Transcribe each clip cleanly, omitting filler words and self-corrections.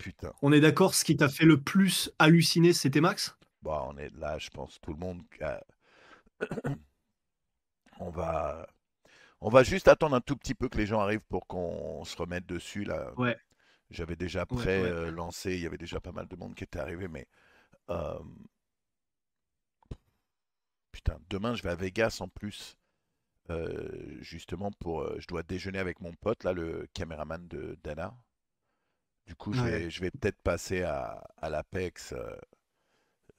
putain. On est d'accord, ce qui t'a fait le plus halluciner, c'était Max? Bon, on est là, je pense, tout le monde. On va, on va juste attendre un tout petit peu que les gens arrivent pour qu'on se remette dessus là. Ouais, J'avais déjà ouais, ouais. lancé, il y avait déjà pas mal de monde qui était arrivé, mais euh, putain, demain je vais à Vegas en plus, justement pour, je dois déjeuner avec mon pote là, le caméraman de Dana. Du coup, Ouais. je vais peut-être passer à l'Apex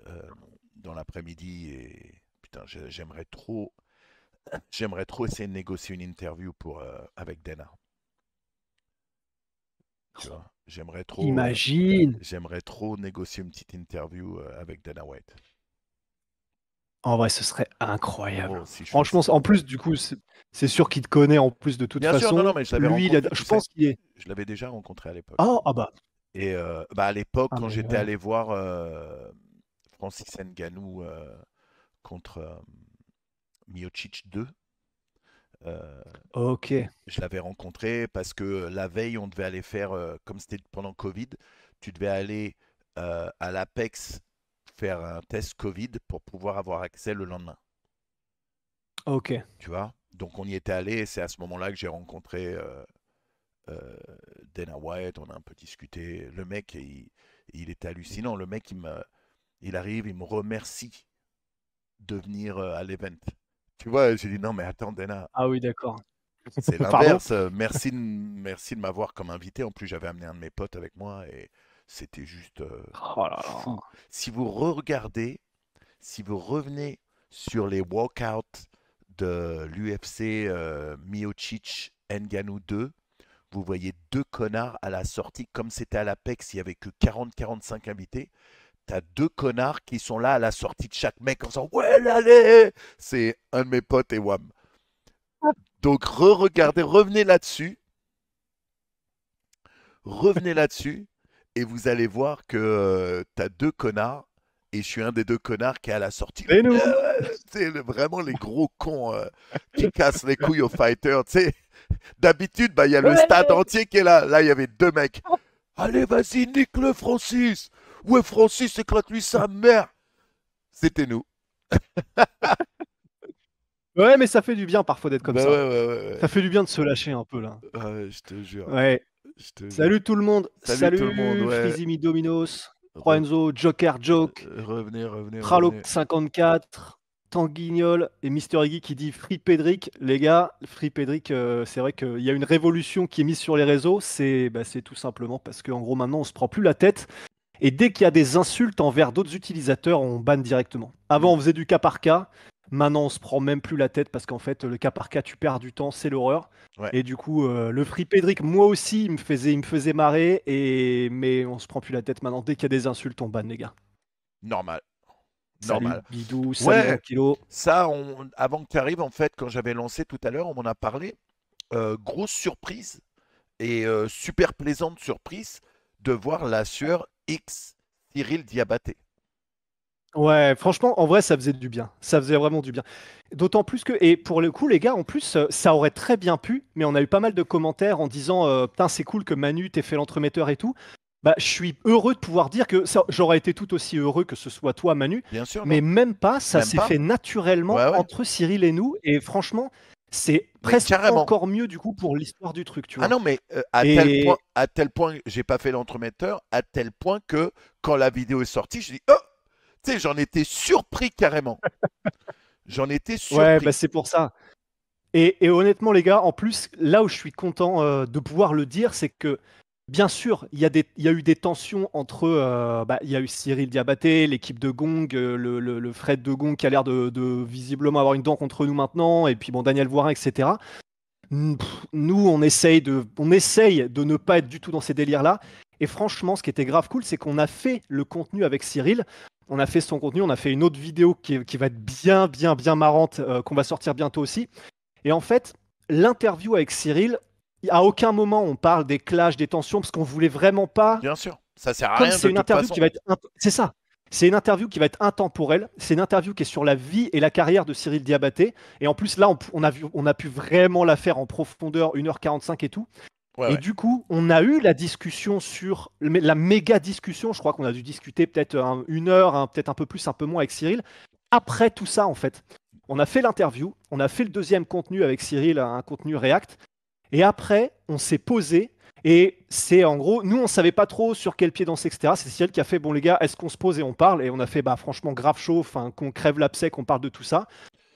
euh, dans l'après-midi et putain, j'aimerais trop essayer de négocier une interview pour avec Dana. Tu vois, Imagine! j'aimerais trop négocier une petite interview avec Dana White. En vrai, ce serait incroyable. Oh, si je fais Franchement, ça. en plus, du coup, c'est sûr qu'il te connaît en plus de toute Bien sûr, non, non, façon. mais je l'avais Lui, rencontré, tu je sais. pense qu'il est. Je l'avais déjà rencontré à l'époque. Ah, ah bah, Et bah, à l'époque, ah quand mais j'étais ouais. allé voir Francis Ngannou contre Miocic 2, euh, Ok. je l'avais rencontré parce que la veille, on devait aller faire, comme c'était pendant Covid, tu devais aller à l'Apex faire un test Covid pour pouvoir avoir accès le lendemain. Ok. Tu vois? Donc on y était allé et c'est à ce moment-là que j'ai rencontré euh, Dana White, on a un peu discuté. Le mec, il était hallucinant. Le mec, il arrive, il me remercie de venir à l'event. Tu vois, j'ai dit non, mais attends, Dana, Ah oui, d'accord. c'est Pardon? l'inverse. Merci de m'avoir comme invité. En plus, j'avais amené un de mes potes avec moi et c'était juste Oh là là. fou. Si vous regardez, si vous revenez sur les walkouts de l'UFC Miocic Ngannou 2, vous voyez deux connards à la sortie, comme c'était à l'Apex, il n'y avait que 40-45 invités. T'as deux connards qui sont là à la sortie de chaque mec en disant ouais, allez. C'est un de mes potes et Wam. Donc re-regardez, revenez là-dessus, et vous allez voir que t'as deux connards, et je suis un des deux connards qui est à la sortie. Et nous? C'est vraiment les gros cons qui cassent les couilles aux fighters. T'sais. D'habitude, bah, il y a le stade Ouais! entier qui est là. Là, il y avait deux mecs. Allez, vas-y, nique-le, Francis. Ouais, Francis, éclate-lui sa mère. C'était nous. Ouais, mais ça fait du bien parfois d'être comme Bah ouais, ça. ouais, ouais, Ça ouais. fait du bien de se lâcher un peu là. Ouais, je te jure. Ouais. Je te jure. Salut tout le monde. Salut tout le monde, Salut ouais. Frizimi Dominos, Re- Proenzo, Joker Joke, revenez, revenez, Pralo revenez. 54, Tanguignol et Mister Iggy qui dit Free Pedrick. Les gars, Free Pedrick, c'est vrai qu'il y a une révolution qui est mise sur les réseaux. C'est tout simplement parce qu'en gros maintenant on se prend plus la tête. Et dès qu'il y a des insultes envers d'autres utilisateurs, on banne directement. Mm. Avant, on faisait du cas par cas. Maintenant, on se prend même plus la tête parce qu'en fait, le cas par cas, tu perds du temps, c'est l'horreur. Ouais, Et du coup, le Free Pedrick, moi aussi, il me faisait marrer. Mais on se prend plus la tête maintenant. Dès qu'il y a des insultes, on banne, les gars. normal. Salut Normal. Bidou, salut Ouais, Tranquillo. ça, avant que tu arrives, en fait, quand j'avais lancé tout à l'heure, on m'en a parlé. Grosse surprise et super plaisante surprise de voir la sueur X Cyril Diabaté. Ouais, franchement, en vrai, ça faisait du bien. Ça faisait vraiment du bien. D'autant plus que, et pour le coup, les gars, en plus, ça aurait très bien pu, mais on a eu pas mal de commentaires en disant putain, c'est cool que Manu t'ait fait l'entremetteur et tout. Bah, je suis heureux de pouvoir dire que j'aurais été tout aussi heureux que ce soit toi, Manu, Bien sûr, mais non? même pas, ça Même s'est pas? fait naturellement Ouais, ouais. entre Cyril et nous, et franchement, c'est Mais presque carrément. encore mieux du coup pour l'histoire du truc, tu Ah vois. non, mais Et à tel point, j'ai pas fait l'entremetteur, à tel point que quand la vidéo est sortie, je dis, oh, tu sais, j'en étais surpris carrément. J'en étais ouais, bah surpris. c'est pour ça. Et honnêtement, les gars, en plus, là où je suis content de pouvoir le dire, c'est que, bien sûr, il y a eu des tensions entre. Il y a eu Cyril Diabaté, l'équipe de Gong, le Fred de Gong qui a l'air de visiblement avoir une dent contre nous maintenant, et puis bon, Daniel Voirin, etc. Nous, on essaye de ne pas être du tout dans ces délires-là. Et franchement, ce qui était grave cool, c'est qu'on a fait le contenu avec Cyril. On a fait son contenu, on a fait une autre vidéo qui va être bien, bien, bien marrante, qu'on va sortir bientôt aussi. Et en fait, l'interview avec Cyril, à aucun moment on parle des clashs, des tensions, parce qu'on voulait vraiment pas. Bien sûr. Ça sert à Comme rien c'est de une toute interview qui va façon. être. C'est ça. C'est une interview qui va être intemporelle. C'est une interview qui est sur la vie et la carrière de Cyril Diabaté. Et en plus, là, on a pu vraiment la faire en profondeur, 1h45 et tout. Ouais, Et ouais. du coup, on a eu la discussion sur la méga discussion. Je crois qu'on a dû discuter peut-être une heure, peut-être un peu plus, un peu moins avec Cyril. Après tout ça, en fait, on a fait l'interview, on a fait le deuxième contenu avec Cyril, un contenu React. Et après, on s'est posé. Et c'est en gros, nous, on savait pas trop sur quel pied danser, etc. C'est Cyril qui a fait, bon les gars, est-ce qu'on se pose et on parle? Et on a fait, bah franchement, grave chaud, enfin, qu'on crève l'abcès, qu'on parle de tout ça.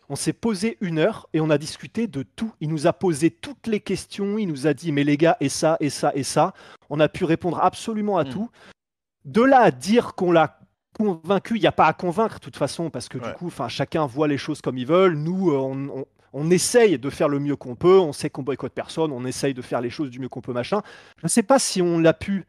On s'est posé une heure et on a discuté de tout. Il nous a posé toutes les questions. Il nous a dit, mais les gars, et ça, et ça, et ça. On a pu répondre absolument à Hmm. tout. De là à dire qu'on l'a convaincu, il n'y a pas à convaincre de toute façon, parce que du Ouais. coup, chacun voit les choses comme ils veulent. Nous, on essaye de faire le mieux qu'on peut. On sait qu'on boycotte personne. On essaye de faire les choses du mieux qu'on peut, machin. Je ne sais pas si on l'a pu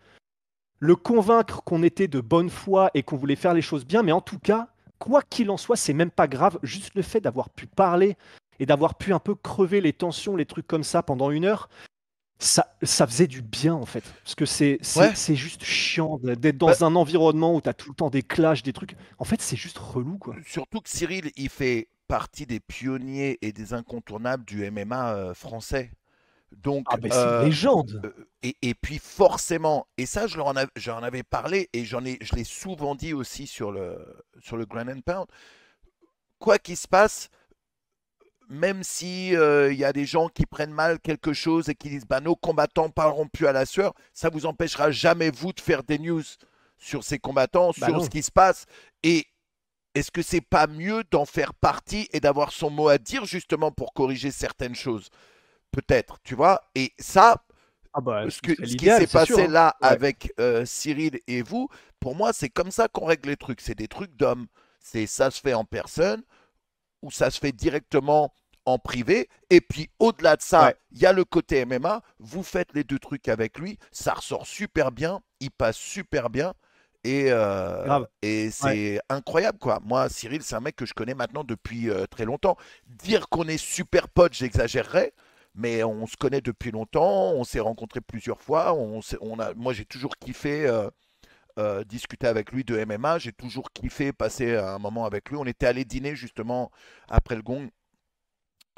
le convaincre qu'on était de bonne foi et qu'on voulait faire les choses bien, mais en tout cas, quoi qu'il en soit, c'est même pas grave. Juste le fait d'avoir pu parler et d'avoir pu un peu crever les tensions, les trucs comme ça pendant une heure, ça faisait du bien en fait. Parce que Ouais. c'est juste chiant d'être Bah, dans un environnement où tu as tout le temps des clashs, des trucs. En fait, c'est juste relou quoi. surtout que Cyril, il fait partie des pionniers et des incontournables du MMA français. Ah Donc, ben c'est une légende. et puis forcément, et ça, j'en avais parlé et je l'ai souvent dit aussi sur le Grand and Pound. Quoi qu'il se passe, même si il y a des gens qui prennent mal quelque chose et qui disent bah, nos combattants parleront plus à la sueur, ça vous empêchera jamais vous de faire des news sur ces combattants, Bah sur ce non. qui se passe. Et est-ce que c'est pas mieux d'en faire partie et d'avoir son mot à dire justement pour corriger certaines choses? Peut-être, tu vois. Et ça, Ah bah ce serait ce qui l'idéal, s'est c'est sûr, passé hein. là Ouais. avec Cyril et vous, pour moi, c'est comme ça qu'on règle les trucs. C'est des trucs d'hommes. C'est ça se fait en personne ou ça se fait directement en privé. Et puis au-delà de ça, Ouais. il y a le côté MMA. Vous faites les deux trucs avec lui, ça ressort super bien, il passe super bien. Grave. Et Ouais. c'est incroyable, quoi. Moi, Cyril, c'est un mec que je connais maintenant depuis très longtemps. Dire qu'on est super potes, j'exagérerais, mais on se connaît depuis longtemps. On s'est rencontrés plusieurs fois. Moi, j'ai toujours kiffé discuter avec lui de MMA. J'ai toujours kiffé passer un moment avec lui. On était allé dîner justement après le gong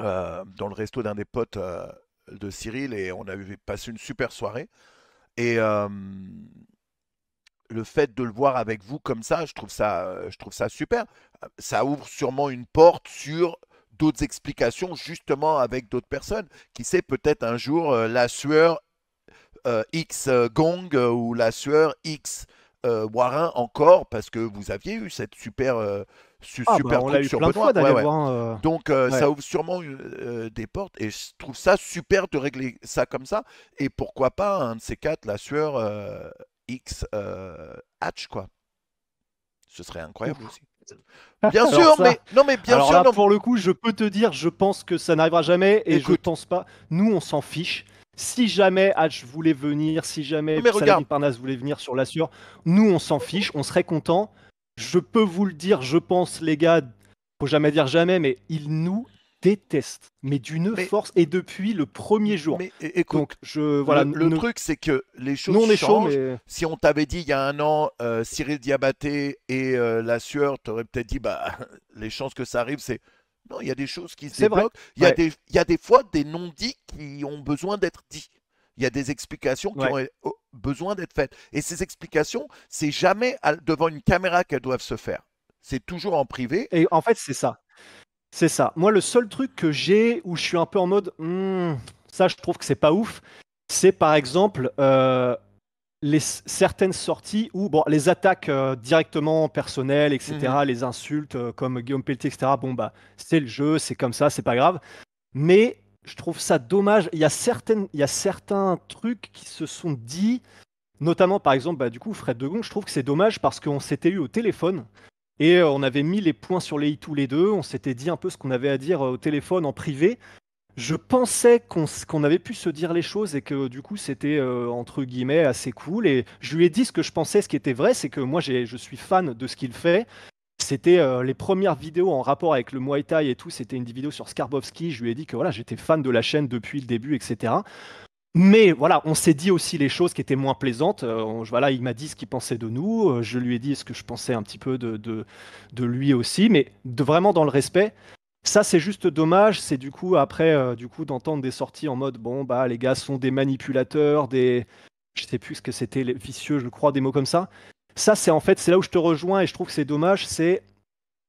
dans le resto d'un des potes de Cyril et on avait passé une super soirée. Et le fait de le voir avec vous comme ça, je trouve ça super. Ça ouvre sûrement une porte sur d'autres explications, justement avec d'autres personnes. Qui sait, peut-être un jour, la sueur X Gong ou la sueur X Warin encore, parce que vous aviez eu cette Ah bah super on l'a truc eu sur plein de fois Benoît. Ouais, d'ailleurs, ouais. hein, Donc ouais. ça ouvre sûrement des portes et je trouve ça super de régler ça comme ça. Et pourquoi pas un de ces quatre, la sueur X Hatch, quoi. Ce serait incroyable Ouf. aussi. Bien Alors sûr, mais ça, non, mais bien alors sûr, là, non. pour le coup, je peux te dire, je pense que ça n'arrivera jamais et je Écoute, pense pas. Nous, on s'en fiche. Si jamais Hatch voulait venir, si non jamais mais Saladin regarde, Parnasse voulait venir sur l'Assure, nous, on s'en fiche, on serait content. Je peux vous le dire, je pense, les gars, faut jamais dire jamais, mais ils nous détestent, mais d'une mais, force et depuis le premier jour. écoute, Donc, voilà, le truc c'est que les nous, choses on est chaud, changent. mais Si on t'avait dit il y a un an Cyril Diabaté et la sueur, t'aurais peut-être dit bah les chances que ça arrive, c'est non, il y a des choses qui se c'est vrai. débloquent. Ouais, Il y a des fois des non-dits qui ont besoin d'être dits. Il y a des explications qui ouais. ont besoin d'être faites. Et ces explications, c'est jamais devant une caméra qu'elles doivent se faire. C'est toujours en privé. Et en fait, c'est ça. C'est ça. Moi, le seul truc que j'ai où je suis un peu en mode, ça, je trouve que c'est pas ouf, c'est par exemple certaines sorties où, bon, les attaques directement personnelles, Mhm. etc., les insultes comme Guillaume Pelletier, etc., bon, bah, c'est le jeu, c'est comme ça, c'est pas grave. Mais je trouve ça dommage. Il y a certains trucs qui se sont dit, notamment par exemple, bah, du coup, Fred Degond, je trouve que c'est dommage parce qu'on s'était eu au téléphone. Et on avait mis les points sur les i tous les deux. On s'était dit un peu ce qu'on avait à dire au téléphone en privé. Je pensais qu'on avait pu se dire les choses et que du coup c'était entre guillemets assez cool. Et je lui ai dit ce que je pensais, ce qui était vrai, c'est que moi je suis fan de ce qu'il fait. C'était les premières vidéos en rapport avec le Muay Thai et tout. C'était une vidéo sur Skarbowski. Je lui ai dit que voilà, j'étais fan de la chaîne depuis le début, etc. Mais voilà, on s'est dit aussi les choses qui étaient moins plaisantes. Voilà, il m'a dit ce qu'il pensait de nous. Je lui ai dit ce que je pensais un petit peu de lui aussi, mais vraiment dans le respect. Ça, c'est juste dommage. C'est du coup, après, du coup, d'entendre des sorties en mode, bon, bah, les gars sont des manipulateurs, des. Je sais plus ce que c'était, les vicieux, je crois, des mots comme ça. Ça, c'est en fait, c'est là où je te rejoins et je trouve que c'est dommage. C'est.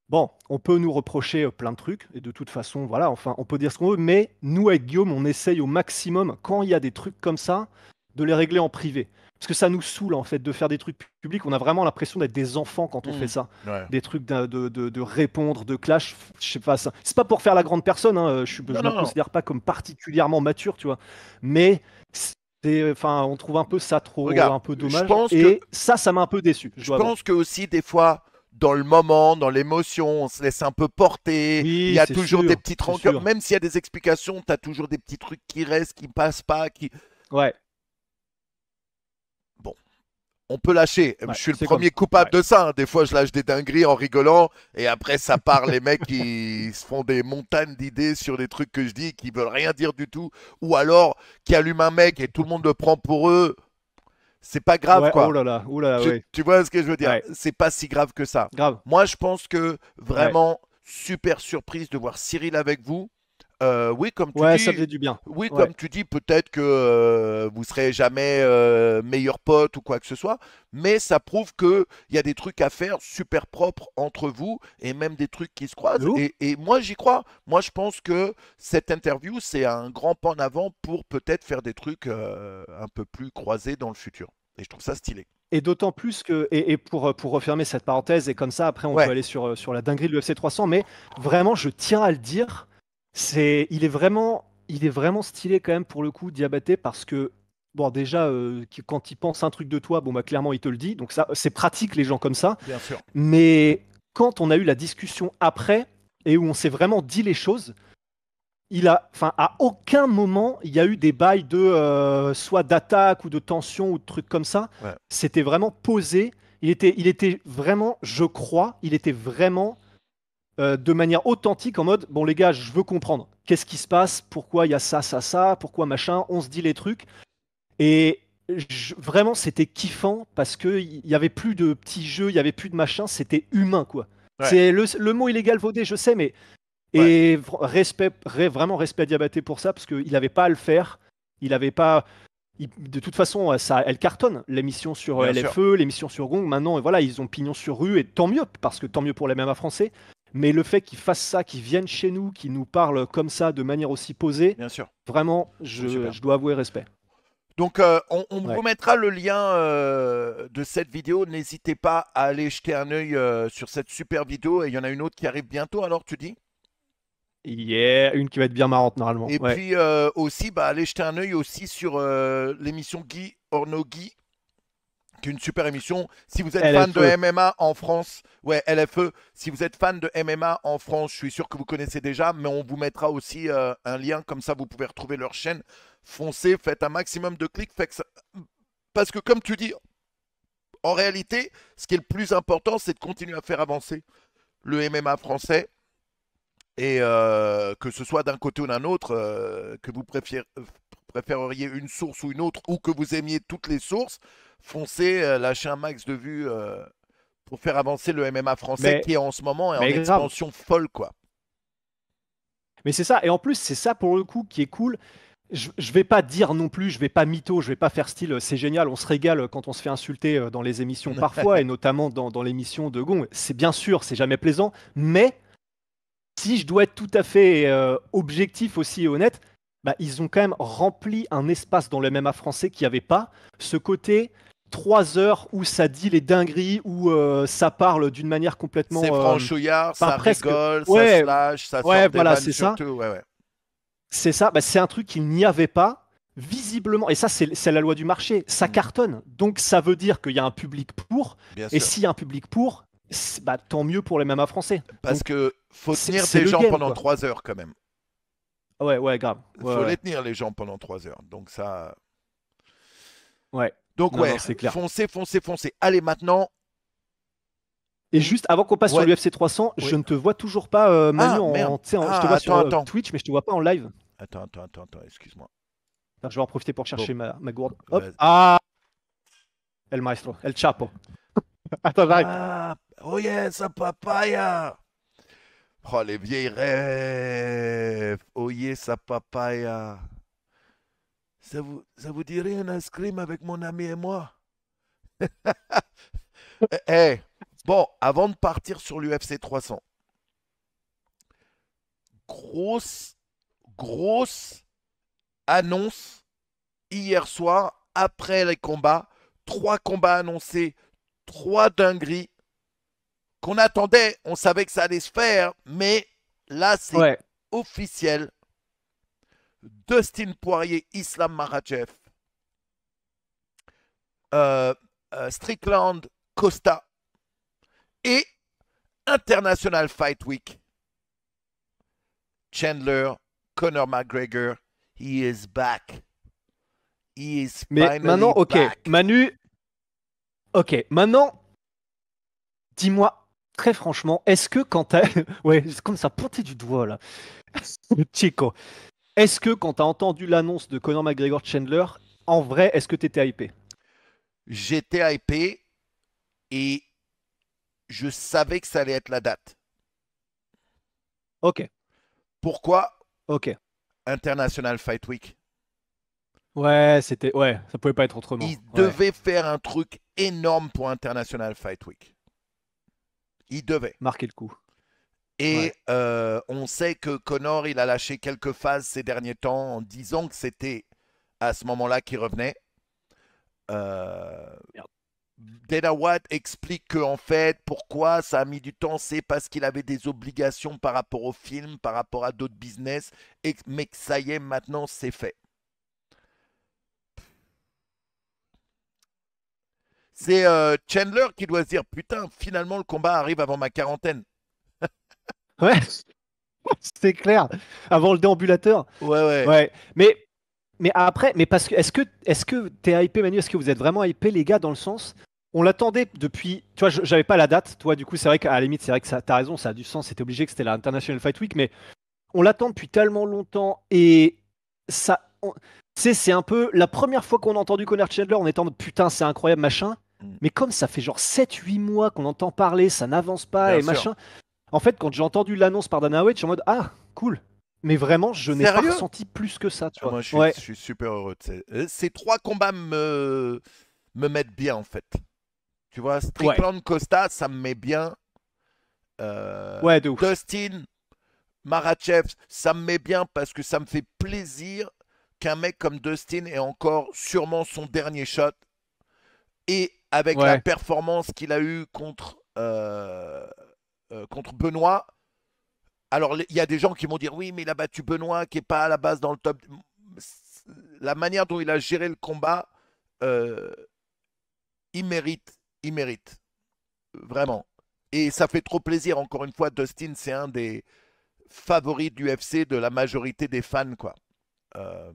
Bon, on peut nous reprocher plein de trucs, et de toute façon, voilà, enfin, on peut dire ce qu'on veut, mais nous, avec Guillaume, on essaye au maximum, quand il y a des trucs comme ça, de les régler en privé. Parce que ça nous saoule, en fait, de faire des trucs publics. On a vraiment l'impression d'être des enfants quand on fait Hmm. ça. Ouais. Des trucs de répondre, de clash, je sais pas ça. C'est pas pour faire la grande personne, hein, Non, je me non, non. considère pas comme particulièrement mature, tu vois. Mais enfin, on trouve un peu ça trop, Regarde, un peu je dommage. pense que Et ça m'a un peu déçu, je je dois avouer. pense que aussi des fois, dans le moment, dans l'émotion, on se laisse un peu porter. Il y Oui, a toujours des petites c'est rancœurs. sûr. Même s'il y a des explications, tu as toujours des petits trucs qui restent, qui passent pas, qui. Ouais. Bon, on peut lâcher. Je Ouais, suis le c'est comme premier ça. coupable Ouais. de ça, hein. Des fois, je lâche des dingueries en rigolant. Et après, ça part. Les mecs qui se font des montagnes d'idées sur des trucs que je dis qui veulent rien dire du tout. Ou alors qui allument un mec et tout le monde le prend pour eux. C'est pas grave, Ouais, quoi. oh là là, ouais. Tu vois ce que je veux dire? Ouais, C'est pas si grave que ça. grave. Moi, je pense que Ouais. vraiment super surprise de voir Cyril avec vous. Oui, comme tu Ouais, ça dis, faisait du bien. oui, Ouais. comme tu dis, peut-être que vous serez jamais meilleurs potes ou quoi que ce soit, mais ça prouve que il y a des trucs à faire super propres entre vous et même des trucs qui se De croisent. ouf. Et moi, j'y crois. Moi, je pense que cette interview, c'est un grand pas en avant pour peut-être faire des trucs un peu plus croisés dans le futur. Et je trouve ça stylé. Et d'autant plus que, et pour refermer cette parenthèse, et comme ça, après, on peut Ouais, aller sur la dinguerie de l'UFC 300, mais vraiment, je tiens à le dire, il est vraiment stylé quand même pour le coup, Diabaté, parce que, bon, déjà, quand il pense un truc de toi, bon, bah, clairement, il te le dit, donc ça, c'est pratique, les gens comme ça, bien sûr. mais quand on a eu la discussion après, et où on s'est vraiment dit les choses, enfin, à aucun moment il y a eu des bails de soit d'attaque ou de tension ou de trucs comme ça. Ouais. C'était vraiment posé. Il était vraiment, je crois, il était vraiment de manière authentique en mode bon les gars, je veux comprendre. Qu'est-ce qui se passe? Pourquoi il y a ça? Pourquoi machin? On se dit les trucs. Et vraiment, c'était kiffant parce que il y avait plus de petits jeux, il y avait plus de machin. C'était humain quoi. Ouais, C'est le mot illégal vaudé, je sais, mais ouais, et vraiment respect à Diabaté pour ça, parce qu'il n'avait pas à le faire. Il avait pas. De toute façon, ça, elle cartonne. L'émission sur bien sûr. LFE, l'émission sur Gong, maintenant, et voilà, ils ont pignon sur rue, et tant mieux, parce que tant mieux pour les MMA français. Mais le fait qu'ils fassent ça, qu'ils viennent chez nous, qu'ils nous parlent comme ça, de manière aussi posée, Bien sûr. vraiment, Je trouve super. je dois avouer respect. Donc, on Ouais. vous mettra le lien de cette vidéo. N'hésitez pas à aller jeter un œil sur cette super vidéo. Et il y en a une autre qui arrive bientôt, alors tu dis? Yeah, une qui va être bien marrante, normalement. Et Ouais. puis aussi, bah, allez jeter un œil aussi sur l'émission Guy Orno Guy, qui est une super émission. Si vous êtes fan de LFE. MMA en France, ouais, LFE, si vous êtes fan de MMA en France, je suis sûr que vous connaissez déjà, mais on vous mettra aussi un lien, comme ça vous pouvez retrouver leur chaîne. Foncez, faites un maximum de clics, parce que comme tu dis, en réalité, ce qui est le plus important, c'est de continuer à faire avancer le MMA français. Et que ce soit d'un côté ou d'un autre, que vous préféreriez une source ou une autre, ou que vous aimiez toutes les sources, foncez, lâchez un max de vues pour faire avancer le MMA français Mais, qui est en ce moment est en mais grave. expansion folle, quoi. Mais c'est ça. Et en plus, c'est ça pour le coup qui est cool. Je vais pas dire non plus, je vais pas mytho, je vais pas faire style c'est génial, on se régale quand on se fait insulter dans les émissions parfois, et notamment dans l'émission de Gong. C'est bien sûr, c'est jamais plaisant, mais si je dois être tout à fait objectif aussi et honnête, bah, ils ont quand même rempli un espace dans le MMA français qu'il n'y avait pas. Ce côté 3 heures où ça dit les dingueries, où ça parle d'une manière C'est complètement. franchouillard, Enfin, ça presque. rigole, ça se Ouais, lâche, ça ouais, sort des voilà, vannes c'est ça. surtout, ouais, ouais, C'est ça, bah, c'est un truc qu'il n'y avait pas, visiblement, et ça c'est la loi du marché, ça mm, cartonne. Donc ça veut dire qu'il y a un public pour, bien et sûr. s'il y a un public pour, bah, tant mieux pour les MMA français. Parce Donc que faut tenir c'est des le gens game, pendant quoi. 3 heures quand même. Ouais, ouais, grave. Ouais, Faut les ouais. tenir les gens pendant 3 heures. Donc ça. Ouais. Donc Non, non, ouais, c'est clair. foncez, foncez, foncez. Allez maintenant, Et juste avant qu'on passe sur ouais, l'UFC 300, oui. je ne te vois toujours pas, Manu, Ah merde. tu sais, je te Ah vois attends, sur attends. Twitch, mais je te vois pas en live. Attends, excuse-moi. Alors, je vais en profiter pour Bon, chercher ma gourde. Hop. vas-y. Ah, El Maestro, El Chapo. Attends, j'arrive. Ah, oh yes, a papaya. Oh, les vieilles rêves. Oyez sa papaya. Ça vous dirait un ice cream avec mon ami et moi? Bon, avant de partir sur l'UFC 300, grosse, grosse annonce hier soir, après les combats. 3 combats annoncés, 3 dingueries qu'on attendait. On savait que ça allait se faire, mais là, c'est Ouais. officiel. Dustin Poirier, Islam Makhachev, euh, Strickland, Costa et International Fight Week. Chandler, Conor McGregor, he is back. He is Mais maintenant, finally ok, back. Manu, ok, maintenant, dis-moi très franchement, est-ce que quand t'as. Ouais, c'est comme ça, pointé du doigt là. Chico. Est-ce que quand t'as entendu l'annonce de Conor McGregor Chandler, en vrai, est-ce que t'étais hypé? J'étais hypé et je savais que ça allait être la date. Ok, Pourquoi ok. International Fight Week? Ouais, c'était. Ouais, ça pouvait pas être autrement. Ils Ouais, devaient faire un truc énorme pour International Fight Week. Ils devaient. marquer le coup. Et Ouais. on sait que Conor, il a lâché quelques phases ces derniers temps en disant que c'était à ce moment-là qu'il revenait. Euh, Merde. Dana White explique que en fait, pourquoi ça a mis du temps, c'est parce qu'il avait des obligations par rapport au film, par rapport à d'autres business, mais que ça y est, maintenant c'est fait. C'est Chandler qui doit se dire putain, finalement le combat arrive avant ma quarantaine. Ouais, c'est clair. Avant le déambulateur. Ouais, ouais. Ouais. Mais après, mais parce que est-ce que t'es hypé, Manu? Est-ce que vous êtes vraiment hypé, les gars, dans le sens. On l'attendait depuis. Tu vois, j'avais pas la date. Toi, du coup, c'est vrai qu'à la limite, c'est vrai que ça, t'as raison, ça a du sens. C'était obligé que c'était la International Fight Week, mais on l'attend depuis tellement longtemps et ça. Tu sais, c'est un peu la première fois qu'on a entendu Connor Chandler, on était en mode putain, c'est incroyable, machin. Mm. Mais comme ça fait genre 7 8 mois qu'on entend parler, ça n'avance pas Bien et sûr. machin. En fait, quand j'ai entendu l'annonce par Dana White, je suis en mode ah, cool. Mais vraiment, je n'ai pas Sérieux? ressenti plus que ça, tu Ah, vois. moi, je suis, Ouais, je suis super heureux. Ces 3 combats me mettent bien, en fait. Tu vois, ouais, Strickland Costa, ça me met bien. ouais, de ouf. Dustin Makhachev, ça me met bien parce que ça me fait plaisir qu'un mec comme Dustin ait encore sûrement son dernier shot. Et avec la Ouais, performance qu'il a eue contre Benoît, alors il y a des gens qui vont dire oui, mais il a battu Benoît qui n'est pas à la base dans le top. La manière dont il a géré le combat, euh, il mérite. Il mérite. Vraiment. Et ça fait trop plaisir. Encore une fois, Dustin, c'est un des favoris de l'UFC de la majorité des fans, quoi. Euh,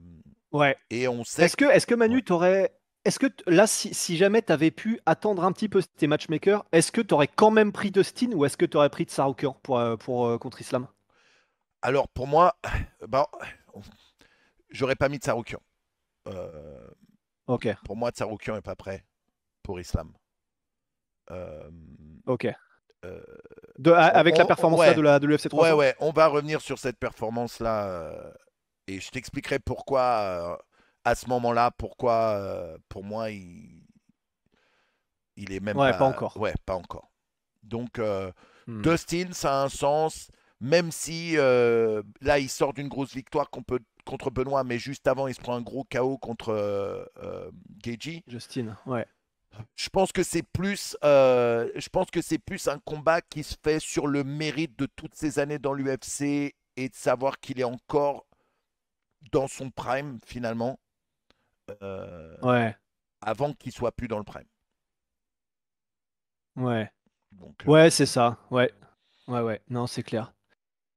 ouais. et on sait Est-ce que ouais. Manu, t'aurais. Est-ce que là, si jamais t'avais pu attendre un petit peu tes matchmakers, est-ce que t'aurais quand même pris Dustin ou est-ce que t'aurais pris Tsaroukian pour contre Islam? Alors pour moi, bah, j'aurais pas mis Tsaroukian. Euh, Ok, pour moi, Tsaroukian est pas prêt pour Islam. Euh, ok. euh, Avec la performance là ouais, de l'UFC ouais, 300? ouais. On va revenir sur cette performance-là et je t'expliquerai pourquoi à ce moment-là, pourquoi pour moi il est même Ouais, pas pas, encore. ouais, pas encore. Donc Hmm. Dustin, ça a un sens, même si là il sort d'une grosse victoire contre Benoît, mais juste avant il se prend un gros KO contre Gaethje. Justin, ouais. Je pense que c'est plus un combat qui se fait sur le mérite de toutes ces années dans l'UFC et de savoir qu'il est encore dans son prime finalement, euh, Ouais, avant qu'il soit plus dans le prime. ouais. Donc Ouais, c'est ça. Ouais, ouais, ouais. Non, c'est clair.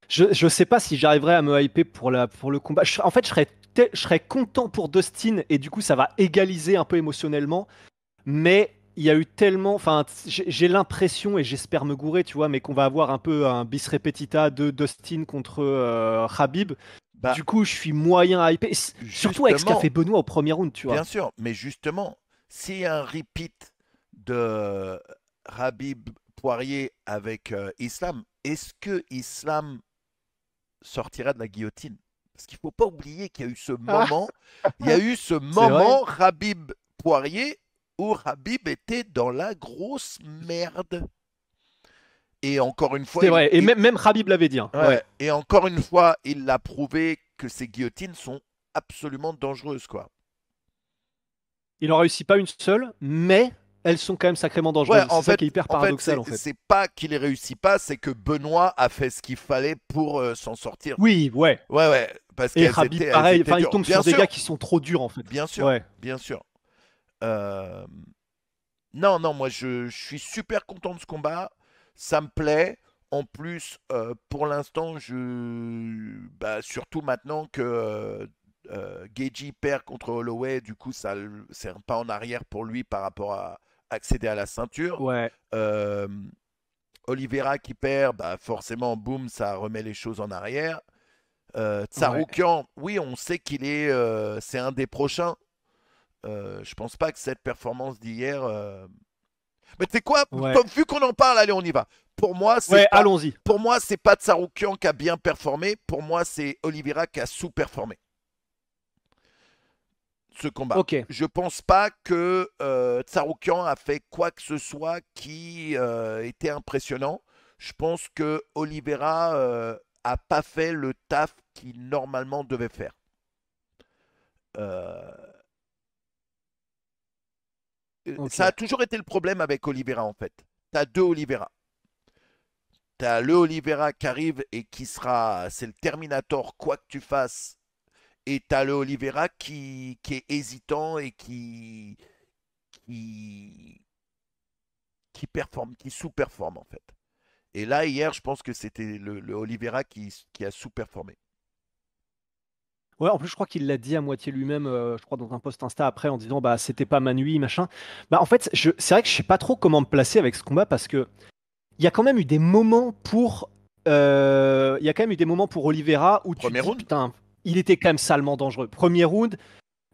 Je sais pas si j'arriverai à me hyper pour le combat. En fait, je serais content pour Dustin et du coup, ça va égaliser un peu émotionnellement. Mais il y a eu tellement. Enfin, j'ai l'impression, et j'espère me gourer, tu vois, mais qu'on va avoir un peu un bis repetita de Dustin contre Khabib. bah Du coup, je suis moyen hypé. Surtout avec ce qu'a fait justement, Benoît au premier round, tu bien vois. sûr, mais justement, s'il y a un repeat de Habib Poirier avec Islam, est-ce que Islam sortira de la guillotine? Parce qu'il ne faut pas oublier qu'il y a eu ce Ah, moment, il y a eu ce c'est vrai. moment Khabib Poirier où Khabib était dans la grosse merde. Et encore une fois, C'est vrai. Et même Khabib l'avait dit, hein. ouais, Ouais. et encore une fois, il a prouvé que ces guillotines sont absolument dangereuses, quoi. Il en réussit pas une seule, mais elles sont quand même sacrément Ouais, dangereuses. C'est ça qui est hyper en fait, paradoxal, en fait. c'est pas qu'il les réussit pas, c'est que Benoît a fait ce qu'il fallait pour s'en sortir. Oui, ouais. Ouais, ouais, parce Et Khabib, elles pareil. étaient Enfin, il dures. tombe Bien sur des sûr, gars qui sont trop durs, en fait. bien sûr, Ouais. bien sûr. Euh, Non, non, moi je suis super content de ce combat. Ça me plaît. En plus, pour l'instant, bah, surtout maintenant que Gaethje perd contre Holloway, du coup, c'est un pas en arrière pour lui par rapport à accéder à la ceinture. Ouais. Euh, Oliveira qui perd, bah forcément, boum, ça remet les choses en arrière. Ouais. Tsaroukian, oui, on sait c'est un des prochains. Je pense pas que cette performance d'hier. Mais tu sais quoi, Ouais. comme vu qu'on en parle, allez, on y va. Pour moi, c'est Ouais, pas, allons-y. pour moi, c'est pas Tsaroukian qui a bien performé. Pour moi, c'est Oliveira qui a sous-performé ce combat. Ok. Je pense pas que Tsaroukian a fait quoi que ce soit qui était impressionnant. Je pense que Oliveira a pas fait le taf qu'il normalement devait faire. Euh, Ça a Ok. toujours été le problème avec Oliveira en fait. T'as deux Oliveira. T'as le Oliveira qui arrive et qui sera, c'est le Terminator quoi que tu fasses. Et t'as le Oliveira qui est hésitant et qui, qui performe, qui sous-performe en fait. Et là hier, je pense que c'était le Oliveira qui a sous-performé. Ouais, en plus, je crois qu'il l'a dit à moitié lui-même, je crois dans un post Insta après en disant bah c'était pas ma nuit, machin. Bah en fait, c'est vrai que je sais pas trop comment me placer avec ce combat parce que il y a quand même eu des moments pour il y a quand même eu des moments pour Oliveira où tu te Premier dis round? putain, il était quand même salement dangereux. Premier round,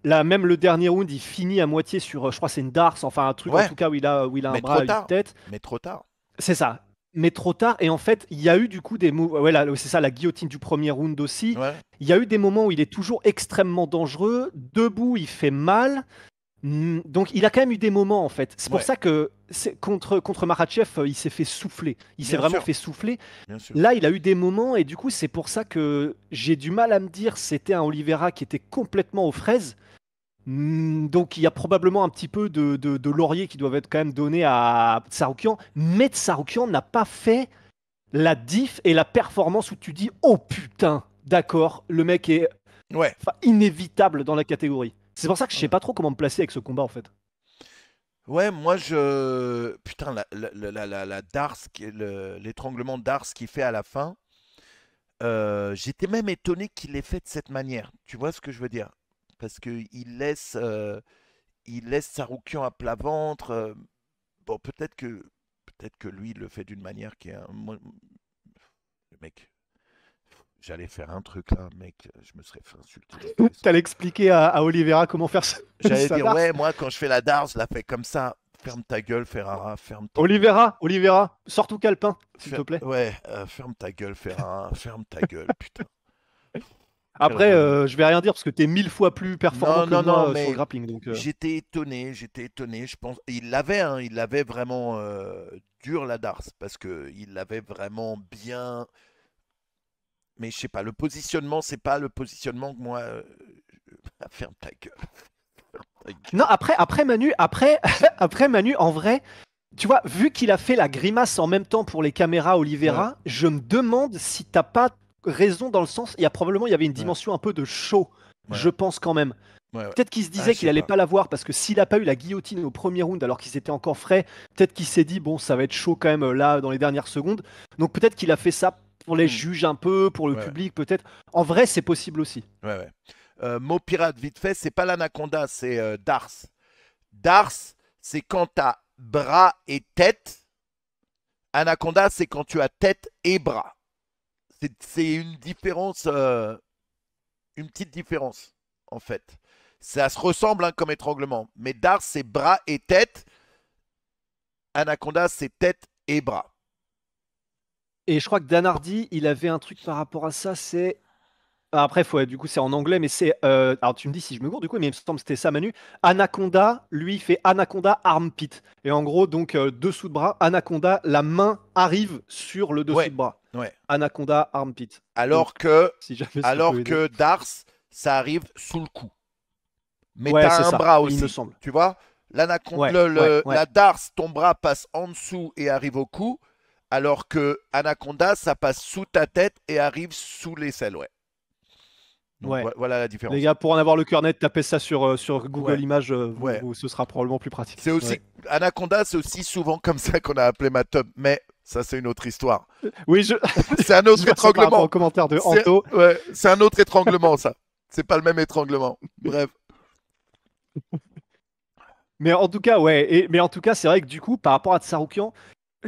là même le dernier round, il finit à moitié sur je crois c'est une darse, enfin un truc en Ouais, tout cas où il a un mais bras trop à une tard. tête. Mais trop tard. C'est ça. Mais trop tard. Et en fait, il y a eu du coup des mots. Ouais, là, c'est ça, la guillotine du premier round aussi. Ouais, Il y a eu des moments où il est toujours extrêmement dangereux. Debout, il fait mal. Donc, il a quand même eu des moments, en fait. C'est pour ouais, ça que contre Makhachev, il s'est fait souffler. Il s'est bien vraiment sûr, fait souffler. bien sûr. Là, il a eu des moments. Et du coup, c'est pour ça que j'ai du mal à me dire c'était un Oliveira qui était complètement aux fraises. Donc il y a probablement un petit peu de laurier qui doivent être quand même donnés à Tsaroukian, mais Tsaroukian n'a pas fait la diff et la performance où tu dis oh putain, d'accord, le mec est Ouais. enfin, inévitable dans la catégorie. C'est pour ça que je sais pas trop comment me placer avec ce combat en fait. Ouais, moi je. Putain, la Darce, l'étranglement Darce qu'il fait à la fin, j'étais même étonné qu'il l'ait fait de cette manière. Tu vois ce que je veux dire? Parce il laisse Saroukian à plat ventre. Bon, peut-être que lui, il le fait d'une manière qui est. Le mec, j'allais faire un truc là, mec, je me serais fait insulter dans tous les sens. T'allais expliquer à Oliveira comment faire J'allais sa dire, darse. ouais, moi, quand je fais la Darce, je la fais comme ça. Ferme ta gueule, Ferrara, ferme ta gueule. Oliveira, sors tout calepin, s'il te plaît. Ouais, ferme ta gueule, Ferrara, ferme ta gueule, putain. Quel Après, relou. je vais rien dire parce que t'es 1000 fois plus performant Non, que non, non, moi sur le mais grappling. Donc, j'étais étonné. Je pense, il l'avait vraiment dur la Darce parce que il l'avait vraiment bien. Mais je sais pas, le positionnement, c'est pas le positionnement que moi. Ferme ta gueule, ferme ta Non, gueule. après Manu, après Manu, en vrai, tu vois, vu qu'il a fait la grimace en même temps pour les caméras Ouais, Oliveira, je me demande si t'as pas raison dans le sens, il y avait une ouais, dimension un peu de show, ouais, je pense quand même. ouais, ouais. Peut-être qu'il se Ah, disait je qu'il sais allait pas. pas l'avoir parce que s'il a pas eu la guillotine au premier round alors qu'ils étaient encore frais, peut-être qu'il s'est dit bon, ça va être chaud quand même là dans les dernières secondes. Donc peut-être qu'il a fait ça pour les Hmm, juges un peu, pour le ouais, public peut-être. En vrai, c'est possible aussi. ouais, ouais. Mot pirate, vite fait, c'est pas l'anaconda, c'est Darce. Darce, c'est quand t'as bras et tête. Anaconda, c'est quand tu as tête et bras. C'est une différence, une petite différence, en fait. Ça se ressemble hein, comme étranglement. Mais Darce, c'est bras et tête. Anaconda, c'est tête et bras. Et je crois que Dan Hardy, il avait un truc par rapport à ça, c'est. Après, du coup, c'est en anglais, mais c'est. Alors, tu me dis si je me gourre, du coup, mais il me semble que c'était ça, Manu. Anaconda, lui, il fait Anaconda armpit. Et en gros, donc, dessous de bras, Anaconda, la main arrive sur le dessous Ouais, de bras. ouais. Anaconda armpit. Donc, Alors que, si jamais ça peut alors aider. que Dars, ça arrive sous le cou. Mais tu Ouais, as c'est un ça, bras il me aussi. semble. Tu vois? Ouais, ouais, ouais. La Dars, ton bras passe en dessous et arrive au cou. Alors que Anaconda, ça passe sous ta tête et arrive sous l'aisselle. Ouais. Donc Ouais. voilà la Les différence. gars, pour en avoir le cœur net, tapez ça sur Google Ouais, Images, ouais. ce sera probablement plus pratique. C'est aussi Ouais. Anaconda, c'est aussi souvent comme ça qu'on a appelé ma tub. Mais ça, c'est une autre histoire. Oui, C'est un je autre vois ça par rapport étranglement. au commentaire de C'est Anto. ouais, c'est un autre étranglement, ça. C'est pas le même étranglement. Bref. Mais en tout cas, ouais. Mais en tout cas, c'est vrai que du coup, par rapport à Tsaroukian,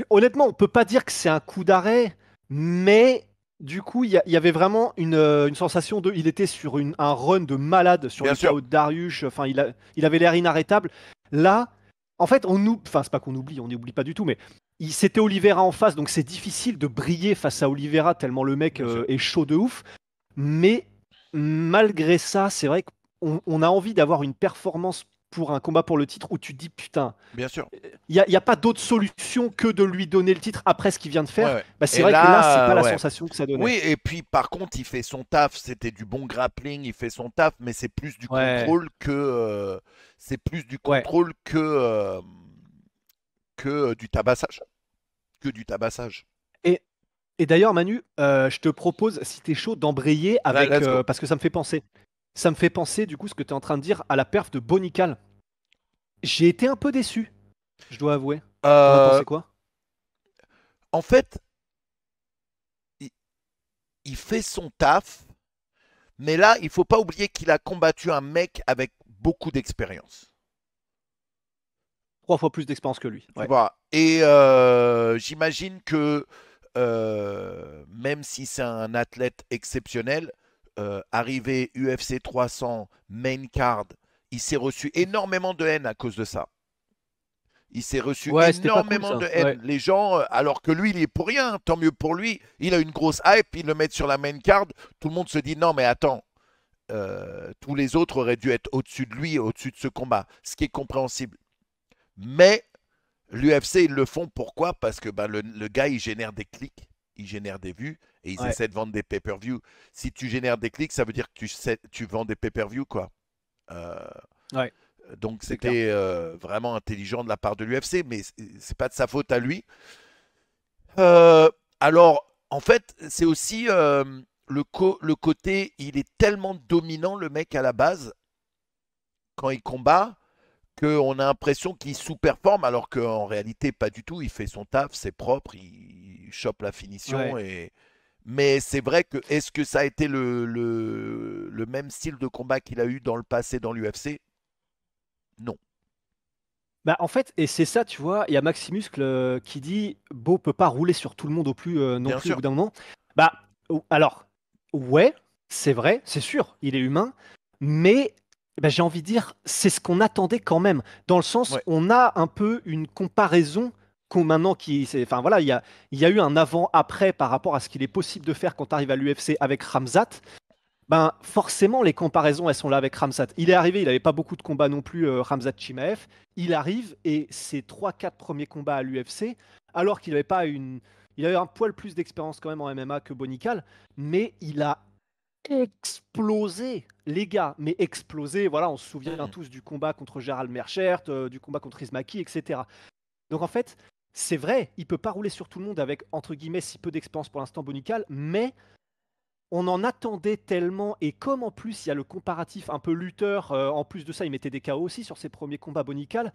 honnêtement, on peut pas dire que c'est un coup d'arrêt, mais du coup, il y avait vraiment une sensation de. Il était sur un run de malade sur Bien le sûr. KO de Darius. Enfin, il avait l'air inarrêtable. Là, en fait, enfin, c'est pas qu'on oublie, on n'oublie pas du tout, mais c'était Oliveira en face, donc c'est difficile de briller face à Oliveira tellement le mec Bien sûr. est chaud de ouf. Mais malgré ça, c'est vrai qu'on a envie d'avoir une performance pour un combat pour le titre où tu te dis putain, Bien sûr. il y a pas d'autre solution que de lui donner le titre après ce qu'il vient de Ouais, faire. ouais. Bah, c'est Et vrai que là, c'est là, pas la ouais. sensation que ça donnait. Oui, et puis par contre, il fait son taf. C'était du bon grappling, il fait son taf, mais Ouais, c'est plus du ouais. contrôle que du tabassage. Que du tabassage. Et, et d'ailleurs, Manu, je te propose, si t'es chaud, d'embrayer avec. Let's go. Parce que ça me fait penser. Ça me fait penser, du coup, ce que tu es en train de dire à la perf de Bonical. J'ai été un peu déçu, je dois avouer. T'en as Euh, pensé quoi? En fait, il, il fait son taf, mais là, il faut pas oublier qu'il a combattu un mec avec beaucoup d'expérience. 3 fois plus d'expérience que lui. Tu Ouais. vois. Et j'imagine que même si c'est un athlète exceptionnel, arrivé UFC 300 main card, il s'est reçu énormément de haine à cause de ça. Il s'est reçu Ouais, c'était pas cool énormément ça. de Ouais. haine. Les gens, alors que lui, il est pour rien, tant mieux pour lui. Il a une grosse hype, ils le mettent sur la main card. Tout le monde se dit non, mais attends, tous les autres auraient dû être au-dessus de lui, au-dessus de ce combat, ce qui est compréhensible. Mais l'UFC, ils le font pourquoi? Parce que ben, le gars, il génère des clics, il génère des vues et ils Ouais. essaient de vendre des pay-per-view. Si tu génères des clics, ça veut dire que tu vends des pay-per-view, quoi. Euh, Ouais. donc C'est clair. c'était vraiment intelligent de la part de l'UFC, mais c'est pas de sa faute à lui. Euh, alors, en fait, c'est aussi le côté, il est tellement dominant, le mec, à la base, quand il combat, qu'on a l'impression qu'il sous-performe, alors qu'en réalité, pas du tout. Il fait son taf, c'est propre, il chope la finition. Ouais. Mais c'est vrai que, est-ce que ça a été le même style de combat qu'il a eu dans le passé dans l'UFC? Non, Bah, en fait, et c'est ça, tu vois, il y a Maximus qui dit Beau peut pas rouler sur tout le monde non bien plus au sûr. bout d'un moment. Bah, alors, ouais, c'est vrai, c'est sûr, il est humain, mais bah, j'ai envie de dire, c'est ce qu'on attendait quand même, dans le sens, Ouais. on a un peu une comparaison maintenant enfin voilà, il y a eu un avant-après par rapport à ce qu'il est possible de faire quand tu arrives à l'UFC avec Ramzat. Ben, forcément, les comparaisons, elles sont là avec Ramzat. Il est arrivé, il n'avait pas beaucoup de combats non plus, Ramzat Chimaev. Il arrive et ses 3-4 premiers combats à l'UFC, alors qu'il n'avait pas une. Il avait un poil plus d'expérience quand même en MMA que Bonical, mais il a explosé, les gars, mais explosé. Voilà, on se souvient Mm. tous du combat contre Gérald Merchert, du combat contre Ismaki, etc. Donc en fait, c'est vrai, il peut pas rouler sur tout le monde avec, entre guillemets, si peu d'expérience pour l'instant Bonical, mais on en attendait tellement, et comme en plus il y a le comparatif un peu lutteur, en plus de ça il mettait des KO aussi sur ses premiers combats Bonical,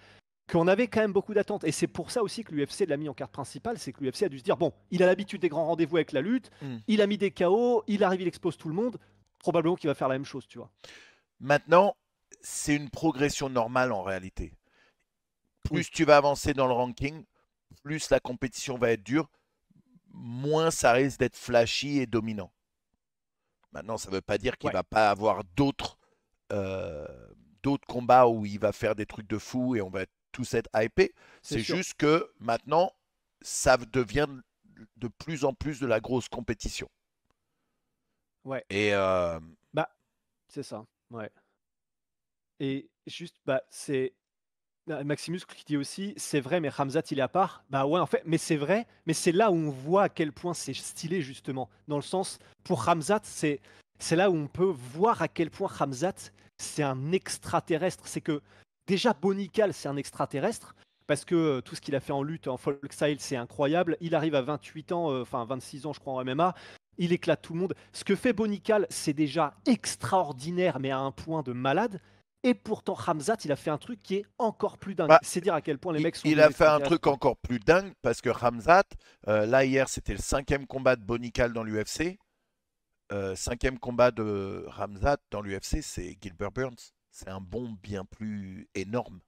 qu'on avait quand même beaucoup d'attentes. Et c'est pour ça aussi que l'UFC l'a mis en carte principale, c'est que l'UFC a dû se dire, bon, il a l'habitude des grands rendez-vous avec la lutte, Mm. il a mis des KO, il arrive, il expose tout le monde, probablement qu'il va faire la même chose, tu vois. Maintenant, c'est une progression normale en réalité. Oui, Plus tu vas avancer dans le ranking, plus la compétition va être dure, moins ça risque d'être flashy et dominant. Maintenant, ça ne veut pas dire qu'il ne ouais, va pas avoir euh, d'autres combats où il va faire des trucs de fou et on va tous être hypés. c'est C'est sûr. juste que maintenant, ça devient de plus en plus de la grosse compétition. Ouais, Et bah, c'est ça. Ouais. Et juste, bah, c'est Maximus qui dit aussi: «C'est vrai, mais Ramzat, il est à part». Bah, ouais, en fait, mais c'est vrai, mais c'est là où on voit à quel point c'est stylé justement. Dans le sens, pour Ramzat, c'est là où on peut voir à quel point Ramzat, c'est un extraterrestre. C'est que, déjà, Bonical, c'est un extraterrestre parce que, tout ce qu'il a fait en lutte, en Folkstyle, c'est incroyable. Il arrive à 28 ans, enfin 26 ans, je crois, en MMA. Il éclate tout le monde. Ce que fait Bonical, c'est déjà extraordinaire, mais à un point de malade. Et pourtant, Ramzat, il a fait un truc qui est encore plus dingue. bah, C'est dire à quel point les mecs sont il des a fait un extraterrestres, truc quoi. encore plus dingue parce que Ramzat, là hier, c'était le cinquième combat de Bonical dans l'UFC. Cinquième combat de Ramzat dans l'UFC, c'est Gilbert Burns. C'est un bond bien plus énorme.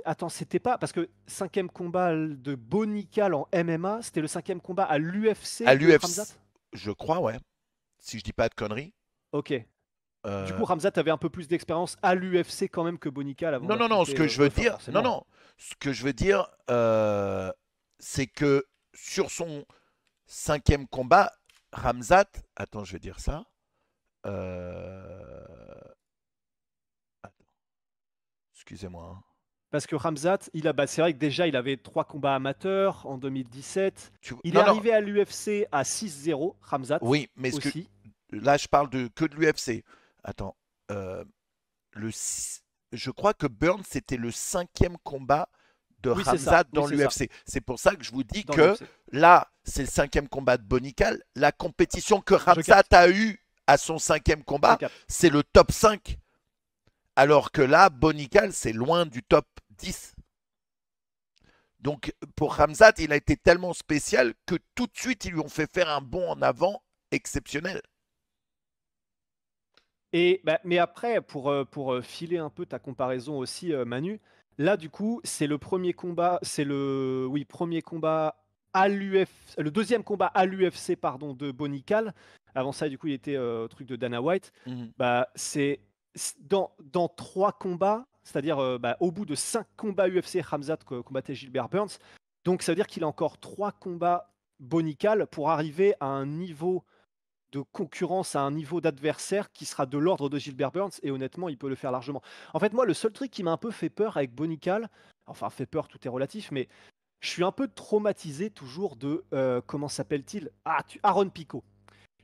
Attends, c'était pas parce que cinquième combat de Bonical en MMA, c'était le cinquième combat à À l'UFC de Ramzat. l'UFC, je crois, ouais. Si je dis pas de conneries. Ok. Du Euh, coup, Ramzat avait un peu plus d'expérience à l'UFC quand même que Bonical avant Non, non, non, ce d'affronter. que je veux Ouais, enfin, dire, non, forcément. non, ce que je veux dire, c'est que sur son cinquième combat, Ramzat, attends, je vais dire ça. Euh, Excusez-moi, hein. Parce que Ramzat, c'est vrai que déjà, il avait 3 combats amateurs en 2017. Il est Non, non, arrivé à l'UFC à 6-0, Ramzat oui, mais aussi. là, je parle que de l'UFC. Attends, euh, le, six- je crois que Burns, c'était le cinquième combat de Oui, c'est ça. Ramzat Oui, dans c'est ça. l'UFC. C'est pour ça que je vous dis Dans que l'UFC. là, c'est le cinquième combat de Bonical. La compétition que Je Ramzat capte. a eue à son cinquième Je combat, capte. c'est le top 5. Alors que là, Bonical, c'est loin du top 10. Donc pour Ramzat, il a été tellement spécial que tout de suite, ils lui ont fait faire un bond en avant exceptionnel. Mais après, pour filer un peu ta comparaison aussi, Manu, là, du coup, c'est le premier combat, c'est le, oui, premier combat à l'UFC, le deuxième combat à l'UFC, pardon, de Bonical. Avant ça, du coup, il était au truc de Dana White. Mhm. Bah, dans 3 combats, c'est-à-dire bah, au bout de 5 combats UFC, Khamzat combattait Gilbert Burns. Donc, ça veut dire qu'il a encore 3 combats Bonical pour arriver à un niveau de concurrence, à un niveau d'adversaire qui sera de l'ordre de Gilbert Burns, et honnêtement, il peut le faire largement. En fait, moi, le seul truc qui m'a un peu fait peur avec Bonical, enfin fait peur, tout est relatif, mais je suis un peu traumatisé toujours de, comment s'appelle-t-il? Aaron Pico.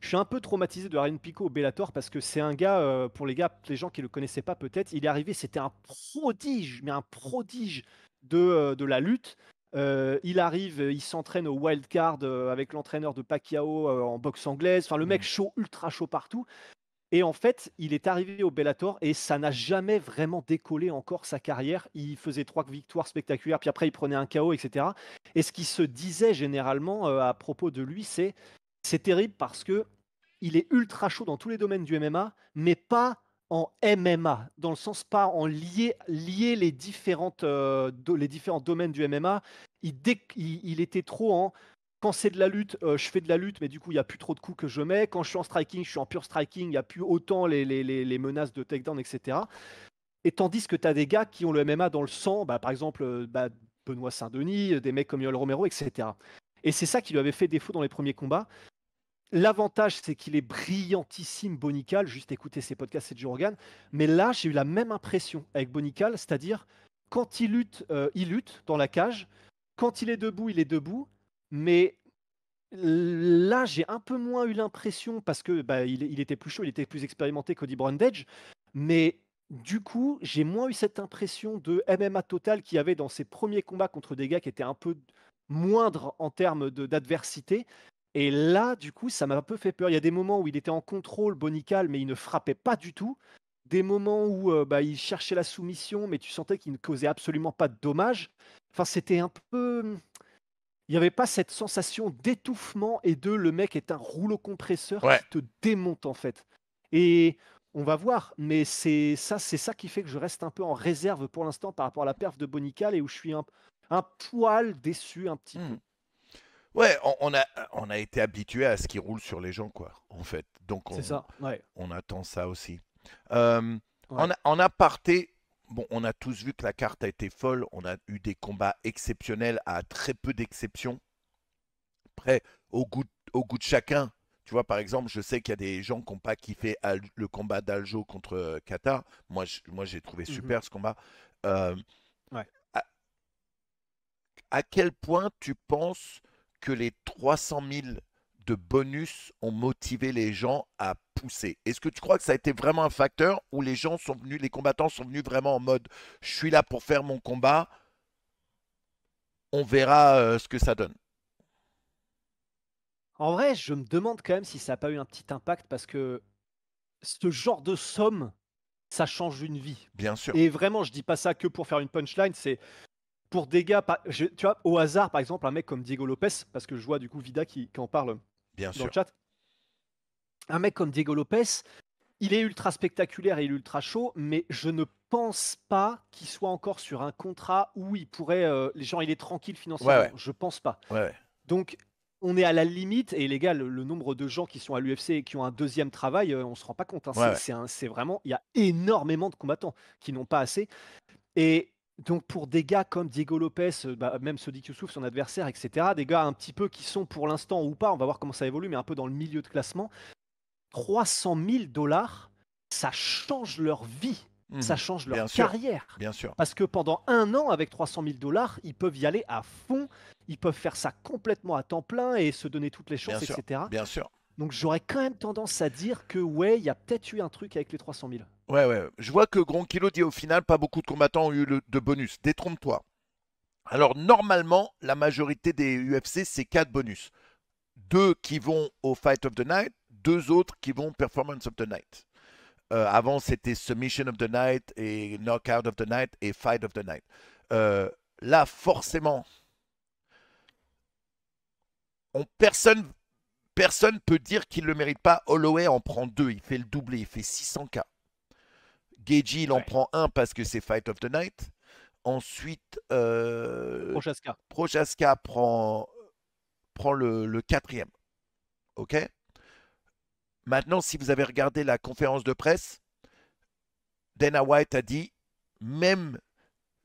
Je suis un peu traumatisé de Aaron Pico au Bellator parce que c'est un gars, pour les gens qui ne le connaissaient pas peut-être, il est arrivé, c'était un prodige, mais un prodige de la lutte. Il arrive, il s'entraîne au Wild Card avec l'entraîneur de Pacquiao en boxe anglaise. Enfin, le mec Mhm. chaud, ultra chaud partout. Et en fait, il est arrivé au Bellator et ça n'a jamais vraiment décollé encore sa carrière. Il faisait 3 victoires spectaculaires, puis après il prenait un KO, etc. Et ce qui se disait généralement à propos de lui, c'est terrible parce que il est ultra chaud dans tous les domaines du MMA, mais pas en MMA, dans le sens pas en lier les différents domaines du MMA. Il était trop en quand c'est de la lutte, je fais de la lutte, mais du coup, il n'y a plus trop de coups que je mets. Quand je suis en striking, je suis en pure striking, il n'y a plus autant les menaces de takedown, etc. Et tandis que tu as des gars qui ont le MMA dans le sang, bah, par exemple Benoît Saint-Denis, des mecs comme Yoel Romero, etc. Et c'est ça qui lui avait fait défaut dans les premiers combats. L'avantage, c'est qu'il est brillantissime, Bonical. Juste écouter ses podcasts, c'est Joe Rogan. Mais là, j'ai eu la même impression avec Bonical, c'est-à-dire quand il lutte dans la cage. Quand il est debout, il est debout. Mais là, j'ai un peu moins eu l'impression parce que bah, il était plus chaud, il était plus expérimenté qu'Cody Brundage. Mais du coup, j'ai moins eu cette impression de MMA total qu'il y avait dans ses premiers combats contre des gars qui étaient un peu moindres en termes d'adversité. Et là, du coup, ça m'a un peu fait peur. Il y a des moments où il était en contrôle, Bonical, mais il ne frappait pas du tout. Des moments où bah, il cherchait la soumission, mais tu sentais qu'il ne causait absolument pas de dommages. Enfin, c'était un peu. Il n'y avait pas cette sensation d'étouffement et de le mec est un rouleau compresseur Ouais. qui te démonte en fait. Et on va voir, mais c'est ça qui fait que je reste un peu en réserve pour l'instant par rapport à la perf de Bonical et où je suis un poil déçu un petit peu. Mhm. Ouais, on a été habitué à ce qui roule sur les gens, quoi, en fait. Donc C'est ça, ouais, on attend ça aussi. Euh, ouais. en aparté, bon, on a tous vu que la carte a été folle. On a eu des combats exceptionnels à très peu d'exceptions. Après, au goût de chacun. Tu vois, par exemple, je sais qu'il y a des gens qui n'ont pas kiffé le combat d'Aljo contre Kata. Moi, j'ai trouvé Mhm. super ce combat. Euh, Ouais. à, à quel point tu penses que les 300 000 de bonus ont motivé les gens à pousser? Est-ce que tu crois que ça a été vraiment un facteur où les gens sont venus, les combattants sont venus vraiment en mode je suis là pour faire mon combat, on verra ce que ça donne. En vrai, je me demande quand même si ça a pas eu un petit impact parce que ce genre de somme, ça change une vie. Bien sûr, Et vraiment, je dis pas ça que pour faire une punchline, c'est pour des gars, tu vois, au hasard, par exemple, un mec comme Diego Lopez, parce que je vois du coup Vida qui en parle bien dans le sûr. chat. Un mec comme Diego Lopez, il est ultra spectaculaire et il est ultra chaud, mais je ne pense pas qu'il soit encore sur un contrat où il pourrait, les gens, il est tranquille Ouais, financièrement. ouais, Je pense pas. ouais, ouais. Donc, on est à la limite, et les gars, le nombre de gens qui sont à l'UFC et qui ont un deuxième travail, on se rend pas compte, hein. Ouais, ouais. C'est vraiment, il y a énormément de combattants qui n'ont pas assez. Et donc, pour des gars comme Diego Lopez, bah, même Sodiq Youssouf, son adversaire, etc., des gars un petit peu qui sont pour l'instant ou pas, on va voir comment ça évolue, mais un peu dans le milieu de classement, 300 000 $, ça change leur vie, ça Mhm. change Bien leur sûr, carrière. bien sûr, Parce que pendant un an, avec 300 000 $, ils peuvent y aller à fond, ils peuvent faire ça complètement à temps plein et se donner toutes les bien chances, sûr, etc. bien sûr. Donc j'aurais quand même tendance à dire que ouais, il y a peut-être eu un truc avec les 300 000. Ouais, ouais. Je vois que Gronkilo dit au final, pas beaucoup de combattants ont eu de bonus. Détrompe-toi. Alors, normalement, la majorité des UFC, c'est 4 bonus. Deux qui vont au Fight of the Night, deux autres qui vont au Performance of the Night. Avant, c'était Submission of the Night et Knockout of the Night et Fight of the Night. Euh, Là, forcément, personne peut dire qu'il ne le mérite pas. Holloway en prend deux, il fait le doublé, il fait 600K. Geji, il en Ouais, prend un parce que c'est Fight of the Night. Ensuite, Prochaska. Prochaska prend le quatrième. OK? Maintenant, si vous avez regardé la conférence de presse, Dana White a dit, même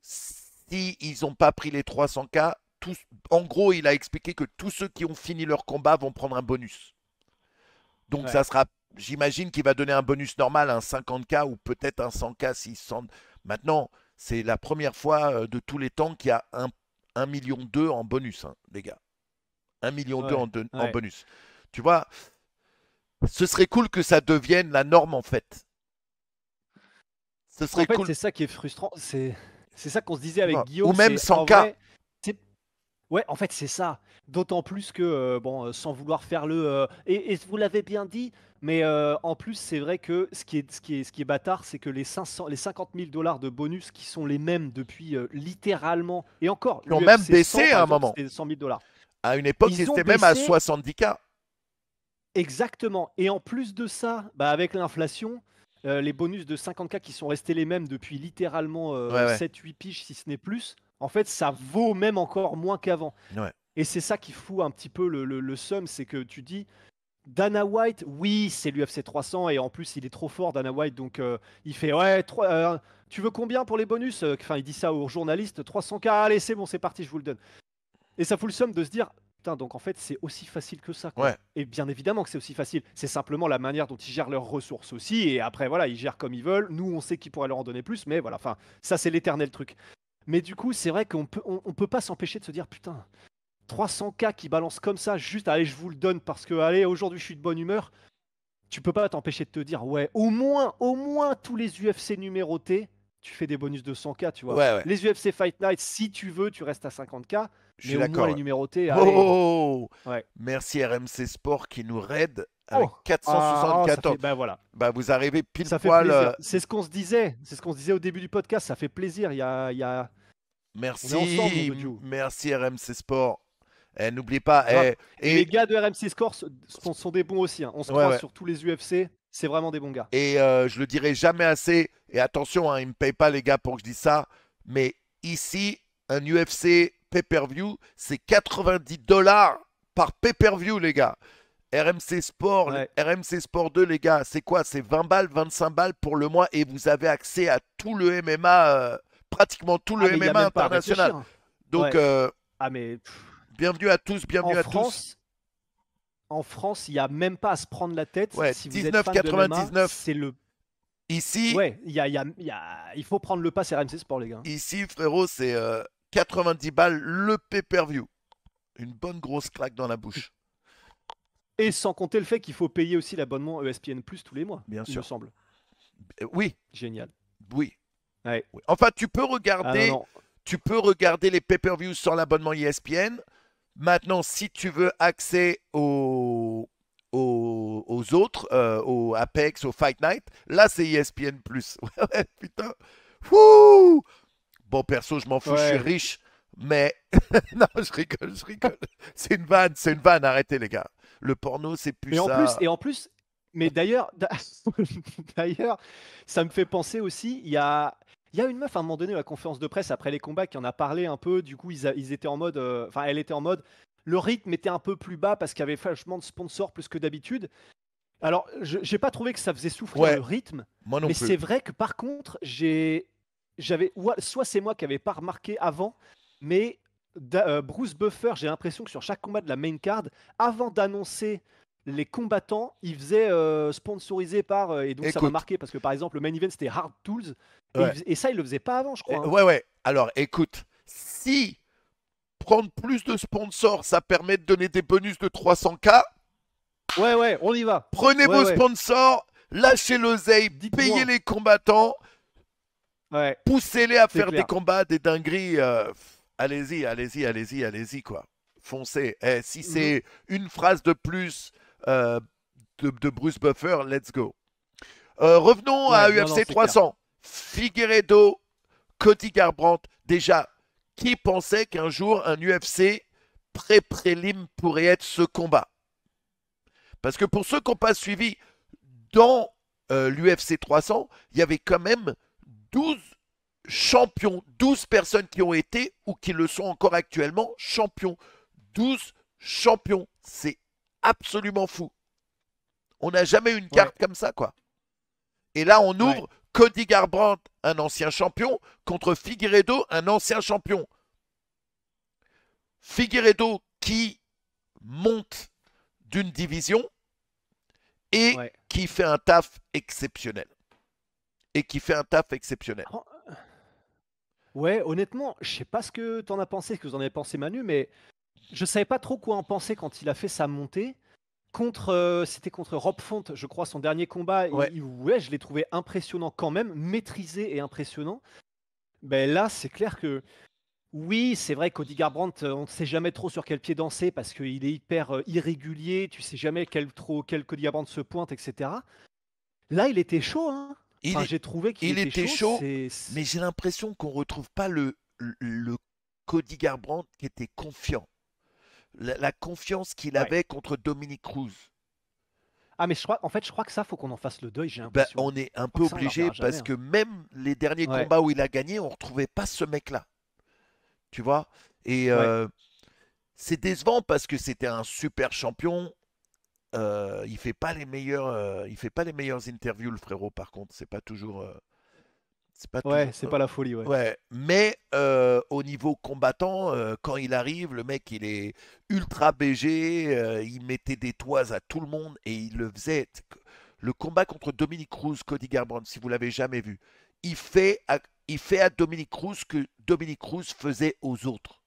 si ils n'ont pas pris les 300K, en gros, il a expliqué que tous ceux qui ont fini leur combat vont prendre un bonus. Donc Ouais. ça sera, j'imagine qu'il va donner un bonus normal, un 50K ou peut-être un 100K s'il sent. Maintenant, c'est la première fois de tous les temps qu'il y a 1,2 million en bonus, hein, les gars. 1,2 million Ouais, en ouais. bonus. Tu vois, ce serait cool que ça devienne la norme en fait. Ce En serait fait, cool, c'est ça qui est frustrant. C'est ça qu'on se disait tu avec vois. Ou Guillaume. même C'est en 100K. vrai, c'est ouais, en fait, c'est ça. D'autant plus que, bon, sans vouloir faire et vous l'avez bien dit, mais en plus, c'est vrai que ce qui est bâtard, c'est que les 50 000 $ de bonus qui sont les mêmes depuis, littéralement, et encore, Qui ont même l'UFC 100, baissé par à un exemple, moment. c'était 100 000 $. À une époque, ils Ils ont étaient même à baissé. 70K. Exactement, et en plus de ça, bah, avec l'inflation, les bonus de 50K qui sont restés les mêmes depuis littéralement, Ouais, ouais, 7-8 piges si ce n'est plus, en fait, ça vaut même encore moins qu'avant. ouais. Et c'est ça qui fout un petit peu le seum, c'est que tu dis: «Dana White, oui, c'est l'UFC 300 et en plus il est trop fort Dana White, donc il fait: "Ouais, tu veux combien pour les bonus?" Enfin, il dit ça aux journalistes: «300K, allez, c'est bon, c'est parti, je vous le donne». Et ça fout le seum de se dire: «Putain, donc en fait, c'est aussi facile que ça, quoi». Ouais. Et bien évidemment que c'est aussi facile. C'est simplement la manière dont ils gèrent leurs ressources aussi. Et après, voilà, ils gèrent comme ils veulent. Nous, on sait qu'ils pourraient leur en donner plus, mais voilà, enfin, ça, c'est l'éternel truc. Mais du coup, c'est vrai on peut pas s'empêcher de se dire: «Putain, 300K qui balance comme ça, juste, allez, je vous le donne parce que, allez, aujourd'hui, je suis de bonne humeur». Tu peux pas t'empêcher de te dire: «Ouais, au moins tous les UFC numérotés, tu fais des bonus de 100K», tu vois. Ouais, ouais. Les UFC Fight Night, si tu veux, tu restes à 50K, Je mais suis au moins d'accord. les Ouais. numérotés, allez, bon. Oh! Ouais. Merci RMC Sport qui nous raide avec Oh! Ah, ça 474. fait, bah, voilà, Bah, vous arrivez pile ça fait poil. plaisir. C'est ce qu'on se disait au début du podcast, ça fait plaisir. On est ensemble, mon Merci, de Dieu. merci RMC Sport. Eh, n'oubliez pas. Grave. Et les Et gars de RMC Score sont des bons aussi, hein. On se ouais, croise ouais. sur tous les UFC, c'est vraiment des bons gars. Et je le dirai jamais assez. Et attention, hein, ils me payent pas les gars pour que je dise ça. Mais ici, un UFC pay-per-view, c'est 90 $ par pay-per-view, les gars. RMC Sport, Ouais. RMC Sport 2, les gars, c'est quoi? C'est 20 balles, 25 balles pour le mois et vous avez accès à tout le MMA, pratiquement tout Ah, le mais il y a MMA même pas à international. réfléchir, hein. Donc, Ouais. Ah, mais bienvenue à tous, en bienvenue à tous. France, en France, il y a même pas à se prendre la tête. Ouais, Si vous êtes fan de MMA, 19,99. c'est le. Ici, Ouais, il faut prendre le pass RMC Sport, les gars. ici, frérot, c'est 90 balles le pay-per-view. Une bonne grosse claque dans la bouche. Et sans compter le fait qu'il faut payer aussi l'abonnement ESPN Plus tous les mois, Bien il me sûr. semble. Oui, Génial. oui, Ouais. oui. Enfin, Ah non, non. tu peux regarder les pay-per-views sur l'abonnement ESPN. Maintenant, si tu veux accès aux autres, au Apex, au Fight Night, là, c'est ESPN+. Ouais, ouais, putain. Fouh! Bon, perso, je m'en fous, je suis Ouais. riche. Mais non, je rigole, je rigole. C'est une vanne, arrêtez les gars. Le porno, c'est plus ça. Et en plus, mais d'ailleurs, d'ailleurs, ça me fait penser aussi, il y a une meuf à un moment donné à la conférence de presse après les combats qui en a parlé un peu. Du coup, ils étaient en mode, enfin, elle était en mode, le rythme était un peu plus bas parce qu'il y avait vachement de sponsors plus que d'habitude. Alors, j'ai pas trouvé que ça faisait souffrir Ouais, le rythme, moi non mais plus. c'est vrai que par contre, soit c'est moi qui avais pas remarqué avant, mais Bruce Buffer, j'ai l'impression que sur chaque combat de la main card, avant d'annoncer les combattants, il faisait sponsorisé par et donc ça m'a Écoute, marqué parce que par exemple le main event c'était Hard Tools ouais, et ça il le faisait pas avant, je crois, hein. ouais, ouais. Alors, écoute, si prendre plus de sponsors, ça permet de donner des bonus de 300K, Ouais, ouais, on y va. prenez Ouais, vos ouais. sponsors, lâchez l'oseille, payez Dites-moi. les combattants, Ouais, poussez-les à c'est faire des clair. combats, des dingueries. Allez-y, allez-y, allez-y, allez-y, quoi. Foncez. Si Mhm. c'est une phrase de plus euh, de Bruce Buffer, let's go. Revenons à Ouais, non, non, UFC c'est clair. 300. Figueiredo, Cody Garbrandt. Déjà, qui pensait qu'un jour un UFC pré-prélim pourrait être ce combat? Parce que pour ceux qui n'ont pas suivi, dans l'UFC 300, il y avait quand même 12 champions, 12 personnes qui ont été ou qui le sont encore actuellement champions. 12 champions. C'est absolument fou. On n'a jamais eu une Ouais, carte comme ça, quoi. Et là, on ouais. ouvre Cody Garbrandt, un ancien champion, contre Figueiredo, un ancien champion. Figueiredo qui monte d'une division et Ouais. qui fait un taf exceptionnel. Et qui fait un taf exceptionnel. Fran- Ouais, honnêtement, je sais pas ce que t'en as pensé, ce que vous en avez pensé Manu, mais je savais pas trop quoi en penser quand il a fait sa montée. C'était contre Rob Font, je crois, son dernier combat. Ouais, Ouais, je l'ai trouvé impressionnant quand même, maîtrisé et impressionnant. Ben là, c'est clair que oui, c'est vrai, Cody Garbrandt, on ne sait jamais trop sur quel pied danser parce qu'il est hyper irrégulier. Tu sais jamais quel Cody Garbrandt se pointe, etc. Là, il était chaud, hein. il, Enfin, est, j'ai trouvé qu'il il était était chaud. chaud, mais j'ai l'impression qu'on ne retrouve pas le Cody Garbrandt qui était confiant. La confiance qu'il Ouais. avait contre Dominique Cruz. Ah, mais je crois que ça, faut qu'on en fasse le deuil, j'ai Ben, l'impression. on est un Je crois peu que ça, on la obligé reverra jamais, parce hein. que même les derniers Ouais, combats où il a gagné, on ne retrouvait pas ce mec-là. Tu vois? Et ouais, c'est décevant parce que c'était un super champion. Il fait pas les meilleures interviews, le frérot. Par contre, c'est pas ouais, toujours. c'est pas la folie, ouais. Ouais, mais au niveau combattant, quand il arrive, le mec il est ultra BG, il mettait des toises à tout le monde et il le faisait. Le combat contre Dominique Cruz, Cody Garbrandt, si vous l'avez jamais vu, il fait à, il fait à Dominique Cruz ce que Dominique Cruz faisait aux autres.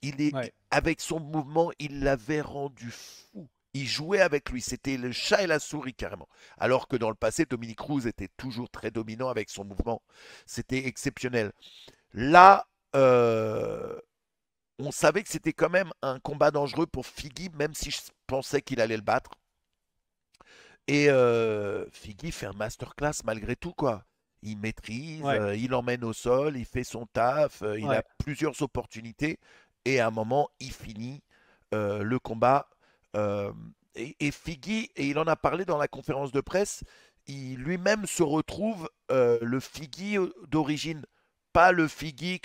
Ouais, Avec son mouvement, il l'avait rendu fou. Il jouait avec lui, c'était le chat et la souris carrément. Alors que dans le passé, Dominique Cruz était toujours très dominant avec son mouvement. C'était exceptionnel. Là, on savait que c'était quand même un combat dangereux pour Figgy, même si je pensais qu'il allait le battre. Et Figgy fait un masterclass malgré tout, quoi. Il maîtrise, ouais, il emmène au sol, il fait son taf, il a ouais. plusieurs opportunités. Et à un moment, il finit le combat. euh, et Figgy, et il en a parlé dans la conférence de presse, il lui-même se retrouve le Figgy d'origine. pas le Figgy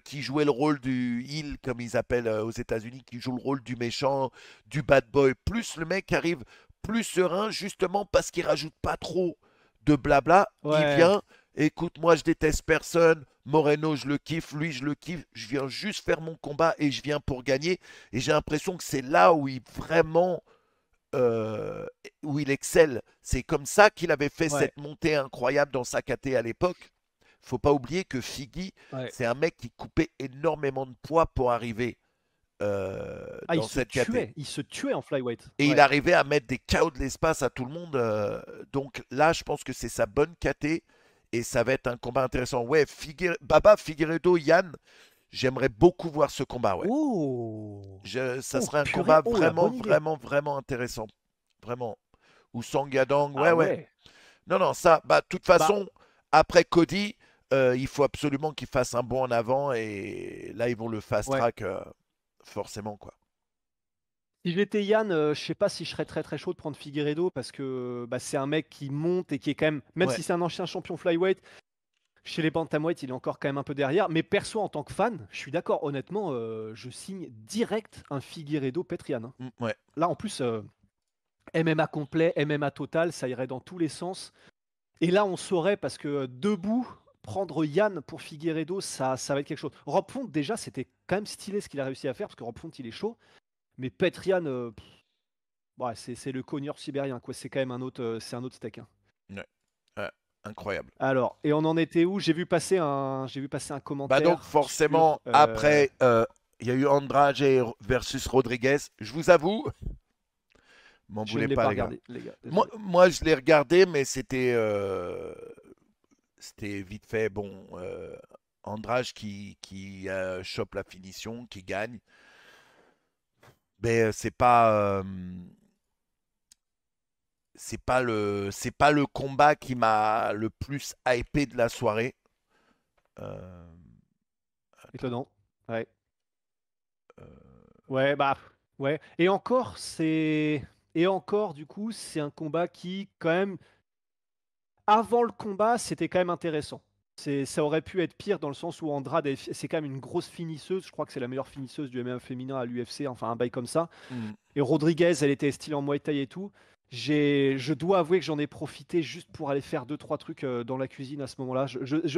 qui jouait le rôle du heel, comme ils appellent aux États-Unis, qui joue le rôle du méchant, du bad boy. Plus le mec arrive plus serein, justement parce qu'il rajoute pas trop de blabla. Il Ouais, vient, écoute, moi je déteste personne. Moreno, je le kiffe, lui, je le kiffe. Je viens juste faire mon combat et je viens pour gagner. Et j'ai l'impression que c'est là où il vraiment euh, où il excelle. C'est comme ça qu'il avait fait ouais, cette montée incroyable dans sa KT à l'époque. Faut pas oublier que Figgy, ouais. c'est un mec qui coupait énormément de poids pour arriver Ah, dans cette KT. il se tuait en flyweight. Et il Ouais. arrivait à mettre des KO de l'espace à tout le monde. Donc là, je pense que c'est sa bonne KT et ça va être un combat intéressant. Ouais, Baba, Figueiredo, Yann, j'aimerais beaucoup voir ce combat. Ouais. Oh, Ça oh, serait un purée, combat oh, la vraiment, bonne idée. vraiment, vraiment intéressant. Vraiment. Ou Sangadang, ouais, Ah ouais. ouais, Non, non, ça, bah, de toute bah, façon, après Cody, il faut absolument qu'il fasse un bond en avant et là, ils vont le fast ouais. track forcément, quoi. Si j'étais Yann, je sais pas si je serais très très chaud de prendre Figueiredo parce que bah, c'est un mec qui monte et qui est quand même, même Ouais, si c'est un ancien champion flyweight, chez les bantamweight, il est encore quand même un peu derrière. Mais perso, en tant que fan, je suis d'accord, honnêtement, je signe direct un Figueiredo Petrian, hein. ouais. Là, en plus, MMA complet, MMA total, ça irait dans tous les sens. Et là, on saurait parce que debout, prendre Yann pour Figueiredo, ça va être quelque chose. Rob Font, déjà, c'était quand même stylé ce qu'il a réussi à faire parce que Rob Font, il est chaud. Mais Petrian, ouais, c'est le cogneur sibérien, quoi. C'est quand même c'est un autre steak, hein. Ouais, ouais, incroyable. Alors, et on en était où? J'ai vu passer un Bah donc commentaire sur. forcément, après, il y a eu Andrade versus Rodriguez. Je vous avoue, m'en Je ne voulez l'ai pas pas les gars. regardé, les gars. Moi, Désolé. moi je l'ai regardé, mais c'était vite fait. Bon, Andrade qui chope la finition, qui gagne. Mais c'est pas le combat qui m'a le plus hypé de la soirée. Euh, attends. Étonnant. Ouais. euh, Ouais, bah, ouais. Et encore, du coup, c'est un combat qui, quand même, avant le combat, c'était quand même intéressant. Ça aurait pu être pire dans le sens où Andrade, c'est quand même une grosse finisseuse. Je crois que c'est la meilleure finisseuse du MMA féminin à l'UFC, enfin un bail comme ça. hmm. Et Rodriguez, elle était style en Muay Thai et tout. Je dois avouer que j'en ai profité juste pour aller faire deux trois trucs dans la cuisine à ce moment-là.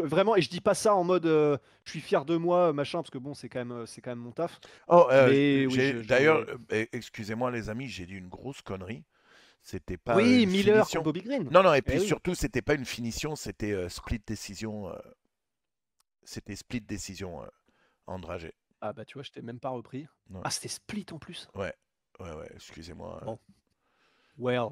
Vraiment, et je dis pas ça en mode je suis fier de moi, machin, parce que bon, c'est quand même mon taf. Oh, Mais oui, d'ailleurs, excusez-moi les amis, j'ai dit une grosse connerie. C'était pas Oui, une Miller contre finition. Bobby Green. Non, non, et puis Eh oui. surtout, c'était pas une finition, c'était split décision. C'était split décision, Andrade. Ah bah tu vois, je t'ai même pas repris. Ouais, Ah, c'était split en plus. ouais, ouais, ouais, excusez-moi. Bon, well.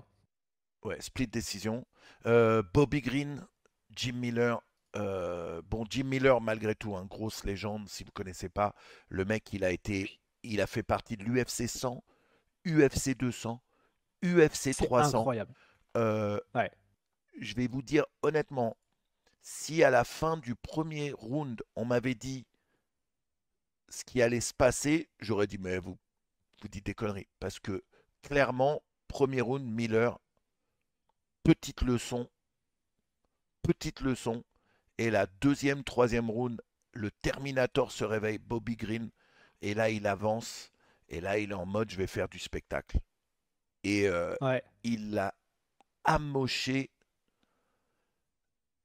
Ouais, split décision. Bobby Green, Jim Miller. Bon, Jim Miller, malgré tout, grosse légende, si vous ne connaissez pas. Le mec, il a fait partie de l'UFC 100, UFC 200, UFC C'est 300. incroyable. Euh, Ouais. je vais vous dire honnêtement, si à la fin du premier round, on m'avait dit ce qui allait se passer, j'aurais dit, mais vous dites des conneries. Parce que clairement, premier round, Miller, petite leçon, petite leçon. Et la deuxième, troisième round, le Terminator se réveille, Bobby Green. Et là, il avance. Et là, il est en mode, je vais faire du spectacle. Et Ouais. il l'a amoché.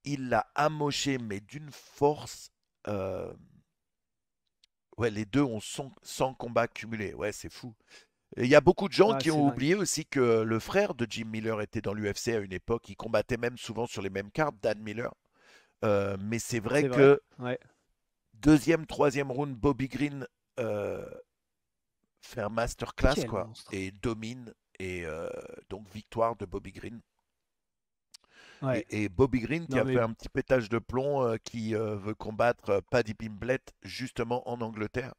Il l'a amoché, mais d'une force. euh, Ouais, les deux ont 100 combats cumulés. Ouais, c'est fou. Il y a beaucoup de gens Ouais, qui c'est ont dingue. oublié aussi que le frère de Jim Miller était dans l'UFC à une époque. Il combattait même souvent sur les mêmes cartes, Dan Miller. Mais c'est vrai C'est vrai. que Ouais. deuxième, troisième round, Bobby Green euh, fait un masterclass, Quel quoi, monstre. et domine. Et donc, victoire de Bobby Green. Ouais. Et Bobby Green qui Non a fait mais un petit pétage de plomb, qui veut combattre Paddy Pimblett justement en Angleterre.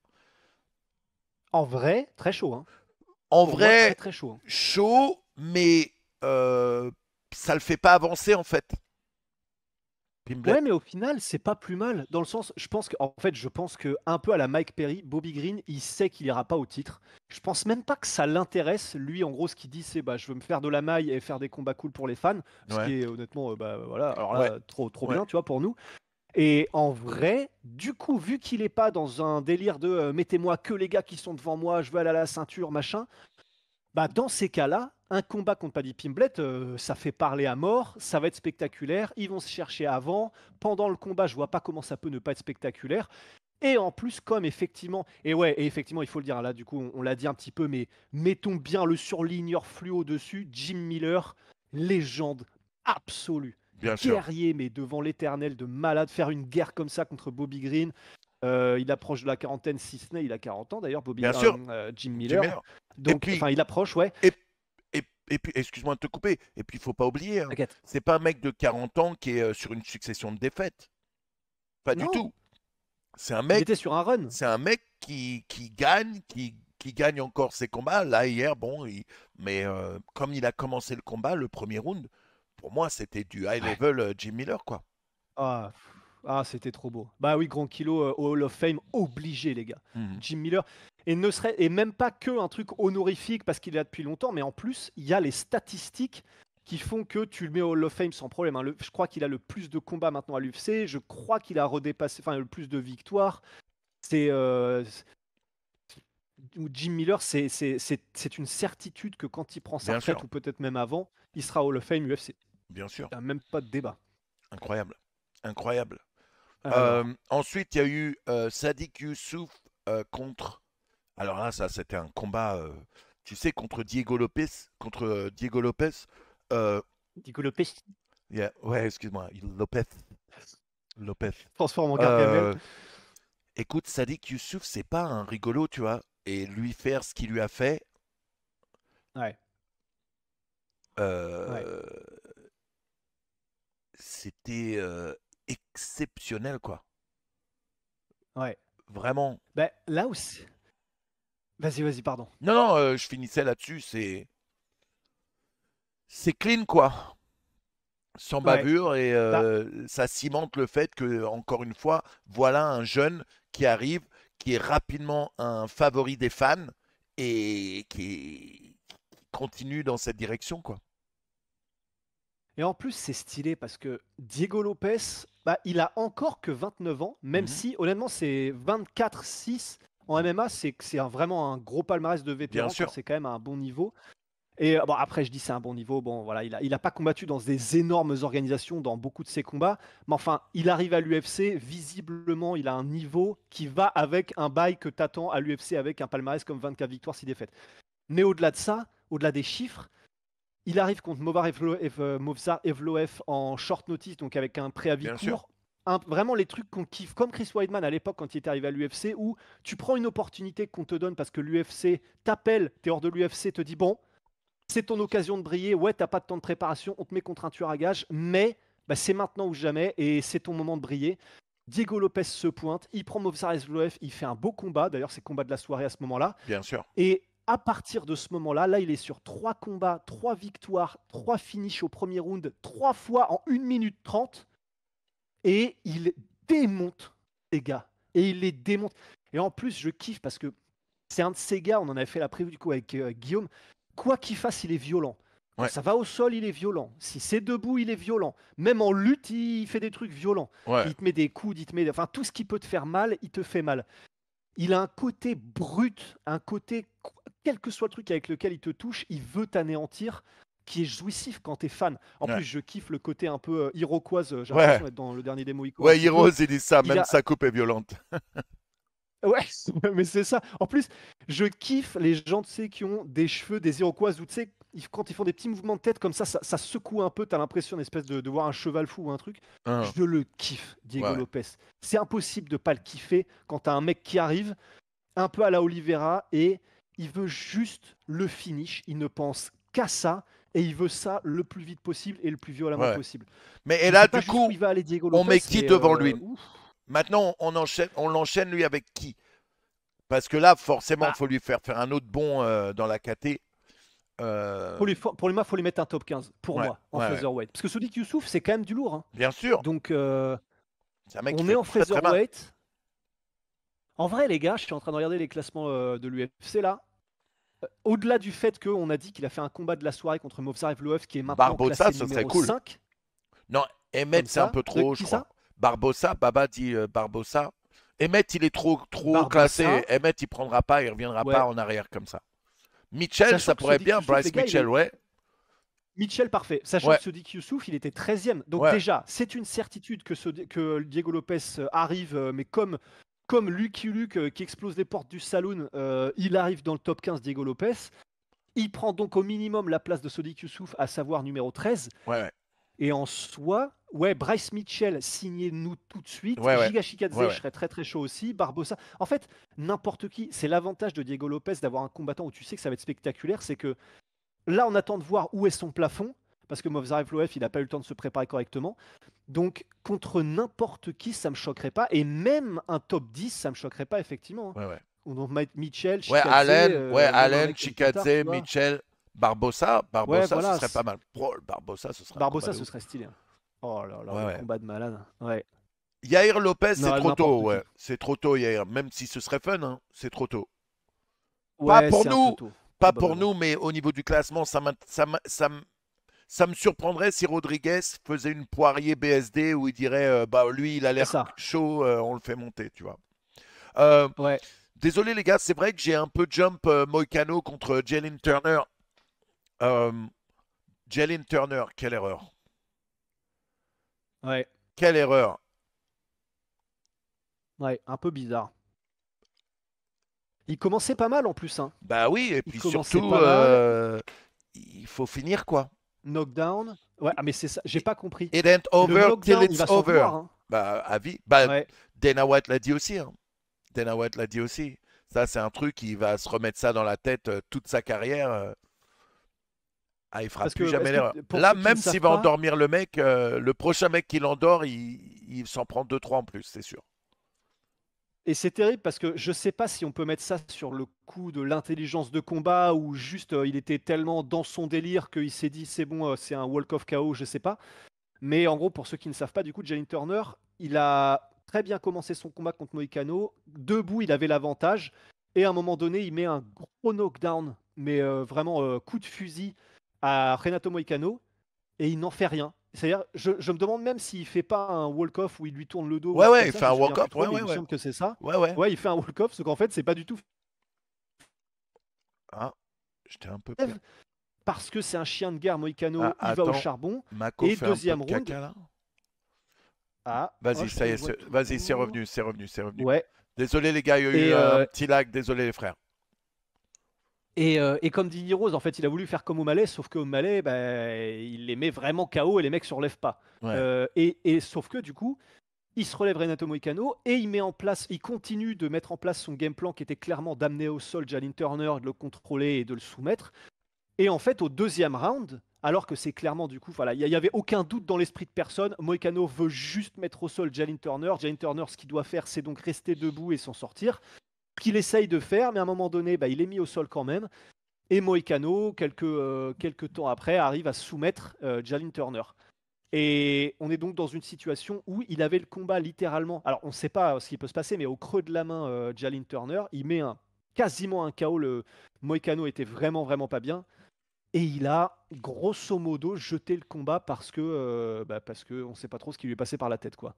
en vrai, très chaud, hein. En Pour moi, très vrai, très chaud, hein. chaud, mais ça le fait pas avancer en fait. Ouais, Pimblett. mais au final, c'est pas plus mal. Dans le sens, je pense que un peu à la Mike Perry, Bobby Green, il sait qu'il ira pas au titre. Je pense même pas que ça l'intéresse. Lui, en gros, ce qu'il dit, c'est bah, je veux me faire de la maille et faire des combats cool pour les fans. Ce Ouais, qui est honnêtement, bah voilà. Alors ouais, là, trop ouais. bien, tu vois, pour nous. Et en vrai, du coup, vu qu'il est pas dans un délire de mettez-moi que les gars qui sont devant moi, je veux aller à la ceinture, machin, bah dans ces cas-là, un combat contre Paddy Pimblett, ça fait parler à mort, ça va être spectaculaire, ils vont se chercher avant. Pendant le combat, je vois pas comment ça peut ne pas être spectaculaire. Et en plus, comme effectivement, et ouais, et effectivement, il faut le dire, là, du coup, on l'a dit un petit peu, mais mettons bien le surligneur fluo dessus, Jim Miller, légende absolue, Bien sûr, guerrier, mais devant l'éternel de malade, faire une guerre comme ça contre Bobby Green. Il approche de la quarantaine, si ce n'est, il a 40 ans d'ailleurs, bien sûr, Jim Jim Miller. Miller. Et Donc, puis, enfin, il approche, ouais, et, et puis, excuse-moi de te couper, et puis il faut pas oublier, hein, t'inquiète. c'est pas un mec de 40 ans qui est sur une succession de défaites. Pas du Non, tout. C'est un il mec, était sur un run. c'est un mec qui gagne, qui gagne encore ses combats. Là, hier, bon, mais comme il a commencé le combat, le premier round, pour moi, c'était du high Ouais. level Jim Miller, quoi. Ah, c'était trop beau. Bah oui, Grand Kilo au Hall of Fame, obligé les gars. Mhm. Jim Miller. Et ne serait et même pas que un truc honorifique parce qu'il est là depuis longtemps, mais en plus, il y a les statistiques qui font que tu le mets au Hall of Fame sans problème, hein. Je crois qu'il a le plus de combats maintenant à l'UFC. Je crois qu'il a redépassé, enfin, le plus de victoires. C'est Jim Miller, c'est une certitude que quand il prend sa Bien retraite sûr, ou peut-être même avant, il sera Hall of Fame UFC. bien sûr. Il n'y a même pas de débat. Incroyable. Incroyable. Alors, Ensuite, il y a eu Sadiq Youssouf contre. Alors là, ça, c'était un combat, tu sais, contre Diego Lopez. Contre Diego Lopez. Euh, Diego Lopez ouais, excuse-moi, Lopez. Lopez. transforme en Gargamel. Euh, Écoute, Sadiq Youssouf, c'est pas un rigolo, tu vois. Et lui faire ce qu'il lui a fait, Ouais, ouais, euh, c'était exceptionnel, quoi. ouais. Vraiment. Ben, là aussi. Vas-y, vas-y, pardon. Non, non, je finissais là-dessus. C'est clean, quoi. Sans Ouais. bavure et Bah, ça cimente le fait que, encore une fois, voilà un jeune qui arrive, qui est rapidement un favori des fans et qui continue dans cette direction, quoi. et en plus, c'est stylé parce que Diego Lopez, bah, il a encore que 29 ans, même Mhm. si, honnêtement, c'est 24-6 en MMA. C'est vraiment un gros palmarès de Bien vétéran quand sûr, c'est quand même à un bon niveau. Et bon, après, je dis c'est un bon niveau. Bon, voilà, il a pas combattu dans des énormes organisations dans beaucoup de ses combats. Mais enfin, il arrive à l'UFC. Visiblement, il a un niveau qui va avec un bail que t'attends à l'UFC avec un palmarès comme 24 victoires, 6 défaites. Mais au-delà de ça, au-delà des chiffres, il arrive contre Movsar Evloev en short notice, donc avec un préavis bien sûr. court. Vraiment les trucs qu'on kiffe, comme Chris Weidman à l'époque quand il était arrivé à l'UFC, où tu prends une opportunité qu'on te donne parce que l'UFC t'appelle, t'es hors de l'UFC, te dit bon, c'est ton occasion de briller. Ouais, t'as pas de temps de préparation, on te met contre un tueur à gages, mais bah, c'est maintenant ou jamais et c'est ton moment de briller. Diego Lopez se pointe, il prend Movsar Evloev, il fait un beau combat. D'ailleurs, c'est le combat de la soirée à ce moment-là. Bien sûr. Et à partir de ce moment-là, là, il est sur 3 combats, 3 victoires, 3 finishes au premier round, 3 fois en 1 minute 30. Et il démonte les gars. Et il les démonte. Et en plus, je kiffe parce que c'est un de ces gars, on en avait fait la preview du coup avec Guillaume. Quoi qu'il fasse, il est violent. Quand Ouais, ça va au sol, il est violent. Si c'est debout, il est violent. Même en lutte, il fait des trucs violents. ouais, Il te met des coups, il te met. Enfin, tout ce qui peut te faire mal, il te fait mal. Il a un côté brut, un côté, quel que soit le truc avec lequel il te touche, il veut t'anéantir, qui est jouissif quand t'es fan. En ouais. plus, je kiffe le côté un peu iroquoise. J'ai Ouais, l'impression d'être dans le dernier des Mohicans un ouais, petit peu. Heroes, il dit ça, Il même a, sa coupe est violente. ouais, mais c'est ça. En plus, je kiffe les gens, tu sais, qui ont des cheveux, des iroquoises, ou tu sais, quand ils font des petits mouvements de tête comme ça secoue un peu, t'as l'impression d'une espèce de voir un cheval fou ou un truc. Hein, Je le kiffe, Diego ouais, Lopez. C'est impossible de pas le kiffer quand t'as un mec qui arrive, un peu à la Oliveira, et il veut juste le finish. Il ne pense qu'à ça, et il veut ça le plus vite possible et le plus violemment ouais. possible. Mais et Je là, sais pas du jusqu'où coup, il va aller Diego on Lopez, met qui mais devant lui? ouf. Maintenant, on l'enchaîne lui avec qui? Parce que là, forcément, il Bah, faut lui faire un autre bond dans la KT. Euh, pour les mains, il faut les mettre un top 15, pour ouais, moi, en ouais, ouais. featherweight. Parce que Sodiq Youssouf, c'est quand même du lourd, hein. Bien sûr, Donc, c'est un mec qui on est fait en très très mal. featherweight. En vrai, les gars, je suis en train de regarder les classements de l'UFC là. Au-delà du fait qu'on a dit qu'il a fait un combat de la soirée contre Movsar Evloev, qui est maintenant Barbossa, classé ce serait numéro cool. 5, Non, Emmett, comme c'est un ça. peu De trop haut, je qui crois. ça? Barbosa, Baba dit Barbosa. Emmett, il est trop classé. Barbosa, Emmett, il prendra pas, il reviendra pas ouais. en arrière comme ça. Mitchell, Sachant ça que pourrait être Sodiq bien. Youssouf, les Bryce gars, Mitchell, ouais. Mitchell, parfait. Sachant Ouais, que Sodiq Youssouf, il était 13e. Donc ouais, déjà, c'est une certitude que Diego Lopez arrive, mais comme Lucky Luke qui explose les portes du saloon, il arrive dans le top 15 Diego Lopez. Il prend donc au minimum la place de Sodiq Youssouf, à savoir numéro 13. ouais, ouais, Et en soi, ouais, Bryce Mitchell, signez-nous tout de suite. ouais, ouais, Giga Chikadze, ouais, je ouais. serais très très chaud aussi. Barbosa. En fait, n'importe qui. C'est l'avantage de Diego Lopez d'avoir un combattant où tu sais que ça va être spectaculaire. C'est que là, on attend de voir où est son plafond. Parce que Movzar Evloev, il n'a pas eu le temps de se préparer correctement. Donc, contre n'importe qui, ça me choquerait pas. Et même un top 10, ça me choquerait pas, effectivement. Ouais, ouais. On va mettre Mitchell, Ouais, Chikadze, Allen, ouais, même un Allen, mec comme Qatar, tu Chikadze, vois. Mitchell, Barbosa. Ouais, Barbosa, ce voilà. serait pas mal. Bro, Barbosa, ce serait un combat Barbosa, de ce ouf. serait stylé, hein. Oh là là, Ouais, le ouais. combat de malade. Ouais. Yair Lopez, c'est Non, trop tôt, n'importe ouais. qui. C'est trop tôt, Yair. Même si ce serait fun, hein, c'est trop tôt. Pas Ouais, pour c'est un peu nous, tôt, pas pour probablement. nous, mais au niveau du classement, ça me surprendrait si Rodriguez faisait une Poirier BSD où il dirait, bah lui, il a C'est l'air ça. chaud, on le fait monter, tu vois. Euh, Ouais, Désolé les gars, c'est vrai que j'ai un peu jump Moicano contre Jalen Turner. Euh, Jalen Turner, quelle erreur. ouais, Quelle erreur. ouais, un peu bizarre. Il commençait pas mal en plus, hein. Bah oui, et Il puis commençait surtout, pas mal. il faut finir quoi. Knockdown. Ouais, ah, mais c'est ça, j'ai pas compris. It ain't Le over till knockdown, il it's va s'en over. vouloir, hein. Bah, à vie. Bah, Ouais. Dana White l'a dit aussi, hein. Dana White l'a dit aussi. Ça, c'est un truc, il va se remettre ça dans la tête toute sa carrière. Ah, il fera Parce plus que, jamais est-ce que, l'erreur. pour Là, ceux qui ne même s'il savent va pas, endormir le mec, le prochain mec qui l'endort, il s'en prend deux trois en plus, c'est sûr. et c'est terrible parce que je sais pas si on peut mettre ça sur le coup de l'intelligence de combat ou juste il était tellement dans son délire qu'il s'est dit c'est bon, c'est un walk of KO, je sais pas. Mais en gros, pour ceux qui ne savent pas, du coup, Jalen Turner, il a très bien commencé son combat contre Moïcano. Debout, il avait l'avantage. Et à un moment donné, il met un gros knockdown, mais vraiment coup de fusil à Renato Moïcano. Et il n'en fait rien. C'est-à-dire, je me demande même s'il fait pas un walk-off où il lui tourne le dos ou un Ouais, truc ouais, comme il ça. fait Je un me souviens plus walk-up. trop, Ouais, mais ouais, il me ouais. semble que c'est ça. Ouais, ouais. Ouais, il fait un walk-off, sauf qu'en fait, c'est pas du tout Ah, j'étais un peu Fèvre, perdu. parce que c'est un chien de guerre Ah, Moïcano. Il va au attends. charbon. Mako Et fait un peu deuxième de round. caca là. Ah, oh, Vas-y, je ça y te est, vois vas-y, c'est toujours. revenu, c'est revenu, c'est revenu. Ouais. Désolé les gars, il y a eu Et, un petit lag, désolé les frères. et comme dit Heroes, en fait, il a voulu faire comme O'Malley, sauf que O'Malley, bah, il les met vraiment KO et les mecs se relèvent pas. Ouais. Et sauf que du coup, il se relève Renato Moicano et il met en place, il continue de mettre en place son game plan qui était clairement d'amener au sol Jalin Turner, de le contrôler et de le soumettre. Et en fait, au deuxième round, alors que c'est clairement du coup, voilà, il n'y avait aucun doute dans l'esprit de personne. Moicano veut juste mettre au sol Jalin Turner. Jalin Turner, ce qu'il doit faire, c'est donc rester debout et s'en sortir. Ce qu'il essaye de faire, mais à un moment donné, bah, il est mis au sol quand même. Et Moicano, quelques temps après, arrive à soumettre Jalin Turner. Et on est donc dans une situation où il avait le combat littéralement. Alors, on ne sait pas ce qui peut se passer, mais au creux de la main, Jalin Turner, il met quasiment un KO. Le Moicano était vraiment, vraiment pas bien. Et il a grosso modo jeté le combat parce que on ne sait pas trop ce qui lui est passé par la tête, quoi.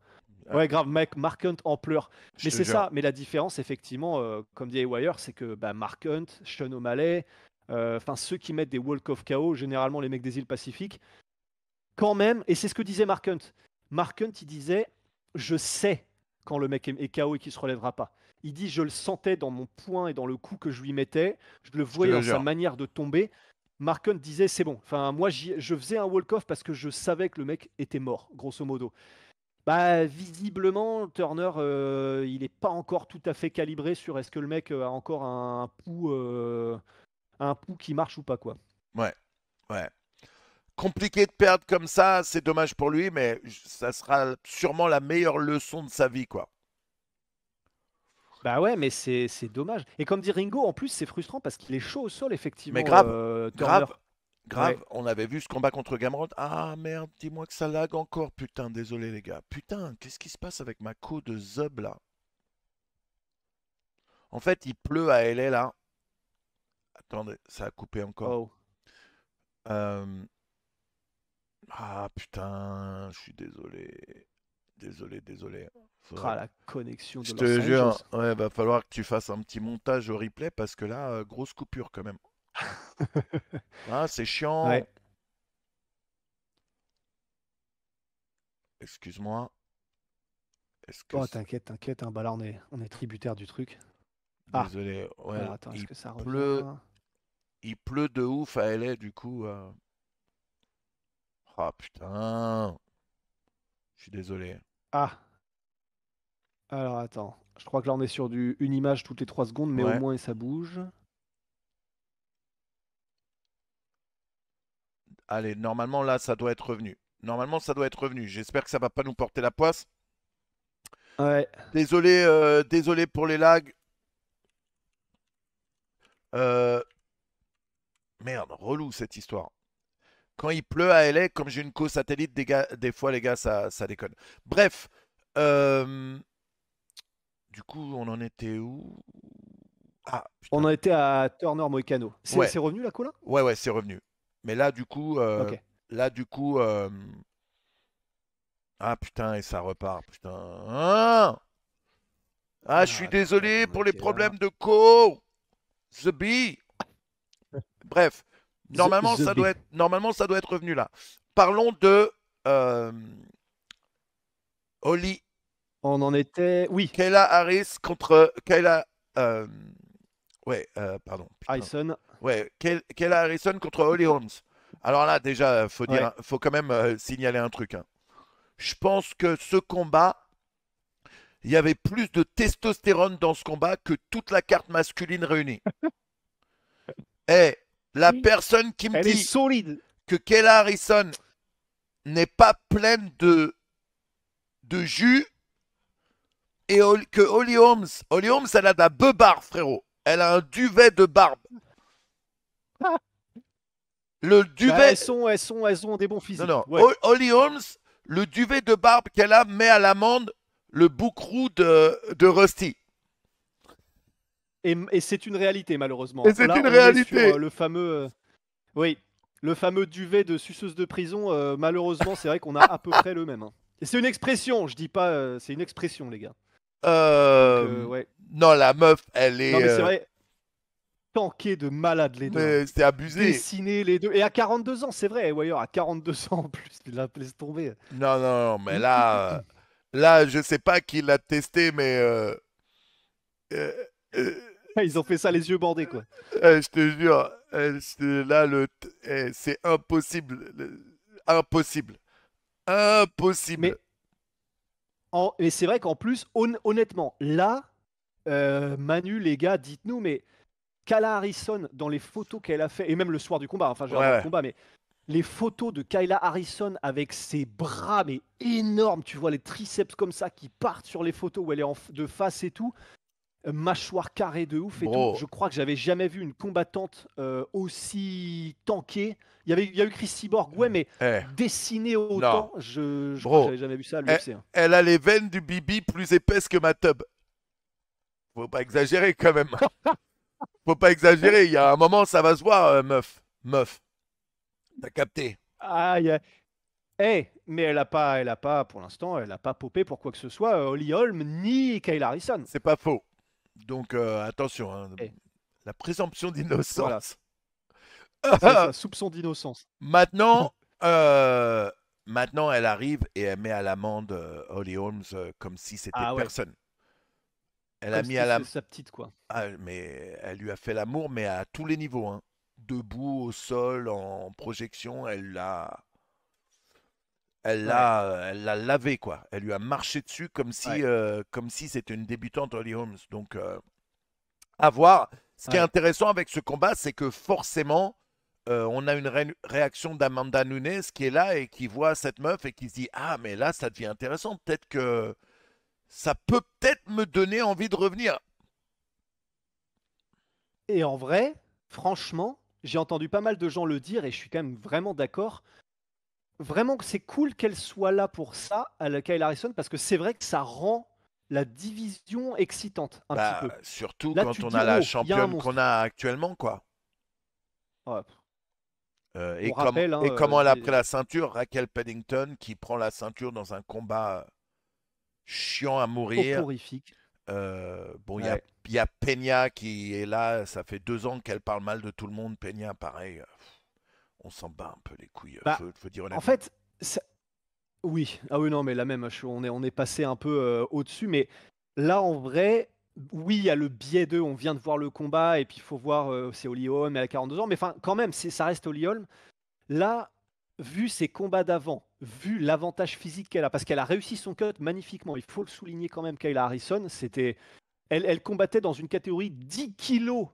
Ah, Ouais, grave, mec, Mark Hunt en pleurs. je Mais te c'est jure. ça. Mais la différence, effectivement, comme dit Wire, c'est que bah, Mark Hunt, Sean O'Malley, enfin ceux qui mettent des walk of KO, généralement les mecs des îles Pacifiques, quand même, et c'est ce que disait Mark Hunt. Mark Hunt, il disait, je sais quand le mec est KO et qu'il se relèvera pas. Il dit, je le sentais dans mon poing et dans le coup que je lui mettais, je le Je te voyais le dans sa jure. manière de tomber. Mark Hunt disait, c'est bon. Enfin, moi, je faisais un walk-off parce que je savais que le mec était mort, grosso modo. Bah, visiblement, Turner, il n'est pas encore tout à fait calibré sur est-ce que le mec a encore un pouls qui marche ou pas, quoi. Ouais, ouais. Compliqué de perdre comme ça, c'est dommage pour lui, mais ça sera sûrement la meilleure leçon de sa vie, quoi. Bah ouais, mais c'est dommage. Et comme dit Ringo, en plus, c'est frustrant parce qu'il est chaud au sol, Mais effectivement, grave, Turner. grave, Ouais. grave, on avait vu ce combat contre Gamrot. Ah merde, dis-moi que ça lag encore. Putain, désolé les gars. Putain, qu'est-ce qui se passe avec ma co de Zub là? En fait, il pleut à LA là. Attendez, ça a coupé encore. Oh. Euh, Ah putain, je suis désolé. désolé, désolé. Ah, la connexion de Je Los te jure, Angeles. ouais, va falloir que tu fasses un petit montage au replay parce que là, grosse coupure quand même. Ah, c'est chiant. Ouais. Excuse-moi. Est-ce que Oh, t'inquiète, t'inquiète, hein, bah là on est tributaire du truc. Ah, désolé. Ouais, alors attends, est-ce que ça pleut, revient? il pleut de ouf à LA du coup. Ah putain, je suis désolé. Ah, alors attends. Je crois que là on est sur une image toutes les 3 secondes, mais au Ouais. moins ça bouge. Allez, normalement là, ça doit être revenu. Normalement, ça doit être revenu. J'espère que ça va pas nous porter la poisse. Ouais. Désolé, désolé pour les lags. Euh, Merde, relou cette histoire. Quand il pleut à LA, comme j'ai une co-satellite, des fois, les gars, ça déconne. Bref, euh, du coup, on en était où? Ah, On putain. en était à Turner Moicano. C'est Ouais, c'est revenu la cola? ouais, ouais, c'est revenu. Mais Ok. là, du coup, ah, putain, et ça repart, putain. Ah, je Alors suis attends, je vais désolé attendre pour les Michaela. problèmes de co. The Bee. Bref, The B. normalement, ça doit être revenu là. Parlons de euh, Holly On en était. Oui, Kayla Harris contre Kayla. euh, ouais, pardon, putain. Harrison. Ouais, Kayla Harrison contre Holly Holmes. Alors là, déjà, Ouais. faut quand même signaler un truc, hein. Je pense que ce combat, il y avait plus de testostérone dans ce combat que toute la carte masculine réunie. Et la personne qui me Elle est dit solide. que Kayla Harrison n'est pas pleine de jus et que Holly Holmes, elle a de la beubare, frérot. Elle a un duvet de barbe. Le Bah, duvet. elles ont des bons Non, physiques. non. Ouais. Holly Holmes, le duvet de barbe qu'elle a met à l'amende le bouc-roux de Rusty. Et c'est une réalité, Et malheureusement. c'est Là, une on est sur réalité. le fameux. Oui, le fameux duvet de suceuse de prison. Malheureusement, c'est vrai qu'on a à peu près le même, hein. Et c'est une expression, je dis pas. C'est une expression, les gars. Donc, Euh, ouais. non, la meuf, elle Non, est. mais c'est vrai, tanké de malade, les deux, hein. Mais c'est abusé. Dessinés, les deux. Et à 42 ans, c'est vrai, Wire, à 42 ans en plus, il la laisse tomber. Non, non, non, mais là, je sais pas qui l'a testé, mais euh, euh, Ils ont fait ça les yeux bandés, quoi. je te jure, là, c'est impossible, impossible, impossible. Mais, et c'est vrai qu'en plus, honnêtement, là, Manu, les gars, dites-nous, mais Kayla Harrison, dans les photos qu'elle a fait, et même le soir du combat, enfin, je Ouais, veux dire, dans le ouais. combat, mais les photos de Kayla Harrison avec ses bras, mais énormes, tu vois les triceps comme ça qui partent sur les photos où elle est de face et tout, mâchoire carrée de ouf et tout. Bro, Je crois que j'avais jamais vu une combattante aussi tankée. Il y a eu Chris Cyborg, ouais, mais eh, dessinée non, autant, je crois que bro, j'avais jamais vu ça à elle, l'UFC, hein. elle a les veines du Bibi plus épaisses que ma tub. Faut pas exagérer quand même. Faut pas exagérer. Il y a un moment, ça va se voir, meuf. Meuf, t'as capté. Aïe, aïe. Mais elle a pas, pour l'instant, elle a pas popé pour quoi que ce soit, Holly Holm ni Kyle Harrison. C'est pas faux. Donc attention, hein, Eh, la présomption voilà, d'innocence. c'est ça, soupçon d'innocence. Maintenant, euh, maintenant, elle arrive et elle met à l'amende Holly Holmes comme si c'était Ah ouais, personne. Elle a comme mis à c'était la, sa petite, quoi. ah, mais elle lui a fait l'amour, mais à tous les niveaux, hein. Debout, au sol, en projection, Ouais, elle l'a lavé quoi. Elle lui a marché dessus ouais, comme si c'était une débutante Holly Holmes. Donc à voir. Ce qui est ouais. intéressant avec ce combat, c'est que forcément, on a une réaction d'Amanda Nunes qui est là et qui voit cette meuf et qui se dit ah mais là ça devient intéressant. Peut-être que ça peut peut-être me donner envie de revenir. Et en vrai, franchement, j'ai entendu pas mal de gens le dire et je suis quand même vraiment d'accord. Vraiment que c'est cool qu'elle soit là pour ça, à la Kyle Harrison, parce que c'est vrai que ça rend la division excitante, un petit Bah peu. surtout Là, quand tu te on dis, a la oh, il y a un championne qu'on monstre. a actuellement quoi. Ouais. Et, On rappelle, hein, et comment elle a pris la ceinture, Raquel Pennington qui prend la ceinture dans un combat. chiant à mourir. Soporifique. Bon, Ouais. il y a Peña qui est là, ça fait 2 ans qu'elle parle mal de tout le monde. Peña, pareil, on s'en bat un peu les couilles, Bah, faut dire en honnêtement. fait, oui. Ah oui, non, mais la même, on est passé un peu, au-dessus, mais là, en vrai, oui, il y a le biais de on vient de voir le combat et puis il faut voir, c'est Holly Holm, elle a 42 ans, mais enfin, quand même, ça reste Holly Holm. Là, vu ses combats d'avant, vu l'avantage physique qu'elle a, parce qu'elle a réussi son cut magnifiquement, il faut le souligner quand même, Kayla Harrison, elle combattait dans une catégorie 10 kilos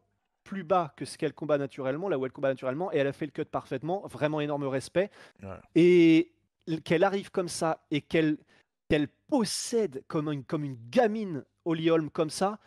plus bas que ce qu'elle combat naturellement, là où elle combat naturellement, et elle a fait le cut parfaitement, vraiment énorme respect. Ouais. Et qu'elle arrive comme ça et qu'elle possède comme une gamine Holly Holm comme ça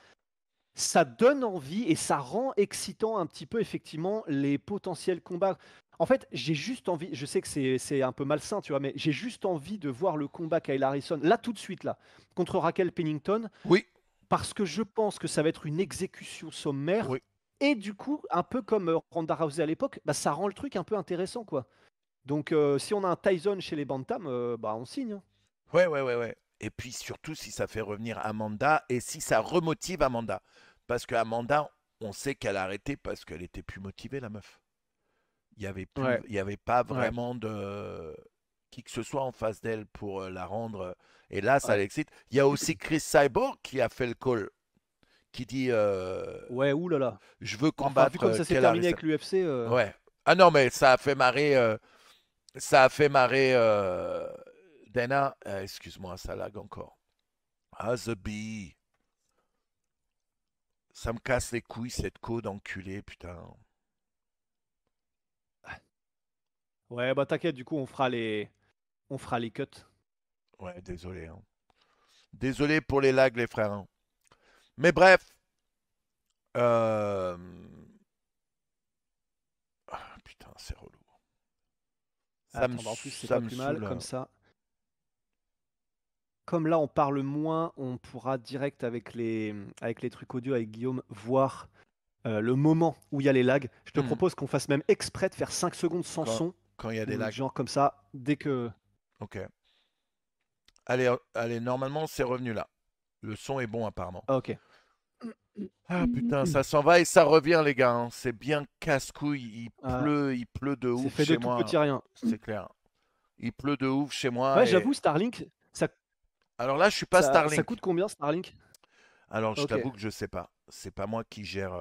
donne envie et ça rend excitant un petit peu effectivement les potentiels combats. En fait, j'ai juste envie, je sais que c'est un peu malsain, tu vois, mais j'ai juste envie de voir le combat Kyle Harrison, là tout de suite, là, contre Raquel Pennington, Oui, parce que je pense que ça va être une exécution sommaire. oui. Et du coup, un peu comme Ronda Rousey à l'époque, bah, ça rend le truc un peu intéressant, quoi. Donc, si on a un Tyson chez les Bantam, bah, on signe, hein. Ouais, ouais, ouais, ouais. Et puis surtout si ça fait revenir Amanda et si ça remotive Amanda. Parce que Amanda, on sait qu'elle a arrêté parce qu'elle était plus motivée, la meuf. Ouais, Il y avait pas ouais, vraiment de qui que ce soit en face d'elle pour la rendre. Et là, ça ouais. l'excite. Il y a aussi Chris Cyborg qui a fait le call, qui dit Ouais, oulala. je veux Enfin, vu combattre comme ça s'est Kel terminé Harrison. avec l'UFC, Ouais. Ah non, mais ça a fait marrer Dana. Excuse-moi, ça lag encore. Ah, The Bee. Ça me casse les couilles cette code enculée, putain. ouais, bah t'inquiète, du coup, on fera les cuts. Ouais, désolé, hein. Désolé pour les lags, les frères, hein. Mais bref. euh, Putain, c'est relou. Attends, bah en plus, c'est Ça pas me plus mal, saoule, comme hein. ça. Comme là, on parle moins, on pourra direct avec les trucs audio, avec Guillaume, voir le moment où il y a les lags. Je te Hmm. propose qu'on fasse même exprès de faire 5 secondes sans Quand, son, quand il y a des ou lags. genre comme ça, dès que... Ok. Allez, allez, normalement, c'est revenu là. Le son est bon, apparemment. Ah, ok. Ah putain, ça s'en va et ça revient, les gars, hein. C'est bien casse-couille. Ah, Il pleut de c'est ouf fait de chez tout moi. petit rien. C'est clair. Il pleut de ouf chez Ouais, moi. Et j'avoue, Starlink, ça, alors là, je suis pas ça coûte Starlink. combien, Starlink? Alors, je Ok. t'avoue que je sais pas. C'est pas moi qui gère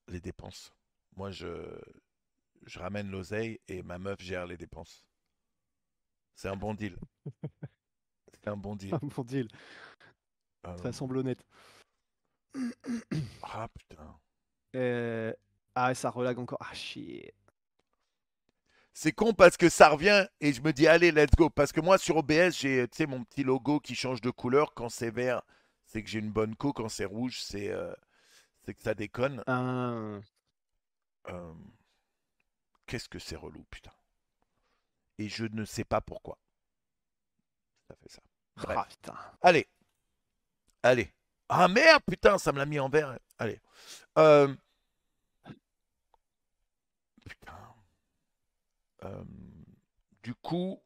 les dépenses. Moi, je ramène l'oseille et ma meuf gère les dépenses. C'est un bon deal. C'est un bon deal. Bon deal, Euh, ça semble honnête. Ah putain. Euh, Ah, ça relag encore. Ah, shit. C'est con parce que ça revient et je me dis allez, let's go. Parce que moi sur OBS, j'ai tu sais mon petit logo qui change de couleur. Quand c'est vert, c'est que j'ai une bonne co. Quand c'est rouge, c'est que ça déconne. Euh, Qu'est-ce que c'est relou, putain. Et je ne sais pas pourquoi ça fait ça. Ah, Bref. putain. Allez, allez. Ah merde, putain, ça me l'a mis en vert. Allez. Euh, Putain. Euh, du coup,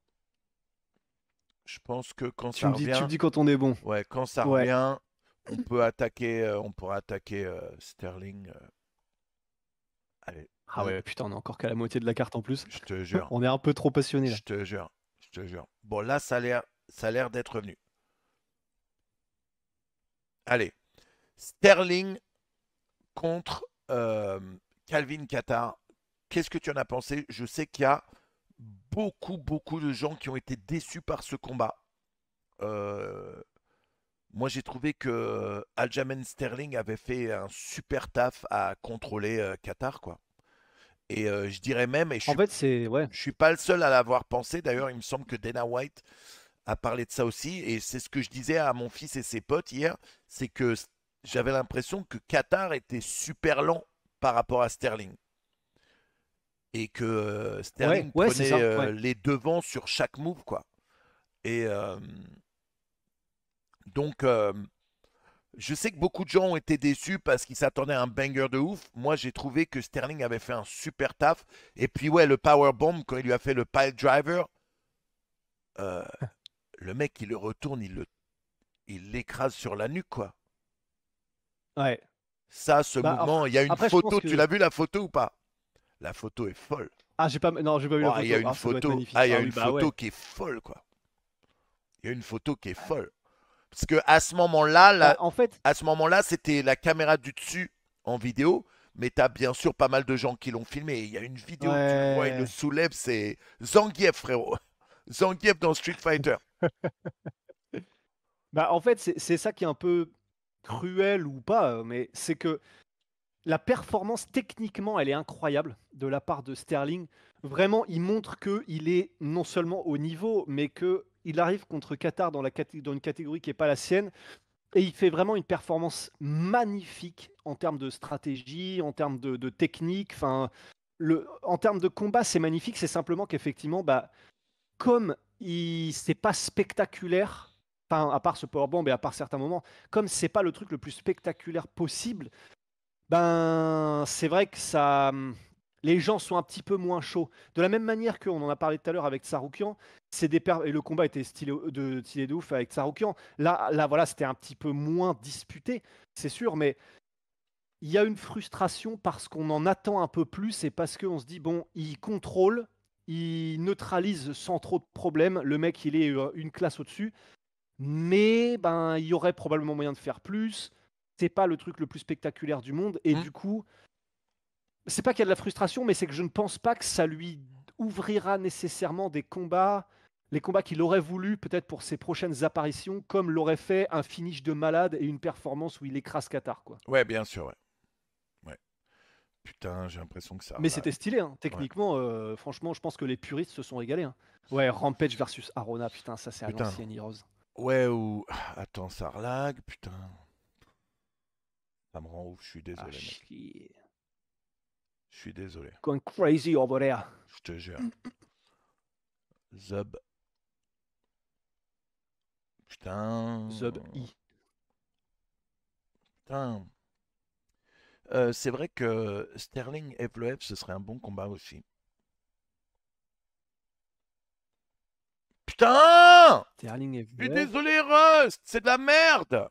je pense que quand Tu ça me dis, tu me revient, dis quand on est bon. ouais, quand ça Ouais. revient, on pourra attaquer Sterling. Allez, Ah ouais, putain, on est encore qu'à la moitié de la carte en plus. je te jure, On est un peu trop passionné là. je te jure, je te jure. Bon, là, ça a l'air d'être revenu. Allez, Sterling contre Calvin Qatar. Qu'est-ce que tu en as pensé? Je sais qu'il y a beaucoup, beaucoup de gens qui ont été déçus par ce combat. Euh, Moi, j'ai trouvé que Aljamain Sterling avait fait un super taf à contrôler Qatar, quoi. Et je dirais même, et En fait, c'est. Ouais. je suis pas le seul à l'avoir pensé. D'ailleurs, il me semble que Dana White a parlé de ça aussi. Et c'est ce que je disais à mon fils et ses potes hier, c'est que j'avais l'impression que Qatar était super lent par rapport à Sterling. Et que Ouais, Sterling ouais, c'est prenait ça. Ouais. les devants sur chaque move, quoi. Et donc, je sais que beaucoup de gens ont été déçus parce qu'ils s'attendaient à un banger de ouf. Moi, j'ai trouvé que Sterling avait fait un super taf. Et puis, ouais, le powerbomb, quand il lui a fait le pile driver, euh, le mec, il le retourne, il l'écrase sur la nuque, quoi. Ouais. Ça, ce Bah, mouvement, il y a une après, je pense photo, tu que. l'as vu la photo ou pas? La photo est folle. Ah, j'ai pas. Non, j'ai pas vu la Oh, il y a photo. une Ah, ça doit être photo, magnifique. il y a Ah une oui, bah photo ouais. qui est folle, quoi. Il y a une photo qui est folle. Parce que à ce moment-là, Bah, en fait, c'était la caméra du dessus en vidéo, mais tu as bien sûr pas mal de gens qui l'ont filmé. Il y a une vidéo, tu le vois, il le ouais. soulève, c'est Zangief, frérot. Zangief dans Street Fighter. Bah, en fait, c'est ça qui est un peu cruel ou pas, mais c'est que la performance techniquement, elle est incroyable de la part de Sterling. Vraiment, il montre qu'il est non seulement au niveau, mais qu'il arrive contre Qatar dans une catégorie qui est pas la sienne et il fait vraiment une performance magnifique en termes de stratégie, en termes de technique, enfin, en termes de combat, c'est magnifique. C'est simplement qu'effectivement, bah, comme c'est pas spectaculaire, enfin, à part ce powerbomb et à part certains moments, comme c'est pas le truc le plus spectaculaire possible, ben, c'est vrai que ça, les gens sont un petit peu moins chauds. De la même manière qu'on en a parlé tout à l'heure avec Tsarukyan, et le combat était stylé de ouf avec Tsarukyan. Là, voilà, c'était un petit peu moins disputé, c'est sûr, mais il y a une frustration parce qu'on en attend un peu plus et parce qu'on se dit, bon, il contrôle, il neutralise sans trop de problèmes. Le mec, il est une classe au-dessus. Mais ben, il y aurait probablement moyen de faire plus. C'est pas le truc le plus spectaculaire du monde. Et Hmm. du coup, c'est pas qu'il y a de la frustration, mais c'est que je ne pense pas que ça lui ouvrira nécessairement des combats, les combats qu'il aurait voulu peut-être pour ses prochaines apparitions, comme l'aurait fait un finish de malade et une performance où il écrase Qatar, quoi. Ouais, bien sûr, ouais. Ouais. Putain, j'ai l'impression que ça Mais relag. c'était stylé, hein. Ouais. Techniquement, franchement, je pense que les puristes se sont régalés, hein. Ouais, Rampage versus Arona, putain, ça c'est à Putain. l'ancienne Heroes. Ouais, ou. Attends, ça relag, putain. Ça me rend ouf, je suis Ah, désolé, mec. chier. Je suis désolé. Going crazy over there. Je te jure. Zub. Putain. Zub I. Putain. C'est vrai que Sterling Evloev, ce serait un bon combat aussi. Putain! Sterling et Je suis Vlev. désolé, Rust, c'est de la merde!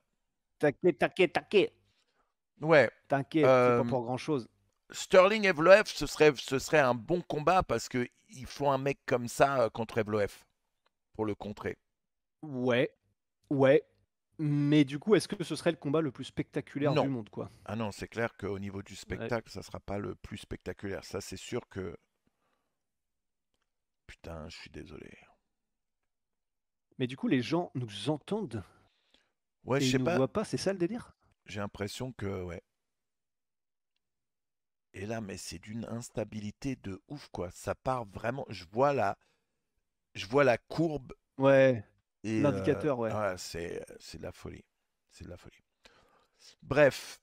T'inquiète. Ouais. T'inquiète, c'est pas euh, pour grand chose. Sterling Evloev, ce serait un bon combat parce que il faut un mec comme ça contre Evloev pour le contrer. Ouais, ouais. Mais du coup, est-ce que ce serait le combat le plus spectaculaire du Non. monde, quoi? Ah non, c'est clair qu'au niveau du Ouais. spectacle, ça sera pas le plus spectaculaire. Ça, c'est sûr que. Putain, je suis désolé. Mais du coup, les gens nous entendent Ouais, je et ils sais nous pas. voient pas, c'est ça le délire? J'ai l'impression que. Ouais. Et là, mais c'est d'une instabilité de ouf, quoi. Ça part vraiment. Je vois la courbe Ouais, et l'indicateur, ouais. ouais, c'est de la folie. C'est de la folie. Bref,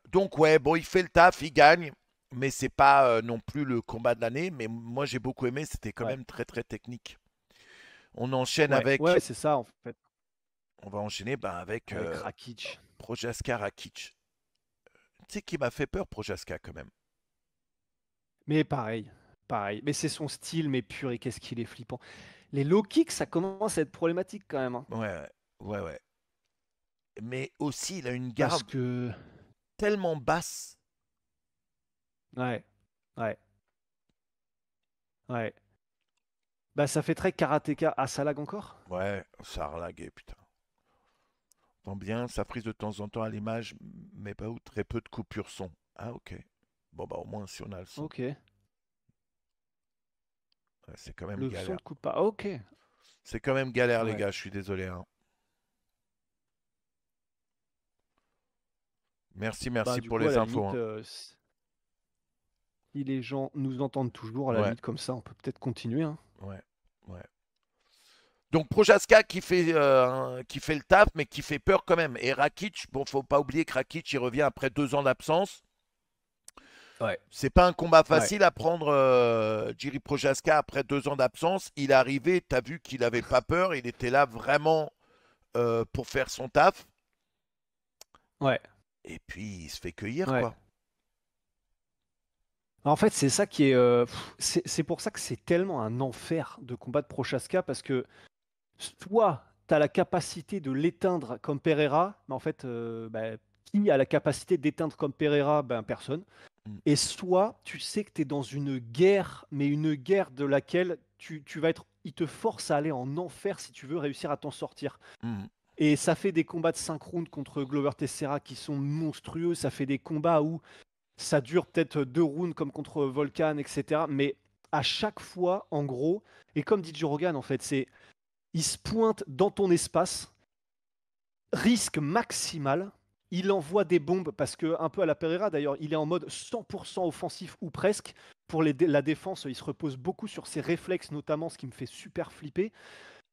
donc ouais, bon, il fait le taf, il gagne, mais c'est pas non plus le combat de l'année. Mais moi, j'ai beaucoup aimé. C'était quand Ouais, même très très technique. On enchaîne ouais, avec. ouais, c'est ça, en fait, On va enchaîner avec avec Rakic. Projaska Rakic. Tu sais qui m'a fait peur, Projaska, quand même. Mais pareil, pareil. Mais c'est son style, mais purée, qu'est-ce qu'il est flippant. Les low kicks, ça commence à être problématique quand même, hein. Ouais, ouais, ouais. Mais aussi, il a une Parce garde que, tellement basse. ouais, ouais, ouais. Bah, ça fait très karatéka. Ah, ça lag encore? Ouais, ça a relagué, putain. Tant bien, ça frise de temps en temps à l'image, mais pas ou très peu de coupures son. Ah, ok. Bon, bah, au moins, si on a le son. Ok. Ouais, c'est quand même Le son galère. ne coupe pas. Ah, ok. C'est quand même galère, les Ouais. gars, je suis désolé, hein. Merci, Bah, merci du pour coup, à les la infos, limite, hein. si les gens nous entendent toujours, à la Ouais, limite, comme ça, on peut peut-être continuer, hein. ouais, ouais. Donc Prochaska qui fait le taf, mais qui fait peur quand même. Et Rakic, bon, faut pas oublier que Rakic, il revient après 2 ans d'absence. Ouais. C'est pas un combat Ouais. facile à prendre, Jiri Prochaska après 2 ans d'absence. Il est arrivé, t'as vu qu'il avait pas peur, il était là vraiment pour faire son taf. Ouais. Et puis il se fait cueillir, Ouais. quoi. En fait, c'est ça qui est. C'est pour ça que c'est tellement un enfer de combattre Prochaska parce que soit tu as la capacité de l'éteindre comme Pereira, mais en fait, qui a la capacité d'éteindre comme Pereira? Ben, personne. Mm, Et soit tu sais que tu es dans une guerre, mais une guerre de laquelle tu vas être il te force à aller en enfer si tu veux réussir à t'en sortir. mm, Et ça fait des combats de 5 rounds contre Glover Teixeira qui sont monstrueux, ça fait des combats où ça dure peut-être 2 rounds comme contre Volkan et cetera, mais à chaque fois, en gros, et comme dit Joe Rogan en fait, c'est il se pointe dans ton espace, risque maximal, il envoie des bombes parce que un peu à la Pereira d'ailleurs, il est en mode 100% offensif ou presque. Pour la défense, il se repose beaucoup sur ses réflexes notamment, ce qui me fait super flipper.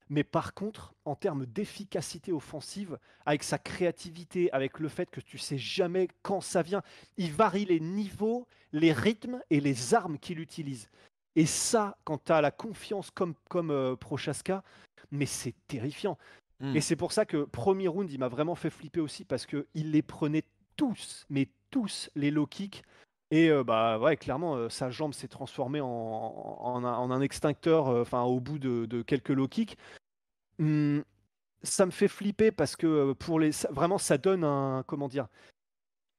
Mais par contre, en termes d'efficacité offensive, avec sa créativité, avec le fait que tu sais jamais quand ça vient, il varie les niveaux, les rythmes et les armes qu'il utilise. Et ça, quand tu as la confiance comme Prochaska, mais c'est terrifiant. Et mm. c'est pour ça que premier round, il m'a vraiment fait flipper aussi parce qu'il les prenait tous, mais tous les low kicks. Et bah ouais, clairement, sa jambe s'est transformée en un extincteur, enfin au bout de quelques low kicks. Mmh, ça me fait flipper parce que vraiment, ça donne un. Comment dire?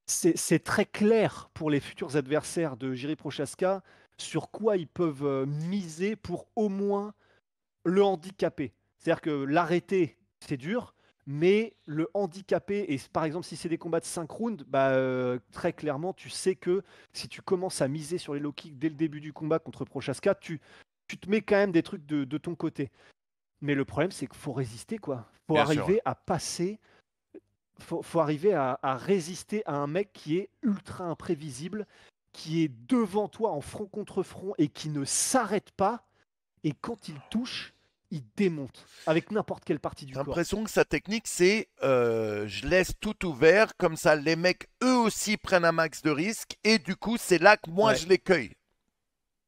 C'est très clair pour les futurs adversaires de Jiri Prochaska sur quoi ils peuvent miser pour au moins le handicaper. C'est-à-dire que l'arrêter, c'est dur, mais le handicaper, et par exemple, si c'est des combats de 5 rounds, bah, très clairement, tu sais que si tu commences à miser sur les low kicks dès le début du combat contre Prochaska, tu te mets quand même des trucs de ton côté. Mais le problème, c'est qu'il faut résister, quoi. Faut Bien sûr, ouais. arriver à passer, faut arriver à résister à un mec qui est ultra imprévisible, qui est devant toi en front contre front et qui ne s'arrête pas. Et quand il touche, il démonte avec n'importe quelle partie J'ai du corps. l'impression que sa technique, c'est je laisse tout ouvert, comme ça les mecs eux aussi prennent un max de risques, et du coup c'est là que moi Ouais, je les cueille.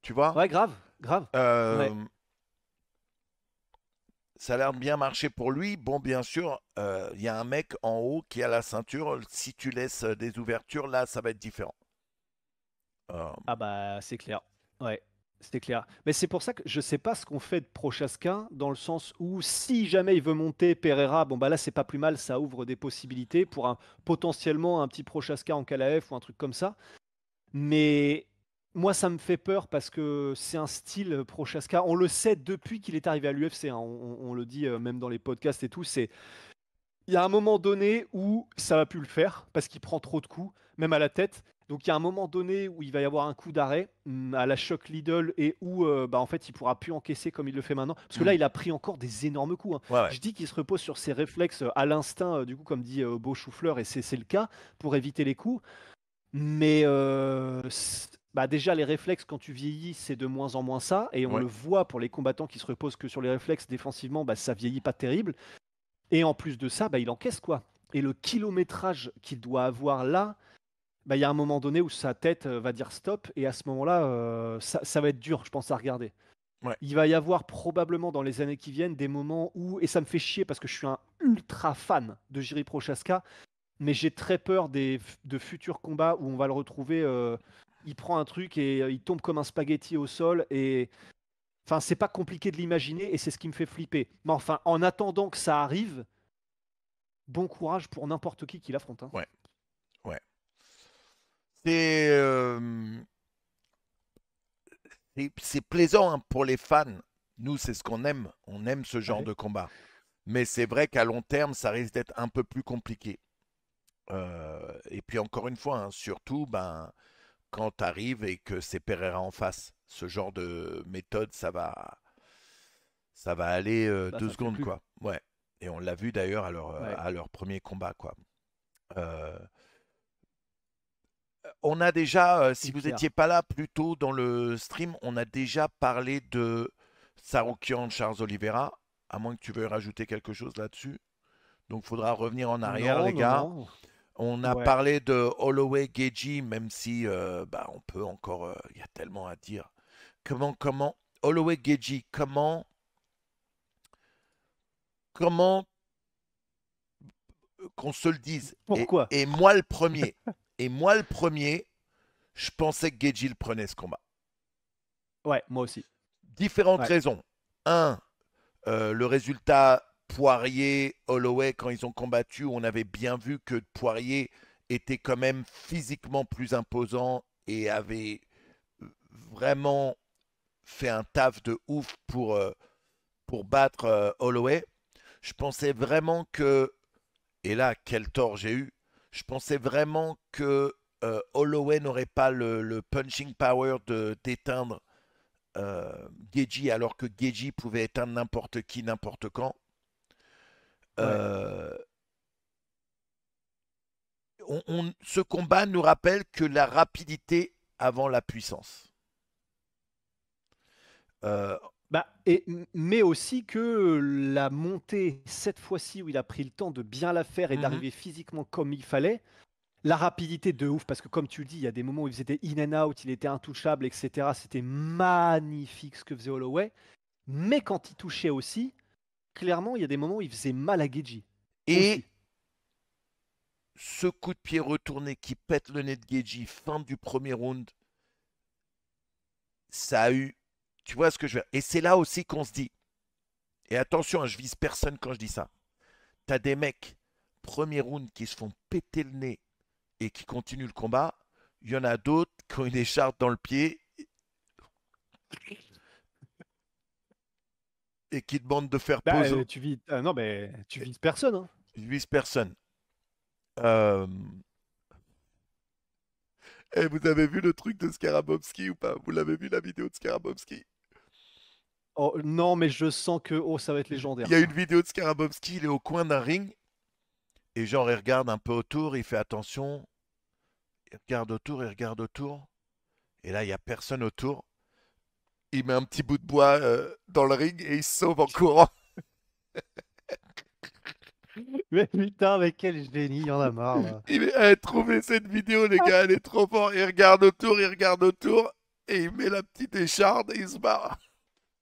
Tu vois? ouais, grave, grave. Euh, Ouais, Ça a l'air de bien marcher pour lui. Bon, bien sûr, il y a un mec en haut qui a la ceinture. Si tu laisses des ouvertures, là, ça va être différent. Euh, ah bah c'est clair. Ouais, c'est clair. Mais c'est pour ça que je sais pas ce qu'on fait de Prochaska, dans le sens où si jamais il veut monter Pereira, bon bah là c'est pas plus mal, ça ouvre des possibilités pour potentiellement un petit Prochaska en KLAF ou un truc comme ça. Mais moi, ça me fait peur parce que c'est un style Prochaska. On le sait depuis qu'il est arrivé à l'UFC, hein. On le dit même dans les podcasts et tout. Il y a un moment donné où ça va plus le faire parce qu'il prend trop de coups, même à la tête. Donc il y a un moment donné où il va y avoir un coup d'arrêt à la choc Lidl et où bah, en fait il pourra plus encaisser comme il le fait maintenant. Parce que là hmm. il a pris encore des énormes coups, hein. Ouais, ouais. Je dis qu'il se repose sur ses réflexes à l'instinct, du coup comme dit Beau Choufleur, et c'est le cas pour éviter les coups. Mais bah déjà, les réflexes, quand tu vieillis, c'est de moins en moins ça. Et on Ouais. le voit pour les combattants qui se reposent que sur les réflexes défensivement, bah, ça vieillit pas terrible. Et en plus de ça, bah, il encaisse quoi. Et le kilométrage qu'il doit avoir là, bah, il y a un moment donné où sa tête va dire stop. Et à ce moment-là, ça va être dur, je pense, à regarder. Ouais. Il va y avoir probablement dans les années qui viennent des moments où, et ça me fait chier parce que je suis un ultra fan de Jiri Prochaska, mais j'ai très peur de futurs combats où on va le retrouver. Il prend un truc et il tombe comme un spaghetti au sol. Et enfin, c'est pas compliqué de l'imaginer et c'est ce qui me fait flipper. Mais enfin, en attendant que ça arrive, bon courage pour n'importe qui l'affronte, hein. Ouais. Ouais. C'est c'est plaisant hein, pour les fans. Nous, c'est ce qu'on aime. On aime ce genre Ouais. de combat. Mais c'est vrai qu'à long terme, ça risque d'être un peu plus compliqué. Et puis encore une fois, hein, surtout, ben, quand tu arrives et que c'est Pereira en face, ce genre de méthode, ça va aller Bah, deux ça le fait secondes, plus. quoi. Ouais. Et on l'a vu d'ailleurs Ouais. à leur premier combat, quoi. Euh, on a déjà, si C'est vous clair. n'étiez pas là plus tôt dans le stream, on a déjà parlé de Saroukian Charles Oliveira, à moins que tu veuilles rajouter quelque chose là-dessus. Donc, il faudra revenir en arrière, Non, les non, gars. non. On a Ouais. parlé de Holloway Geji, même si bah, on peut encore, il y a tellement à dire. Comment, Holloway Geji, comment qu'on se le dise. Pourquoi? Et moi le premier. Et moi le premier, je pensais que Geji le prenait ce combat. Ouais, moi aussi. Différentes Ouais. raisons. Un, Le résultat Poirier-Holloway, quand ils ont combattu, on avait bien vu que Poirier était quand même physiquement plus imposant et avait vraiment fait un taf de ouf pour battre Holloway. Je pensais vraiment que, et là, quel tort j'ai eu, je pensais vraiment que Holloway n'aurait pas le punching power d'éteindre Geji, alors que Geji pouvait éteindre n'importe qui, n'importe quand. Ouais. Euh, ce combat nous rappelle que la rapidité avant la puissance. Euh, Bah, mais aussi que la montée, cette fois-ci où il a pris le temps de bien la faire et mhm, d'arriver physiquement comme il fallait, la rapidité de ouf, parce que comme tu le dis, il y a des moments où il faisait des in and out, il était intouchable, etc. C'était magnifique ce que faisait Holloway. Mais quand il touchait aussi, clairement, il y a des moments où il faisait mal à Geji. Et Aussi. ce coup de pied retourné qui pète le nez de Geji, fin du premier round, ça a eu. Tu vois ce que je veux dire. Et c'est là aussi qu'on se dit. Et attention, hein, je vise personne quand je dis ça. T'as des mecs, premier round, qui se font péter le nez et qui continuent le combat. Il y en a d'autres qui ont une écharpe dans le pied et qui demandent de faire Bah, pause. tu vis. Non, mais tu vises personne, hein. Je vise personne. Euh, Et vous avez vu le truc de Skarabowski ou pas? Vous l'avez vu la vidéo de Skarabowski? Oh, non, mais je sens que oh, ça va être Il légendaire, y a une ça. vidéo de Skarabowski, il est au coin d'un ring et genre il regarde un peu autour, il fait attention, il regarde autour et là il y a personne autour. Il met un petit bout de bois dans le ring et il se sauve en courant. Mais putain, mais quel génie, il y en a marre, là. Trouvez cette vidéo les gars, elle est trop forte. Il regarde autour et il met la petite écharde et il se barre.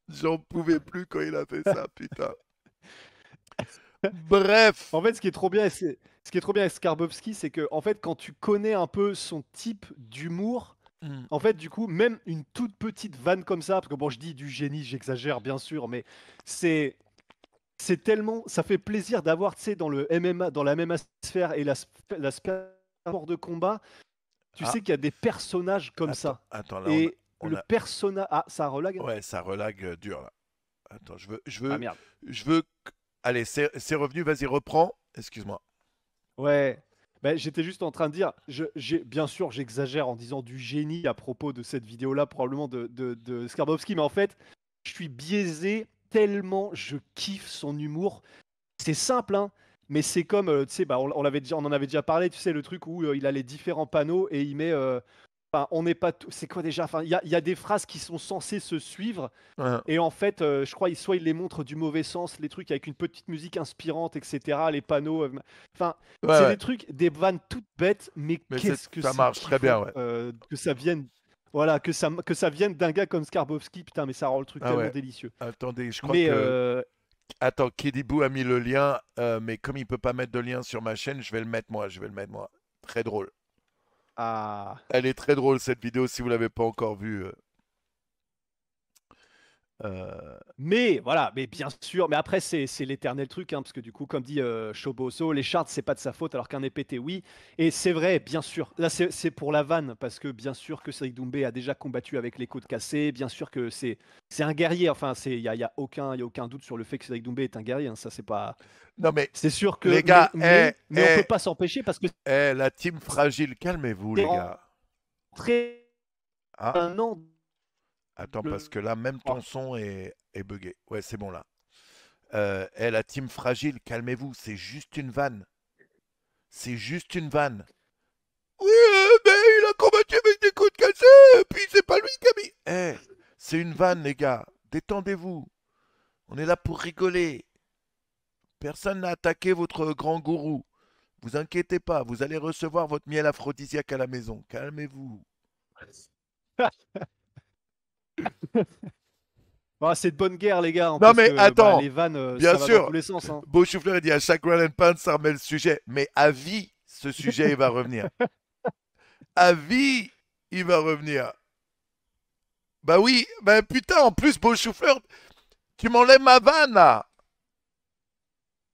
J'en pouvais plus quand il a fait ça, putain. Bref. En fait, ce qui est trop bien avec Skarbowski, c'est que en fait, quand tu connais un peu son type d'humour, Hmm. en fait, du coup, même une toute petite vanne comme ça, parce que bon, je dis du génie, j'exagère bien sûr, mais c'est c'est tellement, ça fait plaisir d'avoir, tu sais, dans le MMA, dans la même sphère et la sphère de combat, tu Ah, sais qu'il y a des personnages comme attends, ça. attends, là Et on le a. personnage, ah, ça relag? Ouais, ça relague dur là. Attends, Ah merde. je veux. Allez, c'est revenu, vas-y, reprends. Excuse-moi. Ouais. Ben, j'étais juste en train de dire, bien sûr, j'exagère en disant du génie à propos de cette vidéo-là, probablement de Skarbowski, mais en fait, je suis biaisé tellement je kiffe son humour. C'est simple, hein, mais c'est comme, tu sais, bah, on en avait déjà parlé, tu sais, le truc où il a les différents panneaux et il met, enfin, on n'est pas, c'est quoi déjà? Enfin, il y a des phrases qui sont censées se suivre Hein, et en fait, je crois, soit il les montre du mauvais sens, les trucs avec une petite musique inspirante, etc. Les panneaux. Enfin, ouais, c'est ouais. des trucs, des vannes toutes bêtes, mais Mais qu'est-ce que ça c'est marche très bien, kiffant ouais. que ça vienne. Voilà, que ça vienne d'un gars comme Skarbowski, putain, mais ça rend le truc Ah tellement ouais. délicieux. Attendez, je crois Mais que. Attends, Kidibou a mis le lien, mais comme il peut pas mettre de lien sur ma chaîne, je vais le mettre moi. Je vais le mettre moi. Très drôle. ah, Elle est très drôle cette vidéo si vous l'avez pas encore vue. Euh, Mais voilà, mais bien sûr, mais après c'est l'éternel truc, hein, parce que du coup, comme dit Shoboso, les charts c'est pas de sa faute, alors qu'un EPT oui. Et c'est vrai, bien sûr. Là c'est pour la vanne, parce que bien sûr que Cédric Doumbé a déjà combattu avec les côtes cassées, bien sûr que c'est un guerrier. Enfin, il y a aucun doute sur le fait que Cédric Doumbé est un guerrier, hein, ça c'est pas, Non mais c'est sûr que, les gars, mais on peut pas s'empêcher parce que la team fragile, calmez-vous c'est les gars. rentré Ah, un an. attends parce Le... que là même Oh, ton son est buggé. Ouais, c'est bon là. La team fragile, calmez-vous, c'est juste une vanne. C'est juste une vanne. Oui, mais il a combattu avec des coups de cassé, et puis c'est pas lui qui a mis. C'est une vanne, les gars. Détendez-vous. On est là pour rigoler. Personne n'a attaqué votre grand gourou. Vous inquiétez pas, vous allez recevoir votre miel aphrodisiaque à la maison. Calmez-vous. bah, c'est de bonne guerre les gars, hein, Non parce mais que bah, attends, les vannes bien ça va dans sûr, tous les sens, hein. Beau Souffleur il dit à chaque Ground and Pound, ça remet le sujet. Mais à vie, ce sujet, il va revenir. À vie, il va revenir. Bah oui, bah putain, en plus, Beau Souffleur, Tu m'enlèves ma vanne là.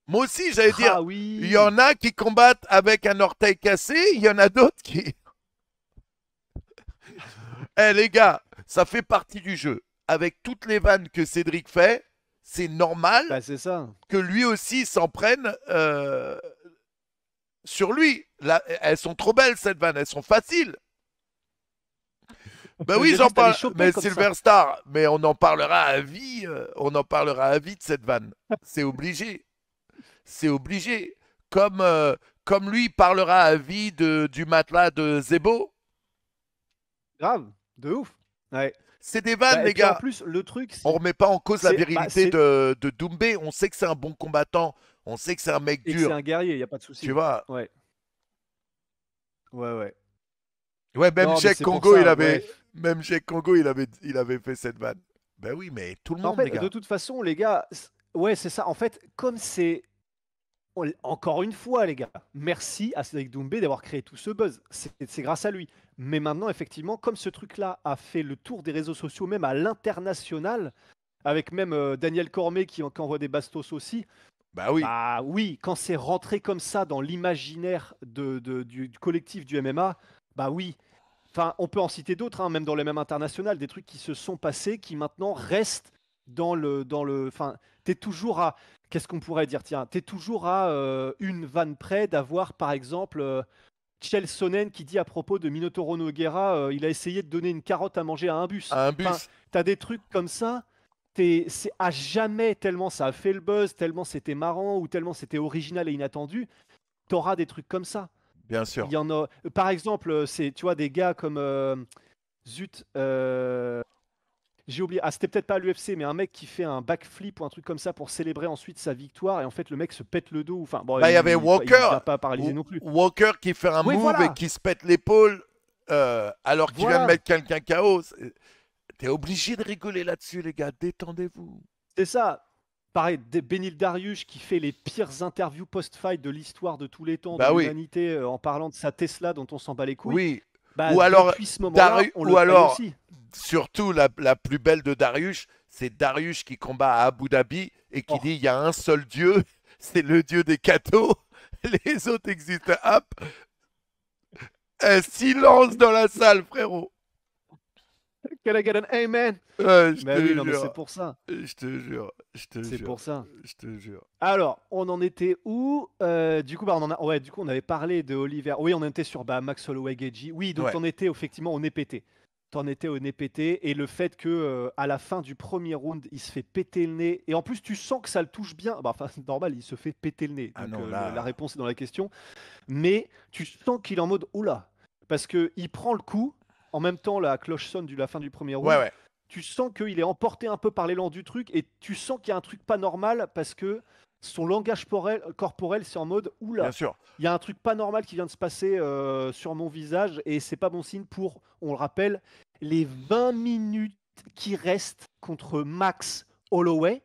Moi aussi, j'allais dire, Ah il y oui. en a qui combattent avec un orteil cassé, il y en a d'autres qui. Eh les gars, ça fait partie du jeu. Avec toutes les vannes que Cédric fait, c'est normal Bah c'est ça. que lui aussi s'en prenne sur lui. Là, elles sont trop belles, cette vanne, elles sont faciles. Ben oui, J'ai j'en vu que t'allais parle, choper mais comme ça. Silver Star, mais on en parlera à vie, on en parlera à vie de cette vanne. C'est obligé, c'est obligé. Comme, comme lui parlera à vie du matelas de Zebo, Grave, de ouf. Ouais. c'est des vannes, Bah, et les puis en gars. plus, le truc, On remet pas en cause la bah, virilité de Doumbé. On sait que c'est un bon combattant, on sait que c'est un mec et que c'est dur, un guerrier, il y a pas de tu souci. vois. Ouais, ouais, ouais. Ouais, même Non, mais Jake c'est pour Congo, ça, ouais. même Jake Congo, il avait fait cette vanne. Ben oui, mais tout le En monde, les fait, de gars. toute façon, les gars, ouais, c'est ça. En fait, comme c'est encore une fois, les gars, merci à Cédric Doumbé d'avoir créé tout ce buzz. C'est grâce à lui. Mais maintenant, effectivement, comme ce truc-là a fait le tour des réseaux sociaux, même à l'international, avec même Daniel Cormier qui envoie des bastos aussi, Bah oui, bah oui, quand c'est rentré comme ça dans l'imaginaire du collectif du MMA, bah oui. Enfin, on peut en citer d'autres, hein, même dans les mêmes internationales, des trucs qui se sont passés, qui maintenant restent enfin, t'es toujours à, qu'est-ce qu'on pourrait dire, tiens, t'es toujours à une vanne près d'avoir, par exemple, Chael Sonnen qui dit à propos de Minotauro Nogueira, il a essayé de donner une carotte à manger à un bus. un Enfin, bus, t'as des trucs comme ça, c'est à jamais, tellement ça a fait le buzz, tellement c'était marrant ou tellement c'était original et inattendu, t'auras des trucs comme ça. bien Il sûr. y en a, par exemple, c'est, tu vois, des gars comme Zut, j'ai oublié. Ah, c'était peut-être pas à l'UFC, mais un mec qui fait un backflip ou un truc comme ça pour célébrer ensuite sa victoire. Et en fait, le mec se pète le dos. Enfin, bon, Bah, il y avait il devient pas paralysé non plus. Walker qui fait un Oui, move et voilà. qui se pète l'épaule alors qu'il vient de Voilà. mettre quelqu'un KO. T'es obligé de rigoler là-dessus, les gars. Détendez-vous. C'est ça. Pareil, Benil Dariush qui fait les pires interviews post-fight de l'histoire de tous les temps, de Bah oui, l'humanité, en parlant de sa Tesla dont on s'en bat les couilles. oui. Bah, Ou alors, depuis ce moment-là, on Ou le taille alors, aussi. surtout la plus belle de Darius, c'est Darius qui combat à Abu Dhabi et qui Oh, dit il y a un seul dieu, c'est le dieu des cathos. Les autres existent. Hop, un silence dans la salle, frérot. can I get an amen? Je Bah oui, te non, mais c'est jure, pour ça. je te jure, je te C'est jure, pour ça. je te jure. Alors, on en était où? Du coup, bah, ouais, du coup, on avait parlé de Oliver. Oui, on était sur bah, Max Holloway, Geji. Oui, donc Ouais, t'en étais effectivement au nez pété. T'en étais au nez pété et le fait que à la fin du premier round, il se fait péter le nez et en plus tu sens que ça le touche bien. Bah, enfin, c'est normal, il se fait péter le nez. ah Donc non, la là, réponse est dans la question. Mais tu sens qu'il est en mode oula parce que il prend le coup. En même temps, la cloche sonne de la fin du premier ouais, round. ouais, Tu sens qu'il est emporté un peu par l'élan du truc et tu sens qu'il y a un truc pas normal parce que son langage corporel, c'est en mode bien oula, sûr. il y a un truc pas normal qui vient de se passer sur mon visage et c'est pas bon signe pour, on le rappelle, les 20 minutes qui restent contre Max Holloway.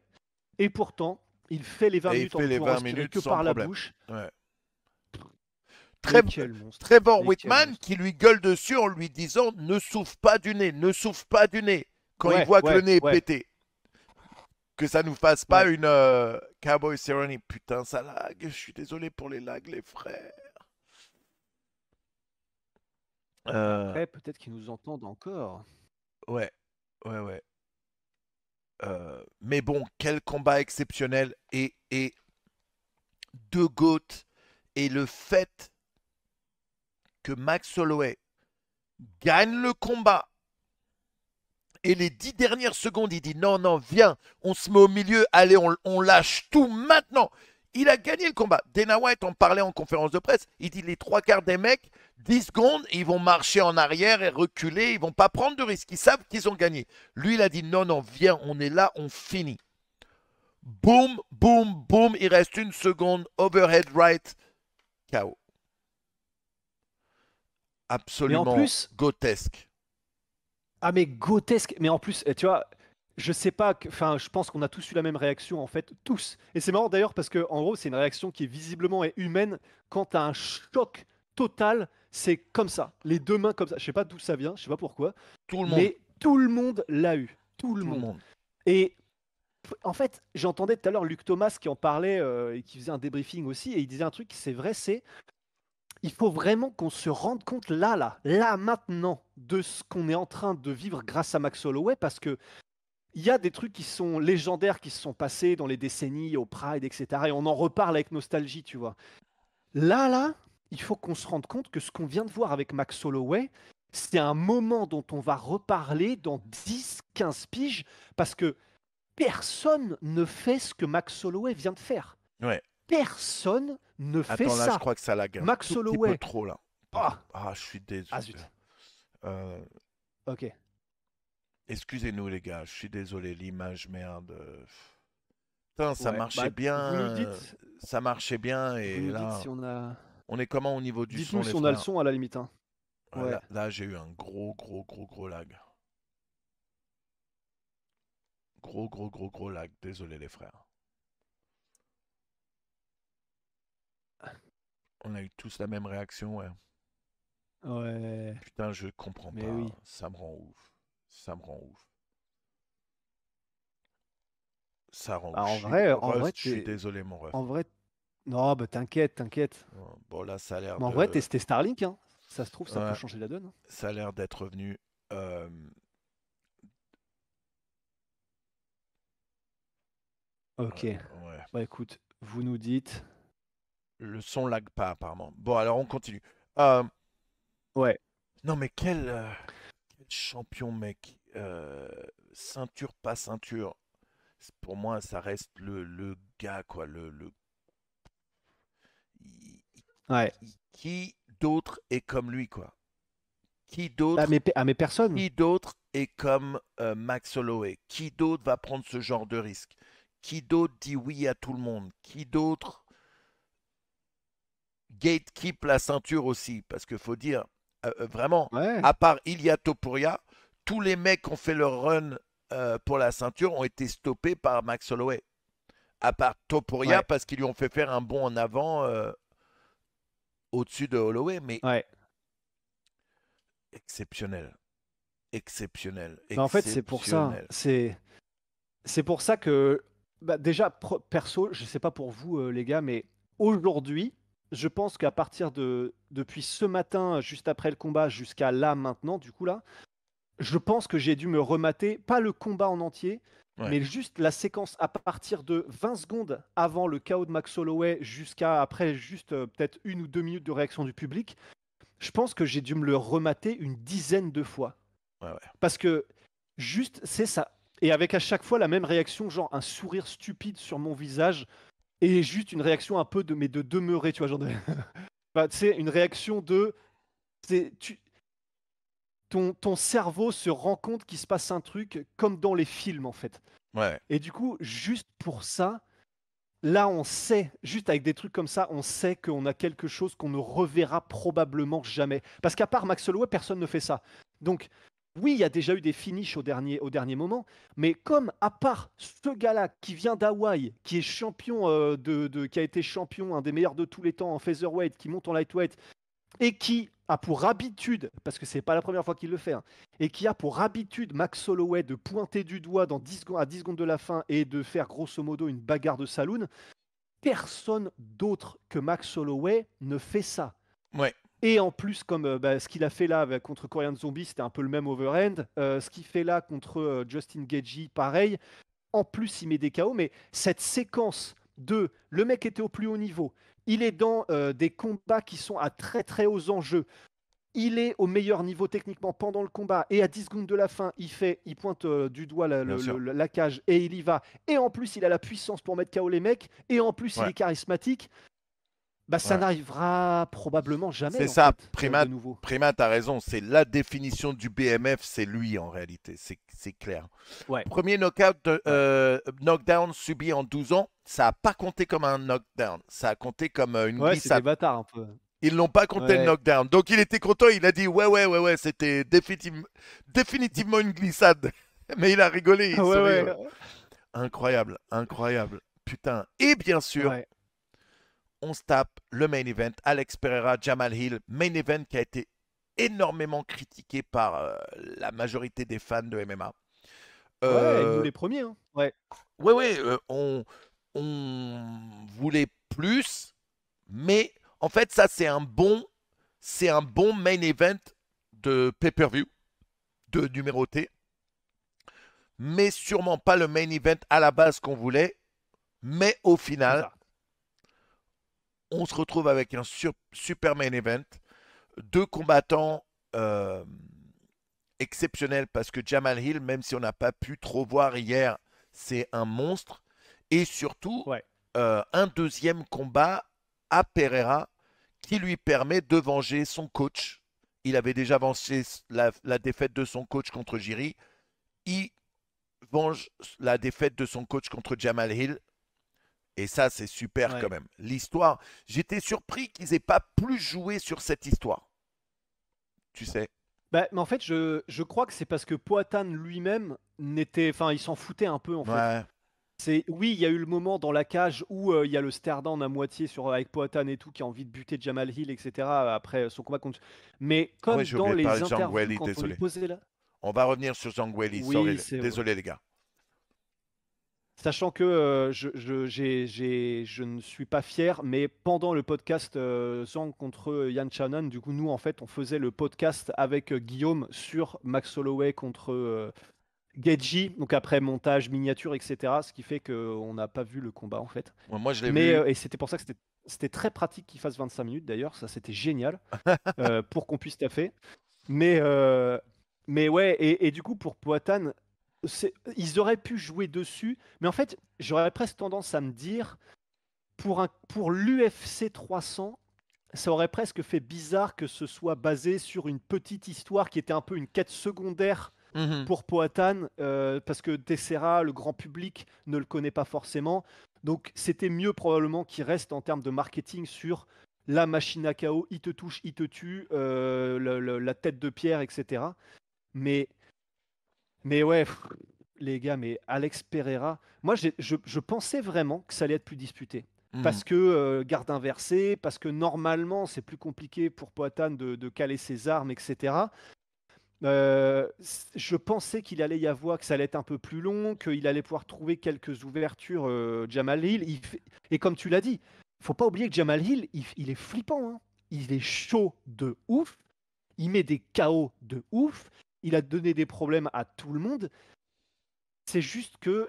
Et pourtant, il fait les 20 Et il minutes en fait ne les pouvant 20 respirer minutes que sans par la problème. bouche. Ouais. Mais Très, quel monstre, Trevor mais quel Whitman monstre. qui lui gueule dessus en lui disant ne souffle pas du nez, ne souffle pas du nez quand il Ouais, voit que le ouais, nez est ouais, pété. Que ça nous fasse pas ouais. une Cowboy Cerrone. Putain, ça lag. Je suis désolé pour les lags, les frères. Euh, Après, peut-être qu'ils nous entendent encore. ouais, ouais, ouais. Mais bon, quel combat exceptionnel. Et deux GOAT. Et le fait que Max Holloway gagne le combat. Et les 10 dernières secondes, il dit non, non, viens, on se met au milieu, allez, on lâche tout maintenant. Il a gagné le combat. Dana White en parlait en conférence de presse. Il dit les trois quarts des mecs, 10 secondes, ils vont marcher en arrière et reculer. Ils vont pas prendre de risques. Ils savent qu'ils ont gagné. Lui, il a dit non, non, viens, on est là, on finit. Boum, boum, boum. Il reste une seconde. Overhead right. KO. Mais en Absolument plus, grotesque. ah mais grotesque, mais en plus, tu vois, je sais pas, enfin, je pense qu'on a tous eu la même réaction en fait, tous. Et c'est marrant d'ailleurs parce que en gros, c'est une réaction qui est visiblement et humaine. Quand t'as un choc total, c'est comme ça, les deux mains comme ça. Je sais pas d'où ça vient, je sais pas pourquoi, Tout le monde. mais tout le monde l'a eu, tout le Tout le monde. monde. Et En fait, j'entendais tout à l'heure Luc Thomas qui en parlait et qui faisait un débriefing aussi, et il disait un truc, c'est vrai, c'est il faut vraiment qu'on se rende compte là, maintenant, de ce qu'on est en train de vivre grâce à Max Holloway, parce que il y a des trucs qui sont légendaires qui se sont passés dans les décennies, au Pride, etc. Et on en reparle avec nostalgie, tu vois. Là, il faut qu'on se rende compte que ce qu'on vient de voir avec Max Holloway, c'est un moment dont on va reparler dans 10, 15 piges, parce que personne ne fait ce que Max Holloway vient de faire. Ouais. Personne ne fait Attends, là, je ça. crois que ça lag un Max tout petit peu Holloway. trop, là. Ah, Ah, je suis désolé. zut. Euh, Ok. Excusez-nous, les gars, je suis désolé, l'image, merde. Putain, Ouais. Bah, ça marchait bien, vous et nous dites là, si on a. on est comment au niveau du son, Dites-nous les si on a le frères? son à la limite, hein. Ouais, Ouais. là, j'ai eu un gros lag. Gros lag. Désolé, les frères. On a eu tous la même réaction, ouais. Ouais. Putain, je comprends Mais pas. oui. Ça me rend ouf. Ça me rend ouf. Ça rend ouf. Bah, en vrai, Rust, je suis désolé, mon ref. en vrai, non, bah t'inquiète. Bon, là, ça a l'air Mais en vrai, de. tester Starlink, hein. Ça se trouve, ça peut Ouais, changer la donne, hein. ça a l'air d'être revenu. Euh, Ok. ouais. Bah écoute, vous nous dites. Le son lag pas, apparemment. Bon, alors, on continue. Euh, Ouais. non, mais quel champion, mec. Ceinture, pas ceinture. Pour moi, ça reste le gars, quoi. Il- Ouais. Qui d'autre est comme lui, quoi? Qui Ah d'autre, mais personne. qui d'autre est comme Max Holloway? Qui d'autre va prendre ce genre de risque? Qui d'autre dit oui à tout le monde? Qui d'autre gatekeep la ceinture aussi? Parce qu'il faut dire, vraiment, Ouais. à part Ilia Topuria, tous les mecs qui ont fait leur run pour la ceinture ont été stoppés par Max Holloway. À part Topuria, Ouais. parce qu'ils lui ont fait faire un bond en avant au-dessus de Holloway. Mais Ouais. exceptionnel. Exceptionnel. Mais en fait, c'est pour ça. Exceptionnel. C'est pour ça que, bah, déjà, perso, je sais pas pour vous, les gars, mais aujourd'hui, je pense qu'à partir de depuis ce matin, juste après le combat, jusqu'à là, maintenant, du coup, là, je pense que j'ai dû me remater, pas le combat en entier, Ouais. mais juste la séquence à partir de 20 secondes avant le KO de Max Holloway jusqu'à après juste, peut-être 1 ou 2 minutes de réaction du public. Je pense que j'ai dû me le remater une dizaine de fois. Ouais, ouais. Parce que juste, c'est ça. Et avec à chaque fois la même réaction, genre un sourire stupide sur mon visage et juste une réaction un peu mais de demeurer, tu vois, genre de... Enfin, tu sais, une réaction de... c'est- tu- ton cerveau se rend compte qu'il se passe un truc comme dans les films, en fait. Ouais. Et du coup, juste pour ça, là, on sait, juste avec des trucs comme ça, on sait qu'on a quelque chose qu'on ne reverra probablement jamais. Parce qu'à part Max Holloway, personne ne fait ça. Donc, oui, il y a déjà eu des finishes au dernier moment, mais comme à part ce gars-là qui vient d'Hawaï, qui est champion qui a été champion, un des meilleurs de tous les temps en featherweight, qui monte en lightweight, et qui a pour habitude, parce que c'est pas la première fois qu'il le fait, hein, et qui a pour habitude Max Holloway de pointer du doigt dans 10 secondes, à 10 secondes de la fin et de faire grosso modo une bagarre de saloon, personne d'autre que Max Holloway ne fait ça. Ouais. Et en plus, comme ce qu'il a fait là contre Korean Zombie, c'était un peu le même overhand. Ce qu'il fait là contre Justin Gaethje, pareil. En plus, il met des KO, mais cette séquence de le mec était au plus haut niveau, il est dans des combats qui sont à très très hauts enjeux, il est au meilleur niveau techniquement pendant le combat et à 10 secondes de la fin, il pointe du doigt Bien sûr. la cage et il y va. Et en plus, il a la puissance pour mettre KO les mecs et en plus, il Ouais. est charismatique. Bah, ça Ouais. n'arrivera probablement C'est jamais en ça, fait, de nouveau. Primat a raison, c'est la définition du BMF, c'est lui en réalité, c'est clair. Ouais, Premier ouais, knockdown subi en 12 ans, ça n'a pas compté comme un knockdown, ça a compté comme une ouais, c'est des glissade. bâtards un peu. Ils l'ont pas compté le Ouais, knockdown. Donc il était content, il a dit ouais, c'était définitivement une glissade. Mais il a rigolé, il ouais, sourit. Ouais. ouais, Incroyable, incroyable. Putain. Et bien sûr, ouais, on se tape le main event. Alex Pereira, Jamal Hill. Main event qui a été énormément critiqué par la majorité des fans de MMA. Ouais, nous Euh, les premiers, hein. Ouais, ouais, ouais, on voulait plus, mais en fait, ça, c'est un bon main event de pay-per-view, de numéroté, mais sûrement pas le main event à la base qu'on voulait. Mais au c'est final, ça. on se retrouve avec un super main event, deux combattants euh, exceptionnels parce que Jamal Hill, même si on n'a pas pu trop voir hier, c'est un monstre. Et surtout, Ouais, un deuxième combat à Pereira qui lui permet de venger son coach. Il avait déjà vengé la défaite de son coach contre Jiri. Il venge la défaite de son coach contre Jamal Hill. Et ça, c'est super quand ouais. même. L'histoire, j'étais surpris qu'ils aient pas plus joué sur cette histoire. Tu sais. Bah, mais en fait, je crois que c'est parce que Poatan lui-même n'était, enfin, il s'en foutait un peu en fait. Ouais. C'est oui, il y a eu le moment dans la cage où il y a le stare down à moitié avec Poatan et tout qui a envie de buter Jamal Hill, etc. Après son combat contre. Mais Ah ouais, comme j'ai dans oublié de parler les de Zhang interviews, Weili, quand on lui désolé. posait là, On va revenir sur Zhang Weili, oui, sorry, c'est désolé les gars. sachant que je ne suis pas fier, mais pendant le podcast Zhang contre Yan Chanan, du coup, nous, en fait, on faisait le podcast avec Guillaume sur Max Holloway contre Geji, donc après montage, miniature, etc. Ce qui fait qu'on n'a pas vu le combat, en fait. Moi, je l'ai Mais, vu. et c'était pour ça que c'était très pratique qu'il fasse 25 minutes, d'ailleurs. Ça, c'était génial pour qu'on puisse taffer. Mais, euh, mais ouais, et du coup, pour Poatan, ils auraient pu jouer dessus, mais en fait, j'aurais presque tendance à me dire, pour l'UFC 300, ça aurait presque fait bizarre que ce soit basé sur une petite histoire qui était un peu une quête secondaire Mhm. pour Poatan, parce que Tessera, le grand public, ne le connaît pas forcément. Donc c'était mieux probablement qu'il reste en termes de marketing sur la machine à KO, il te touche, il te tue, la tête de pierre, etc. Mais mais ouais, les gars, mais Alex Pereira, moi je pensais vraiment que ça allait être plus disputé. Mhm. Parce que garde inversée, parce que normalement c'est plus compliqué pour Poatan de caler ses armes, etc. Je pensais qu'il allait y avoir, que ça allait être un peu plus long, qu'il allait pouvoir trouver quelques ouvertures, Jamal Hill. Et comme tu l'as dit, faut pas oublier que Jamal Hill, il est flippant, hein. Il est chaud de ouf, il met des KO de ouf, il a donné des problèmes à tout le monde. C'est juste que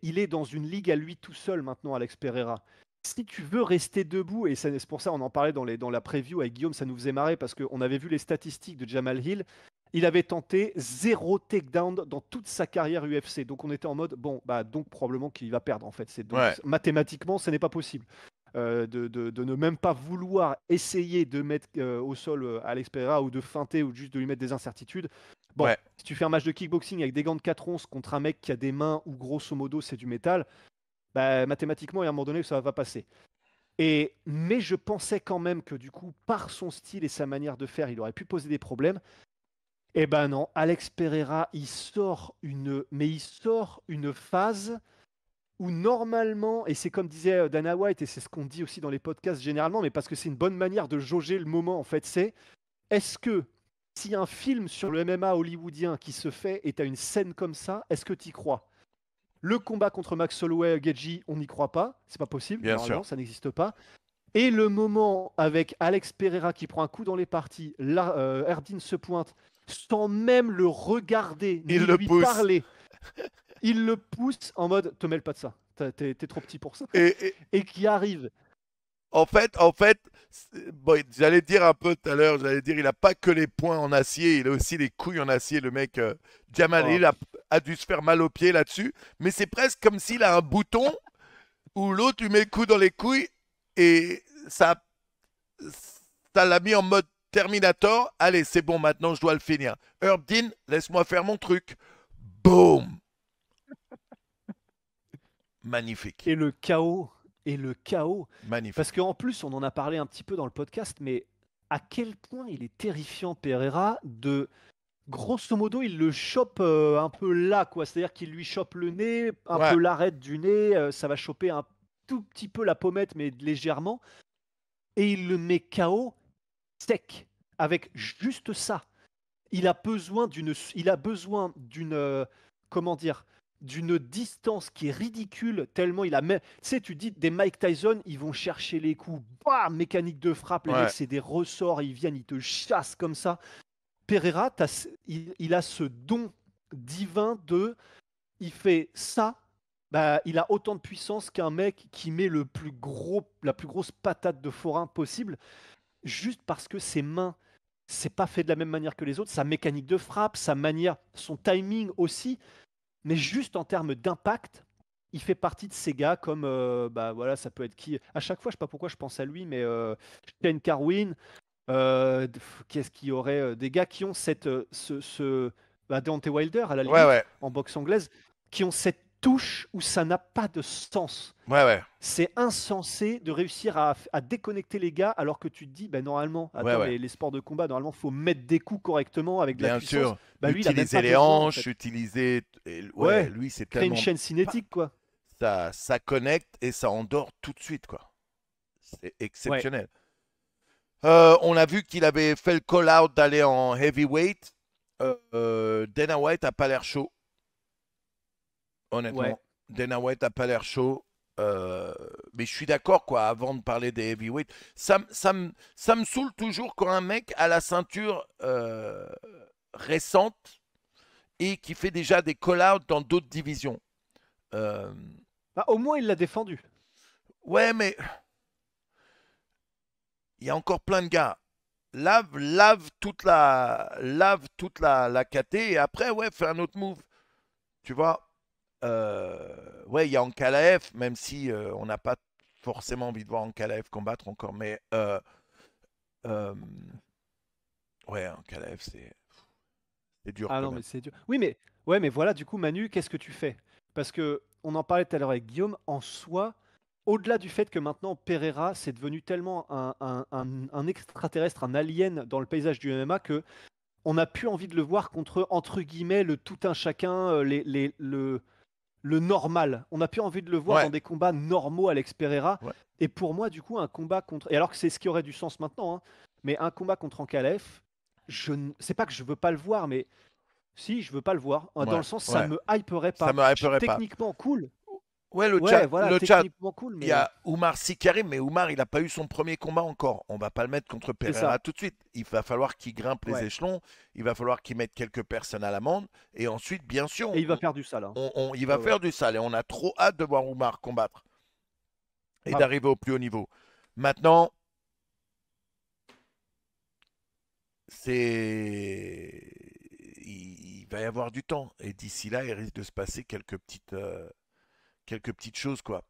il est dans une ligue à lui tout seul maintenant, Alex Pereira. Si tu veux rester debout, et c'est pour ça on en parlait dans la preview avec Guillaume, ça nous faisait marrer parce qu'on avait vu les statistiques de Jamal Hill. Il avait tenté 0 takedown dans toute sa carrière UFC. Donc on était en mode, bon, bah donc probablement qu'il va perdre en fait. Donc Ouais. mathématiquement, ce n'est pas possible. De ne même pas vouloir essayer de mettre au sol Alex Pereira ou de feinter ou juste de lui mettre des incertitudes. Bon, Ouais. si tu fais un match de kickboxing avec des gants de 4 onces contre un mec qui a des mains où grosso modo c'est du métal, bah, mathématiquement, il y a un moment donné, ça va passer. Mais je pensais quand même que du coup, par son style et sa manière de faire, il aurait pu poser des problèmes. Eh ben non, Alex Pereira, il sort une phase où normalement, et c'est comme disait Dana White, et c'est ce qu'on dit aussi dans les podcasts généralement, mais parce que c'est une bonne manière de jauger le moment, en fait, c'est est-ce que si un film sur le MMA hollywoodien qui se fait et tu as une scène comme ça, est-ce que tu y crois? Le combat contre Max Holloway, Geji, on n'y croit pas, c'est pas possible, Bien sûr. normalement, ça n'existe pas. Et le moment avec Alex Pereira qui prend un coup dans les parties, là, Erdin se pointe sans même le regarder Il ni le lui pousse. parler. Il le pousse en mode te mêle pas de ça, t'es trop petit pour ça. Et Et qui arrive. en fait, bon, j'allais dire un peu tout à l'heure, j'allais dire, il a pas que les poings en acier, il a aussi les couilles en acier. Le mec, Jamal Oh, Hill a dû se faire mal aux pieds là-dessus. Mais c'est presque comme s'il a un bouton où l'autre lui met le coup dans les couilles et ça l'a mis en mode Terminator. Allez, c'est bon, maintenant je dois le finir. Herb Dean, laisse-moi faire mon truc. Boom! Magnifique. et le chaos. Et le chaos. Parce Magnifique. qu'en plus, on en a parlé un petit peu dans le podcast, mais à quel point il est terrifiant, Pereira, de grosso modo, il le chope un peu là, quoi. C'est-à-dire qu'il lui chope le nez, un Ouais. peu l'arête du nez, ça va choper un tout petit peu la pommette, mais légèrement, et il le met KO sec, avec juste ça. Il a besoin d'une comment dire, d'une distance qui est ridicule, tellement il a même. Tu sais, tu dis des Mike Tyson, ils vont chercher les coups, bam, mécanique de frappe, les mecs, Ouais. c'est des ressorts, ils viennent, ils te chassent comme ça. Pereira, il a ce don divin de. Il fait ça, bah, il a autant de puissance qu'un mec qui met la plus grosse patate de forain possible, juste parce que ses mains, c'est pas fait de la même manière que les autres, sa mécanique de frappe, sa manière, son timing aussi, mais juste en termes d'impact, il fait partie de ces gars comme, bah voilà, ça peut être qui. À chaque fois, je sais pas pourquoi je pense à lui, mais Shane Carwin, qu'est-ce qu'il y aurait des gars qui ont bah, Deontay Wilder à la Ouais, limite ouais. en boxe anglaise, qui ont cette touche où ça n'a pas de sens. Ouais, ouais. C'est insensé de réussir à déconnecter les gars alors que tu te dis, bah, normalement, Ouais, attends, ouais. les sports de combat, normalement, faut mettre des coups correctement avec de la Bien puissance. sûr. Bah lui, il a même Utiliser pas les besoin en hanches, fait. utiliser. Ouais, Ouais, lui, c'est créer une tellement. chaîne Paf, cinétique quoi. ça connecte et ça endort tout de suite, quoi. C'est Ouais, exceptionnel. On a vu qu'il avait fait le call-out d'aller en heavyweight. Dana White a pas l'air chaud, ouais. honnêtement. Dana White a pas l'air chaud. Mais je suis d'accord, quoi, avant de parler des heavyweights. Ça me saoule toujours quand un mec a la ceinture récente et qui fait déjà des call-outs dans d'autres divisions. Euh, Bah, au moins, il l'a défendu. ouais, mais il y a encore plein de gars. Lave toute la KT et après, ouais, fais un autre move. Tu vois. Ouais, il y a Ankalaev, même si on n'a pas forcément envie de voir Ankalaev combattre encore, mais euh, ouais, Ankalaev, c'est dur Ah quand non, même. mais c'est dur. Oui, mais ouais, mais voilà, du coup, Manu, qu'est-ce que tu fais? Parce que on en parlait tout à l'heure avec Guillaume, en soi, au-delà du fait que maintenant Pereira, c'est devenu tellement un extraterrestre, un alien dans le paysage du MMA que on n'a plus envie de le voir contre, entre guillemets, le tout un chacun, le normal. On n'a plus envie de le voir Ouais, dans des combats normaux, Alex Pereira. ouais, Et pour moi, du coup, un combat contre. Et alors que c'est ce qui aurait du sens maintenant, hein, mais un combat contre Ankalaev, c'est pas que je veux pas le voir, mais si, je veux pas le voir. Dans ouais, le sens, ça ouais. me hyperait Ça pas. me hyperait pas. Techniquement cool. Ouais, Ouais, voilà, le chat, techniquement cool, il y mais a Oumar Sikarim, mais Oumar, il n'a pas eu son premier combat encore. On va pas le mettre contre c'est Pereira ça. tout de suite. Il va falloir qu'il grimpe les Ouais. échelons, il va falloir qu'il mette quelques personnes à l'amende, et ensuite, bien sûr, Et il va faire du sale, hein. il va Ouais, ouais. faire du sale, et on a trop hâte de voir Oumar combattre et Grave. d'arriver au plus haut niveau. Maintenant, il va y avoir du temps, et d'ici là, il risque de se passer quelques petites choses, quoi.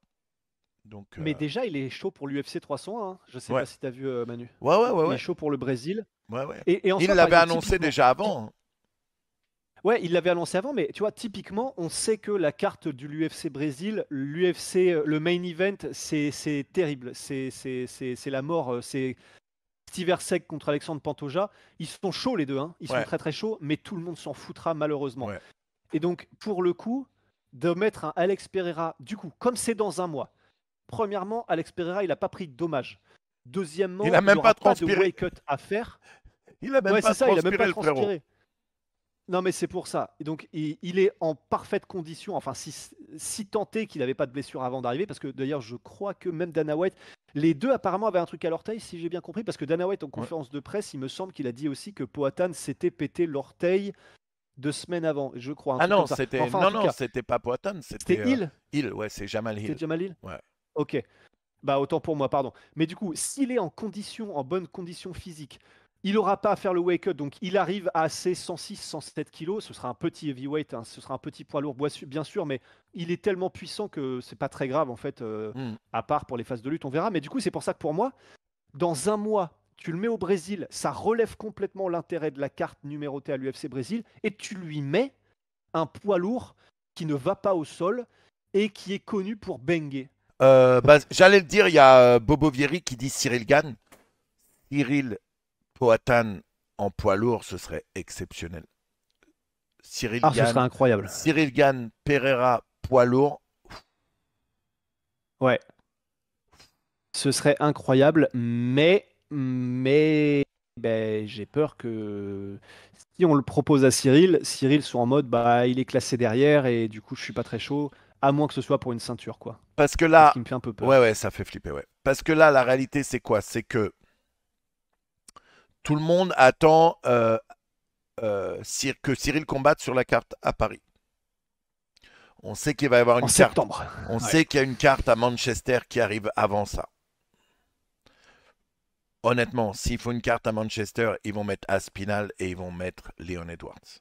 Donc, Mais déjà, il est chaud pour l'UFC 301, hein. Je sais ouais, pas si tu as vu, Manu. ouais, ouais, ouais, Il est ouais. chaud pour le Brésil. Ouais, ouais. Et en Il soi, par l'avait exemple, annoncé typiquement, déjà avant, hein. ouais, il l'avait annoncé avant, mais tu vois, typiquement, on sait que la carte de l'UFC Brésil, l'UFC, le main event, c'est terrible. C'est la mort. C'est Steve Erceg contre Alexandre Pantoja. Ils sont chauds les deux, hein. Ils sont Ouais, très très chauds, mais tout le monde s'en foutra malheureusement. ouais. Et donc, pour le coup, de mettre un Alex Pereira, du coup, comme c'est dans un mois, premièrement, Alex Pereira, il n'a pas pris de dommages. Il Deuxièmement, a il n'y même pas aura pas de transpiré. weight cut à faire. Il a même Ouais, pas c'est ça, il a même transpiré, pas le frérot. transpiré. Non, mais c'est pour ça. Et donc, il est en parfaite condition. Enfin, si tant est qu'il n'avait pas de blessure avant d'arriver, parce que d'ailleurs, je crois que même Dana White, les deux apparemment avaient un truc à l'orteil, si j'ai bien compris, parce que Dana White, en Ouais. conférence de presse, il me semble qu'il a dit aussi que Poatan s'était pété l'orteil 2 semaines avant, je crois, un Ah truc non, comme ça. Mais c'était enfin, en non tout non, cas, c'était pas Poatan, c'était c'était Hill. Hill, ouais, c'est Jamal C'était Hill. Jamal Hill. Ouais. Ok. Bah, autant pour moi, pardon. Mais du coup, s'il est en condition, en bonne condition physique, il n'aura pas à faire le wake up. Donc, il arrive à ses 106, 107 kilos. Ce sera un petit heavyweight, hein, ce sera un petit poids lourd, bien sûr, mais il est tellement puissant que c'est pas très grave, en fait, Hmm. à part pour les phases de lutte, on verra. Mais du coup, c'est pour ça que pour moi, dans un mois, tu le mets au Brésil, ça relève complètement l'intérêt de la carte numérotée à l'UFC Brésil, et tu lui mets un poids lourd qui ne va pas au sol et qui est connu pour benguer. Bah, j'allais le dire, il y a Bobo Vieri qui dit Cyril Gann. Cyril Poatan en poids lourd, ce serait exceptionnel. Cyril Ah, ce serait Gann, incroyable. Cyril Gann, Pereira, poids lourd. Ouais. Ce serait incroyable, mais ben, j'ai peur que si on le propose à Cyril, Cyril soit en mode bah il est classé derrière et du coup je suis pas très chaud, à moins que ce soit pour une ceinture quoi. Parce que C'est ce là, qui me fait un peu ouais, peur. ouais, ça fait flipper, ouais. Parce que là, la réalité, c'est quoi? C'est que tout le monde attend que Cyril combatte sur la carte à Paris. On sait qu'il va y avoir En une carte. septembre. On Ouais. sait qu'il y a une carte à Manchester qui arrive avant ça. Honnêtement, s'il faut une carte à Manchester, ils vont mettre Aspinal et ils vont mettre Leon Edwards.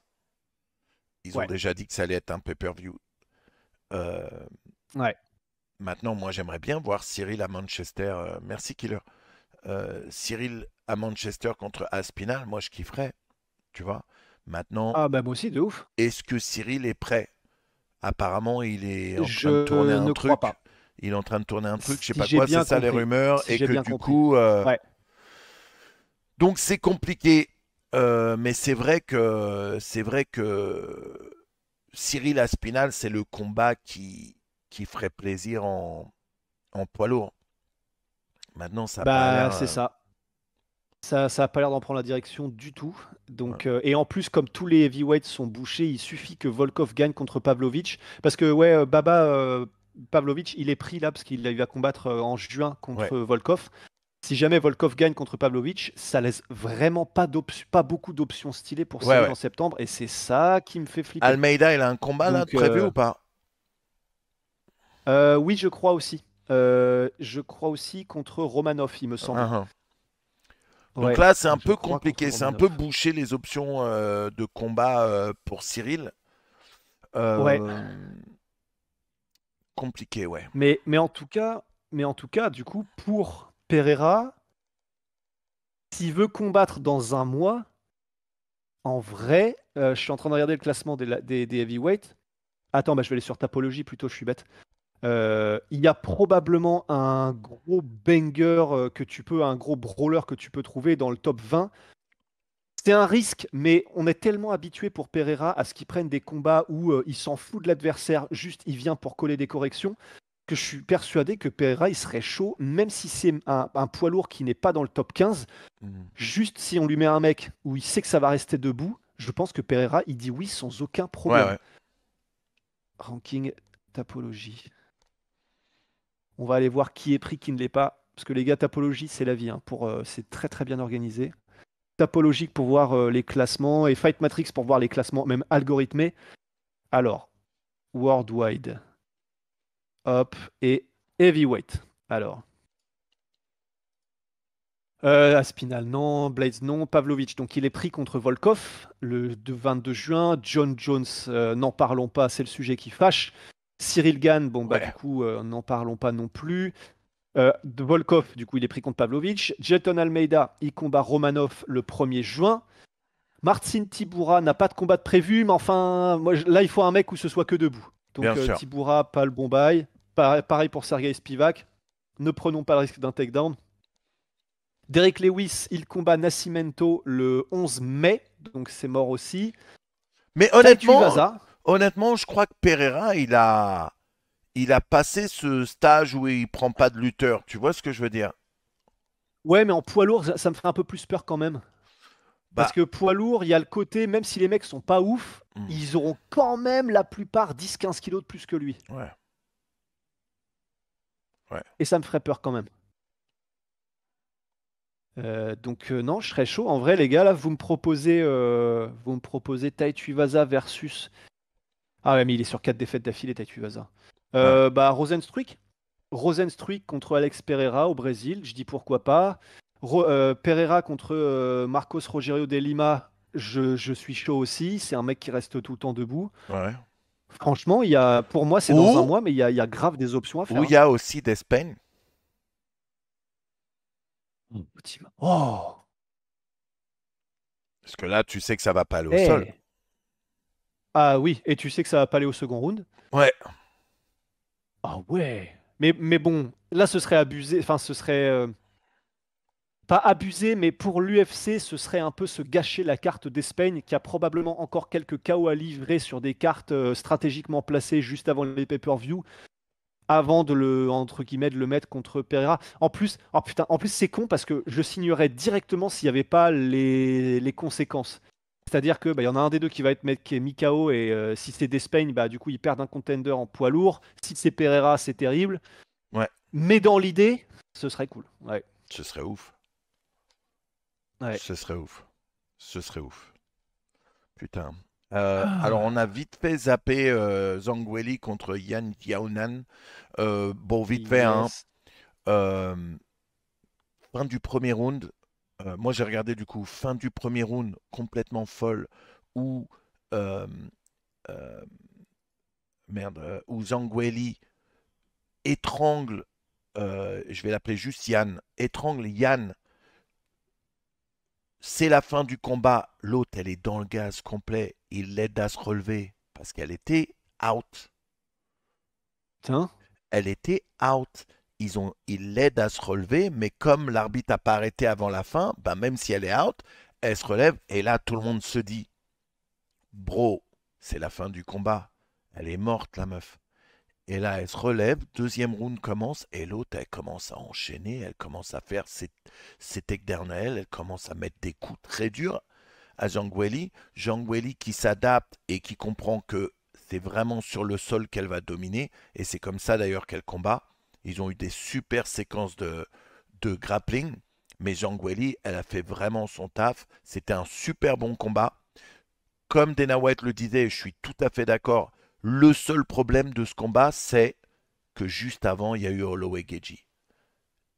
Ils ont Ouais. déjà dit que ça allait être un pay-per-view. Euh, Ouais. Maintenant, moi, j'aimerais bien voir Cyril à Manchester. Merci, Killer. Cyril à Manchester contre Aspinal, moi, je kifferais, tu vois. Maintenant, Ah bah moi aussi de ouf. est-ce que Cyril est prêt? Apparemment, il est en train de tourner Je un ne crois truc. pas. Il est en train de tourner un truc, je sais Si pas j'ai quoi, c'est bien ça les compris. rumeurs, Si et j'ai que bien du compris. coup, Ouais. donc c'est compliqué. Mais c'est vrai que Cyril Aspinal, c'est le combat qui ferait plaisir en poids lourd. Maintenant, ça n'a pas Bah l'air. c'est ça. Ça a pas l'air d'en prendre la direction du tout. Ouais. Donc, et en plus, comme tous les heavyweights sont bouchés, il suffit que Volkov gagne contre Pavlovich. Parce que, ouais, Baba Pavlovich, il est pris là parce qu'il va combattre en juin Ouais. contre Volkov. Si jamais Volkov gagne contre Pavlovich, ça laisse vraiment pas beaucoup d'options stylées pour Ouais, Cyril ouais. en septembre. Et c'est ça qui me fait flipper. Almeida, il a un combat là de Donc, prévu ou pas? oui, je crois aussi. Je crois aussi contre Romanov, il me semble. Uhum. Donc Ouais, là, c'est un je peu crois contre compliqué. C'est un peu Romanov. bouché les options de combat pour Cyril. Ouais. Euh, Compliqué, ouais. Mais en tout cas, du coup, pour Pereira, s'il veut combattre dans un mois, en vrai, je suis en train de regarder le classement des heavyweights. Attends, bah, je vais aller sur Tapologie plutôt, je suis bête. Il y a probablement un gros banger un gros brawler que tu peux trouver dans le top 20. C'est un risque, mais on est tellement habitué pour Pereira à ce qu'il prenne des combats où il s'en fout de l'adversaire, juste il vient pour coller des corrections, que je suis persuadé que Pereira il serait chaud, même si c'est un poids lourd qui n'est pas dans le top 15, Mhm. juste si on lui met un mec où il sait que ça va rester debout, je pense que Pereira il dit oui sans aucun Ouais, problème. ouais. Ranking Tapologie. On va aller voir qui est pris, qui ne l'est pas, parce que les gars, Tapologie c'est la vie, hein, c'est très très bien organisé. Tapologique pour voir les classements et Fight Matrix pour voir les classements, même algorithmés. Alors, Worldwide, hop, et Heavyweight. Alors, Aspinal, non. Blades, non. Pavlovich, donc il est pris contre Volkov le 22 juin. John Jones, n'en parlons pas, c'est le sujet qui fâche. Cyril Gann, bon bah du Ouais. coup, n'en parlons pas non plus. De Volkov, du coup, il est pris contre Pavlovich. Jelton Almeida, il combat Romanov le 1er juin. Marcin Tibura n'a pas de combat de prévu, mais enfin, moi, là, il faut un mec où ce soit que debout. Bien Donc, sûr. Tibura, pas le bon bail. Pareil pour Sergei Spivak. Ne prenons pas le risque d'un takedown. Derek Lewis, il combat Nascimento le 11 mai, donc c'est mort aussi. Mais Tai honnêtement, Tuivasa. honnêtement, je crois que Pereira, il a passé ce stage où il prend pas de lutteur. Tu vois ce que je veux dire? Ouais, mais en poids lourd, ça me fait un peu plus peur quand même. Parce Bah, que poids lourd, il y a le côté, même si les mecs sont pas ouf, hmm, ils auront quand même la plupart 10-15 kilos de plus que lui. ouais, ouais. Et ça me ferait peur quand même. Donc non, je serais chaud. En vrai, les gars, là, vous me proposez Tai Tuivasa versus. Ah ouais, mais il est sur 4 défaites d'affilée, Tai Tuivasa. Ouais. Bah Rosenstruik. Rosenstruik contre Alex Pereira au Brésil. Je dis pourquoi pas. Pereira contre Marcos Rogério de Lima. Je suis chaud aussi. C'est un mec qui reste tout le temps debout. Ouais. Franchement, pour moi, c'est dans un Ou, mois, mais il y a grave des options à ou faire, il hein. y a aussi Despain. Oh, Parce que là, tu sais que ça va pas aller au sol. eh. Ah oui, et tu sais que ça va pas aller au second round. Ouais. Ah ouais. Mais bon, là, ce serait abusé. Enfin, ce serait pas abusé, mais pour l'UFC, ce serait un peu se gâcher la carte d'Espagne, qui a probablement encore quelques KO à livrer sur des cartes stratégiquement placées juste avant les pay-per-view. avant de entre guillemets, de le mettre contre Pereira. En plus, oh putain, en plus c'est con parce que je signerais directement s'il n'y avait pas les conséquences. C'est-à-dire que bah, y en a un des deux qui va être qui est mis KO et si c'est Despain, bah du coup ils perdent un contender en poids lourd. Si c'est Pereira, c'est terrible. Ouais, Mais dans l'idée, ce serait cool. Ouais. ce serait ouf. Ouais. Ce serait ouf. Ce serait ouf. Putain. Alors, on Ah, a vite fait zapper Zhang contre Yan Xiaonan. Bon, vite fait, hein. yes. Euh, Fin du premier round. Moi, j'ai regardé du coup, fin du premier round complètement folle où, euh, euh, où Zhang Weili étrangle, je vais l'appeler juste Yann, étrangle Yann. C'est la fin du combat. L'autre, elle est dans le gaz complet. Il l'aide à se relever parce qu'elle était out. Putain. Elle était out. Ils l'aident à se relever, mais comme l'arbitre n'a pas arrêté avant la fin, bah même si elle est out, elle se relève. Et là, tout le monde se dit, bro, c'est la fin du combat. Elle est morte, la meuf. Et là, elle se relève, deuxième round commence, et l'autre, elle commence à enchaîner, elle commence à faire ses takedowns à elle, elle commence à mettre des coups très durs à Zhang Weili. Zhang Weili qui s'adapte et qui comprend que c'est vraiment sur le sol qu'elle va dominer, et c'est comme ça d'ailleurs qu'elle combat. Ils ont eu des super séquences de grappling, mais Zhang Weili, elle a fait vraiment son taf. C'était un super bon combat. Comme Dana White le disait, je suis tout à fait d'accord. Le seul problème de ce combat, c'est que juste avant, il y a eu Holloway Geji.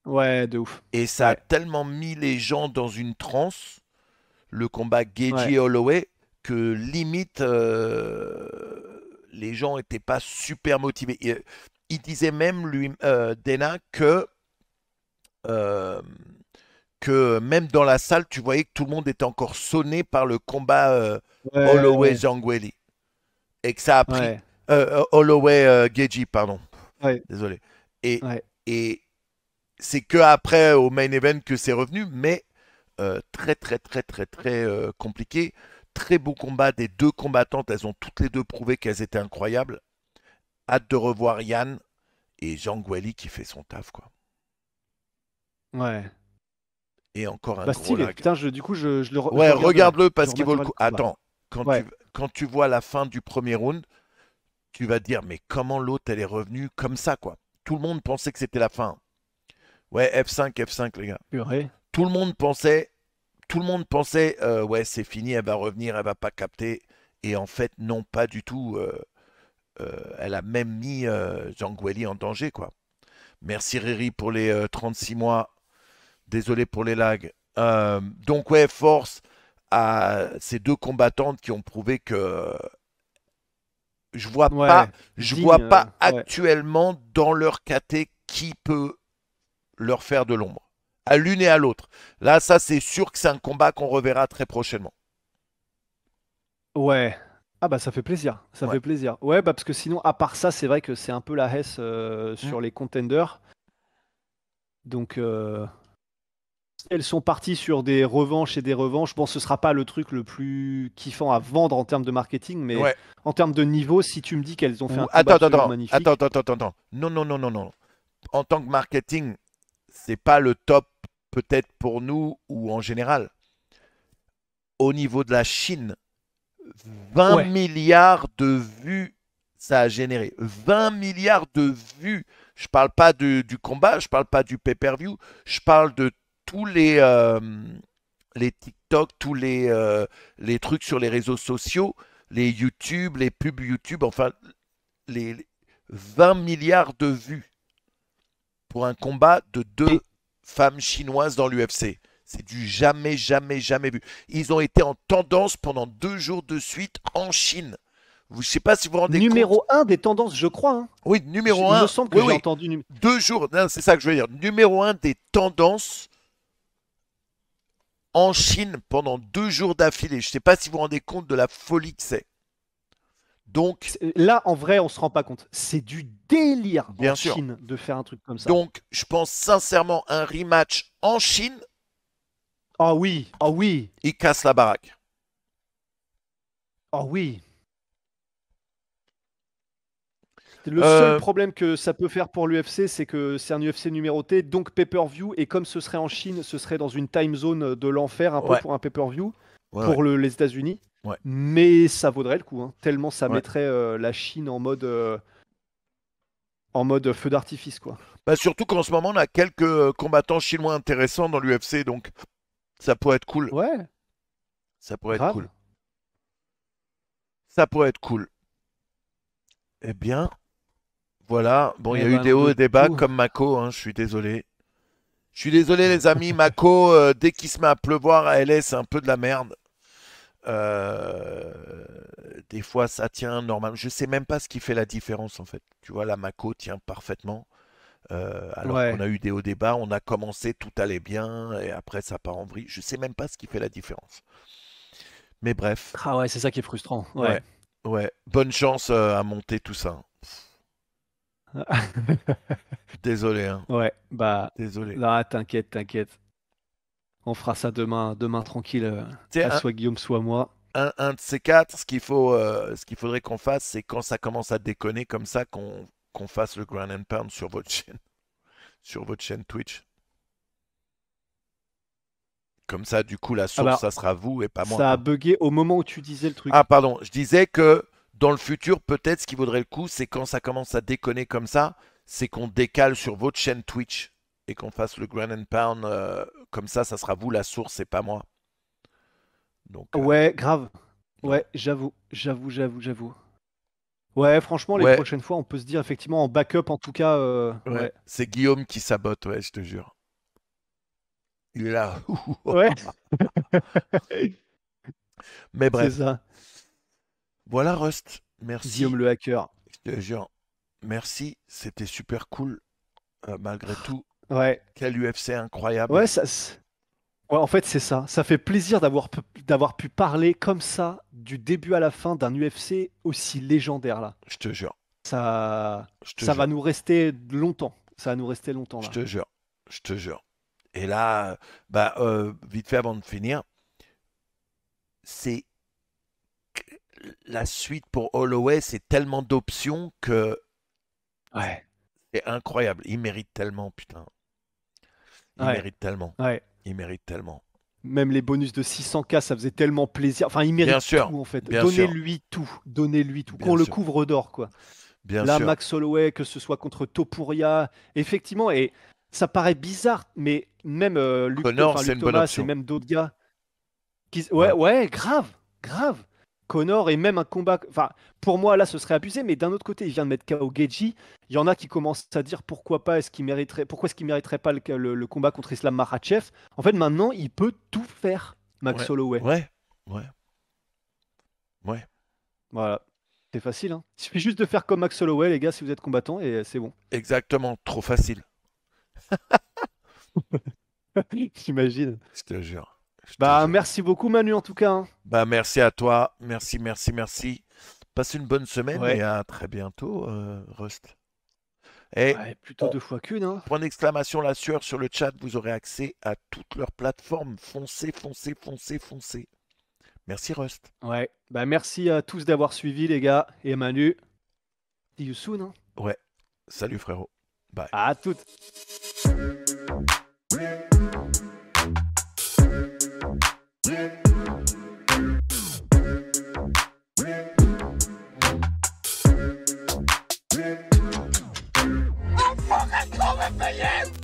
Ouais, de ouf. Et ça a Ouais. tellement mis les gens dans une transe, le combat Ouais. Geji Holloway, que limite, les gens n'étaient pas super motivés. Il disait même, lui, Dana, euh, que même dans la salle, tu voyais que tout le monde était encore sonné par le combat Ouais. Holloway-Zhang et que ça a pris Ouais. Holloway Geji, pardon. Ouais. Désolé. Et, Ouais. et c'est que après au main event que c'est revenu, mais très très très très très compliqué. Très beau combat des deux combattantes, elles ont toutes les deux prouvé qu'elles étaient incroyables. Hâte de revoir Yann et Jean Gueli qui fait son taf quoi. Ouais. Et encore un Bah gros stylé. lag. Putain, du coup, je Ouais, le regarderai. regarde-le Je parce qu'il vaut le rematerai le coup. combat. Attends, Ouais. quand tu vois la fin du premier round, tu vas te dire mais comment l'autre elle est revenue comme ça quoi. Tout le monde pensait que c'était la fin. Ouais, F5, F5 les gars. Purée. Tout le monde pensait tout le monde pensait ouais c'est fini, elle va revenir, elle va pas capter. Et en fait non pas du tout. Elle a même mis Jean Gueli en danger quoi. Merci Riri pour les 36 mois. Désolé pour les lags. Donc ouais force à ces deux combattantes qui ont prouvé que je vois pas Ouais. je vois Digne. pas Ouais. actuellement dans leur KT qui peut leur faire de l'ombre. À l'une et à l'autre. Là, ça, c'est sûr que c'est un combat qu'on reverra très prochainement. Ouais. Ah bah ça fait plaisir. Ça Ouais. fait plaisir. Ouais, bah parce que sinon, à part ça, c'est vrai que c'est un peu la hesse Mm. sur les contenders. Donc, elles sont parties sur des revanches et des revanches. Bon, ce sera pas le truc le plus kiffant à vendre en termes de marketing, mais Ouais. en termes de niveau, si tu me dis qu'elles ont fait Ou un combat absolument attends, magnifique. attends, attends, attends. Non, non, non, non, non. En tant que marketing, c'est pas le top peut-être pour nous ou en général. Au niveau de la Chine, 20 Ouais. milliards de vues ça a généré. 20 milliards de vues. Je parle pas du combat, je parle pas du pay-per-view, je parle de tous les TikTok, tous les trucs sur les réseaux sociaux, les YouTube, les pubs YouTube, enfin, les 20 milliards de vues pour un combat de deux Et femmes chinoises dans l'UFC. C'est du jamais, jamais, jamais vu. Ils ont été en tendance pendant 2 jours de suite en Chine. Je ne sais pas si vous vous rendez compte. numéro un des tendances, je crois, hein. Oui, numéro Il me un. semble que Oui, j'ai oui. entendu. 2 jours. C'est ça que je veux dire. Numéro un des tendances en Chine pendant 2 jours d'affilée. Je ne sais pas si vous vous rendez compte de la folie que c'est. Donc, Là, en vrai, on se rend pas compte. C'est du délire en bien sûr. Chine de faire un truc comme ça. Donc, je pense sincèrement un rematch en Chine, Ah oui, ah oui, il casse la baraque. ah oui. Le seul problème que ça peut faire pour l'UFC, c'est que c'est un UFC numéroté, donc pay-per-view, et comme ce serait en Chine, ce serait dans une time zone de l'enfer un peu Ouais, pour un pay-per-view, ouais, ouais, pour les États-Unis. ouais, Mais ça vaudrait le coup, hein, tellement ça ouais. mettrait la Chine en mode feu d'artifice, quoi. Bah, surtout qu'en ce moment, on a quelques combattants chinois intéressants dans l'UFC, donc ça pourrait être cool. Ouais, Ça pourrait être grave. cool. Ça pourrait être cool. Eh bien, voilà. Bon, il y Eh a eu ben, des nom hauts de et des bas tout. comme Mako, hein, je suis désolé. Je suis désolé, les amis. Mako, dès qu'il se met à pleuvoir à LA, c'est un peu de la merde. Euh, des fois, ça tient normalement. Je sais même pas ce qui fait la différence, en fait. Tu vois, la Mako tient parfaitement. Alors qu'on Ouais. a eu des hauts des bas, on a commencé, tout allait bien, et après ça part en vrille. Je sais même pas ce qui fait la différence. Mais bref, Ah ouais, c'est ça qui est frustrant. ouais, Ouais. ouais. Bonne chance à monter tout ça. Désolé, hein. Ouais, bah, Désolé. là, t'inquiète, t'inquiète. On fera ça demain tranquille, Tu sais, à soit Guillaume, soit moi. un de ces quatre, ce qu'il faudrait qu'on fasse, c'est quand ça commence à déconner comme ça, qu'on fasse le Ground and Pound sur votre chaîne Twitch. Comme ça, du coup, la Ah source, bah, ça sera vous et pas moi, ça a hein. bugué au moment où tu disais le Ah, truc. pardon, je disais que dans le futur, peut-être ce qui vaudrait le coup, c'est quand ça commence à déconner comme ça, c'est qu'on décale sur votre chaîne Twitch et qu'on fasse le Ground and Pound. Comme ça sera vous la source et pas moi. Donc, Ouais, grave. ouais. Ouais, j'avoue. Ouais, franchement, les Ouais, prochaines fois, on peut se dire effectivement en backup, en tout cas, ouais. ouais. C'est Guillaume qui sabote, ouais, je te jure. Il est là. Ouais, Mais c'est bref, ça. voilà Rust. Guillaume Merci, le hacker. je te jure. Merci, c'était super cool malgré tout. Ouais. Quel UFC incroyable. Ouais, ouais, en fait, c'est ça. Ça fait plaisir d'avoir pu parler comme ça du début à la fin d'un UFC aussi légendaire là. Je te jure, Ça, je te ça va jure, nous rester longtemps. Ça va nous rester longtemps je là. te jure, je te jure. Et là, bah, vite fait avant de finir, c'est la suite pour Holloway, c'est tellement d'options que Ouais, c'est incroyable. Il mérite tellement, putain. Il ouais, mérite tellement. ouais. Il mérite tellement. Même les bonus de 600K, ça faisait tellement plaisir. Enfin, il Bien mérite sûr, tout en fait. bien sûr, Donnez-lui tout. Donnez-lui tout. bien Qu'on le sûr, couvre d'or, quoi. bien Là, sûr. Max Holloway, que ce soit contre Topuria, effectivement, et ça paraît bizarre, mais même Connor, c'est Luke une bonne Thomas et option. même d'autres gars. Ouais, Ouais, ouais, grave, grave. Connor et même un combat. Enfin, pour moi, là, ce serait abusé, mais d'un autre côté, il vient de mettre KO Geji. Il y en a qui commencent à dire pourquoi pas, pourquoi est-ce qu'il mériterait pas le combat contre Islam Makhachev. En fait, maintenant, il peut tout faire, Max ouais, Holloway. ouais, ouais, ouais. Voilà. C'est facile, hein. Il suffit juste de faire comme Max Holloway, les gars, si vous êtes combattant, et c'est bon. Exactement, trop facile. J'imagine. Je te jure, je te Bah, jure. merci beaucoup, Manu, en tout cas, hein. Bah, merci à toi. Merci, merci, merci. Passe une bonne semaine et Ouais. à très bientôt, Rust. Et Ouais, plutôt 2 fois qu'1, hein. point d'exclamation la sueur sur le chat, vous aurez accès à toutes leurs plateformes. Foncez, foncez, foncez, foncez. Merci Rust. Ouais. Bah, merci à tous d'avoir suivi, les gars. Et Manu, see you soon, hein. Ouais, salut frérot. Bye. À toutes. I'm fucking coming for you!